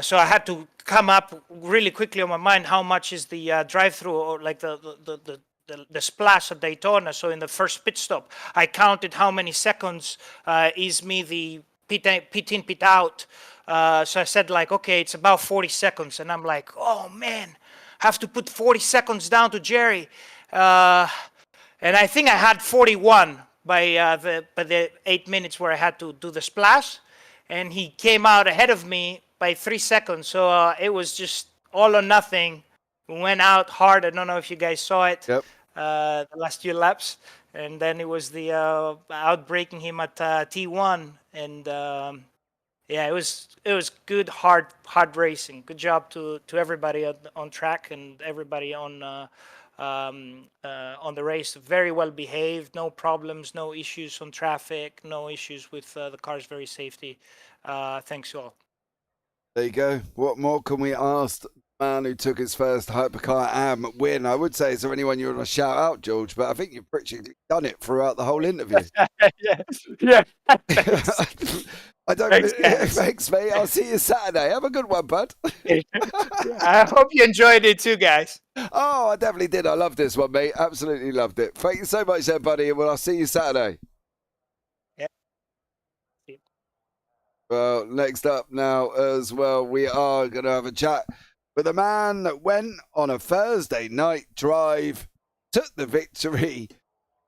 So I had to come up really quickly on my mind how much is the drive-through, or like the splash at Daytona. So in the first pit stop, I counted how many seconds is me the pit in, pit out. So I said like, okay, it's about 40 seconds. And I'm like, oh man, have to put 40 seconds down to Jerry. And I think I had 41 by the 8 minutes where I had to do the splash. And he came out ahead of me by 3 seconds. So it was just all or nothing. We went out hard. I don't know if you guys saw it. Yep. The last few laps. And then it was the outbreaking him at T1. And yeah, it was good, hard racing. Good job to everybody on track and everybody on the race. Very well behaved, no problems, no issues on traffic, no issues with the cars. Very safety. Thanks you all. There you go. What more can we ask? Man who took his first Hypercar AM win. I would say, is there anyone you want to shout out, George? But I think you've pretty done it throughout the whole interview. yeah. I don't. Thanks, mate. I'll see you Saturday. Have a good one, bud. I hope you enjoyed it too, guys. Oh, I definitely did. I loved this one, mate. Absolutely loved it. Thank you so much, everybody. And I'll see you Saturday. Yeah. Well, next up now as well, we are going to have a chat with a man that went on a Thursday night drive, took the victory,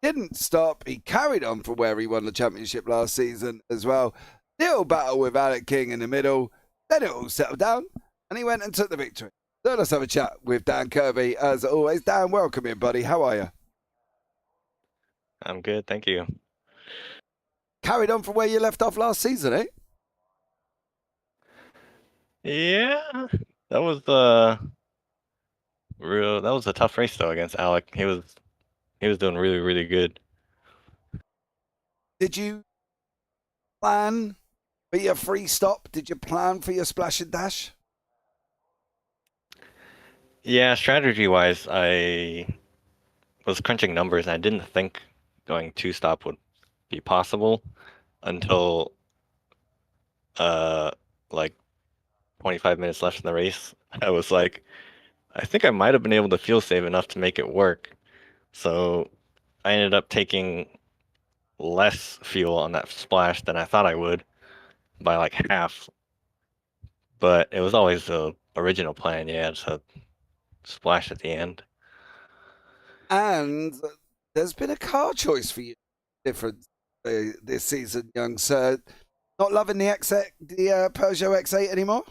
didn't stop. He carried on from where he won the championship last season as well. Little battle with Alec King in the middle. Then it all settled down, and he went and took the victory. So let's have a chat with Dan Kirby, as always. Dan, welcome in, buddy. How are you? I'm good, thank you. Carried on from where you left off last season, eh? Yeah, that was a tough race though against Alec. He was doing really, really good. Did you plan for your free stop? Did you plan for your splash and dash? Yeah, strategy-wise, I was crunching numbers and I didn't think going two-stop would be possible until like 25 minutes left in the race. I was like, I think I might have been able to fuel save enough to make it work. So I ended up taking less fuel on that splash than I thought I would by like half. But it was always the original plan, yeah, to splash at the end. And there's been a car choice for you different this season, young sir. Not loving the Peugeot X8 anymore?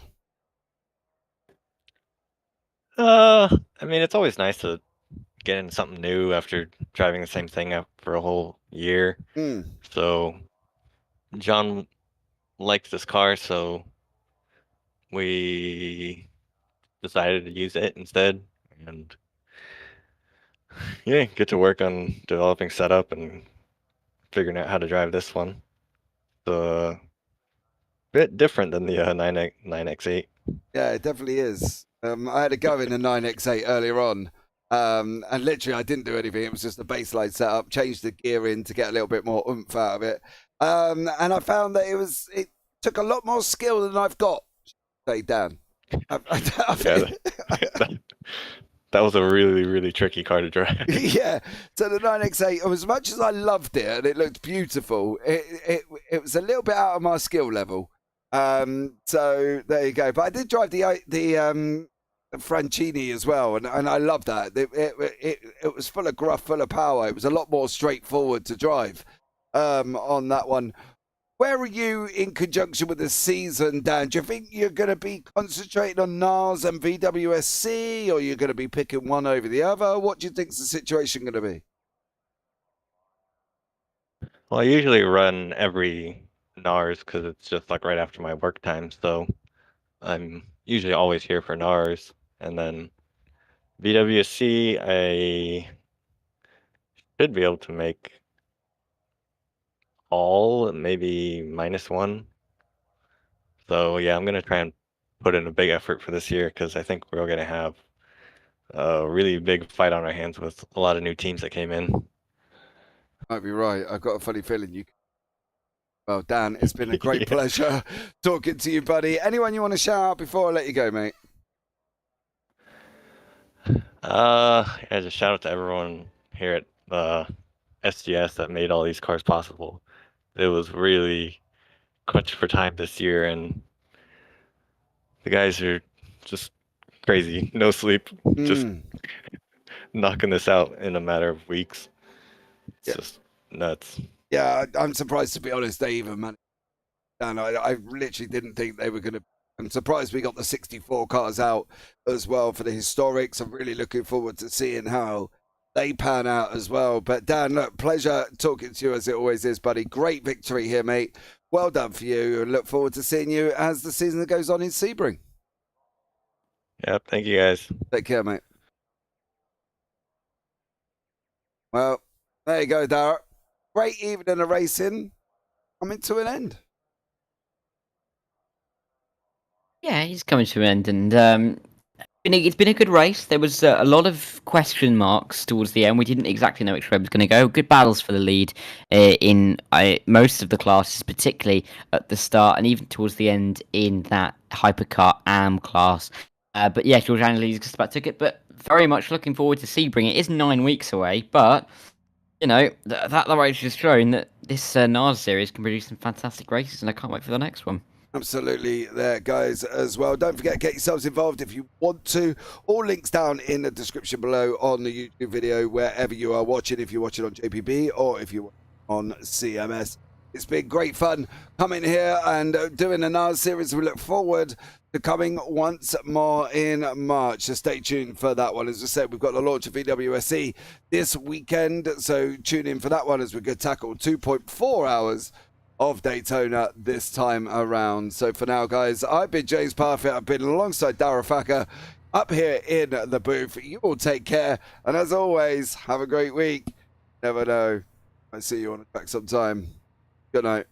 I mean, it's always nice to get into something new after driving the same thing for a whole year. So John liked this car, so we decided to use it instead, and yeah, get to work on developing setup and figuring out how to drive this one. So a bit different than the 9X8. Yeah, it definitely is. I had a go in the 9X8 earlier on, and literally I didn't do anything. It was just a baseline setup, changed the gear in to get a little bit more oomph out of it. And I found that it took a lot more skill than I've got, say, Dan. That was a really, really tricky car to drive. Yeah. So the 9X8, as much as I loved it and it looked beautiful, it was a little bit out of my skill level. So there you go. But I did drive the Francini as well, and I loved that. It was full of gruff, full of power. It was a lot more straightforward to drive on that one. Where are you in conjunction with the season, Dan? Do you think you're going to be concentrating on NARS and VWSC, or you're going to be picking one over the other? What do you think's the situation going to be? Well, I usually run every NARS because it's just like right after my work time. So I'm usually always here for NARS. And then VWSC, I should be able to make all, maybe -1. So yeah, I'm gonna try and put in a big effort for this year because I think we're gonna have a really big fight on our hands with a lot of new teams that came in. Might be right. I've got a funny feeling you. Well, Dan, it's been a great Yeah. pleasure talking to you, buddy. Anyone you want to shout out before I let you go, mate? Yeah, just shout out to everyone here at SGS that made all these cars possible. It was really crunch for time this year, and the guys are just crazy. No sleep, just knocking this out in a matter of weeks. It's just nuts. Yeah, I'm surprised, to be honest, they even managed. And I literally didn't think they were going to. I'm surprised we got the 64 cars out as well for the historics. I'm really looking forward to seeing how they pan out as well. But Dan, look, pleasure talking to you as it always is, buddy. Great victory here, mate. Well done for you, and look forward to seeing you as the season goes on in Sebring. Yep, thank you guys. Take care, mate. Well, there you go, Dara. Great evening of racing coming to an end. Yeah, he's coming to an end, and it's been a good race. There was a lot of question marks towards the end. We didn't exactly know which way it was going to go. Good battles for the lead in most of the classes, particularly at the start and even towards the end in that Hypercar AM class. But yeah, George Annalise just about took it. But very much looking forward to Sebring. It is 9 weeks away, but you know that the race has shown that this NARS series can produce some fantastic races, and I can't wait for the next one. Absolutely there, guys, as well. Don't forget, get yourselves involved if you want to. All links down in the description below on the YouTube video, wherever you are watching, if you're watching on JPB or if you're on CMS. It's been great fun coming here and doing the NARS series. We look forward to coming once more in March. So stay tuned for that one. As I said, we've got the launch of VWSC this weekend, so tune in for that one as we could tackle 2.4 hours of Daytona this time around. So for now, guys, I've been James Parfit. I've been alongside Dara Faka up here in the booth. You all take care, and as always, have a great week. Never know, I see you on the track sometime. Good night.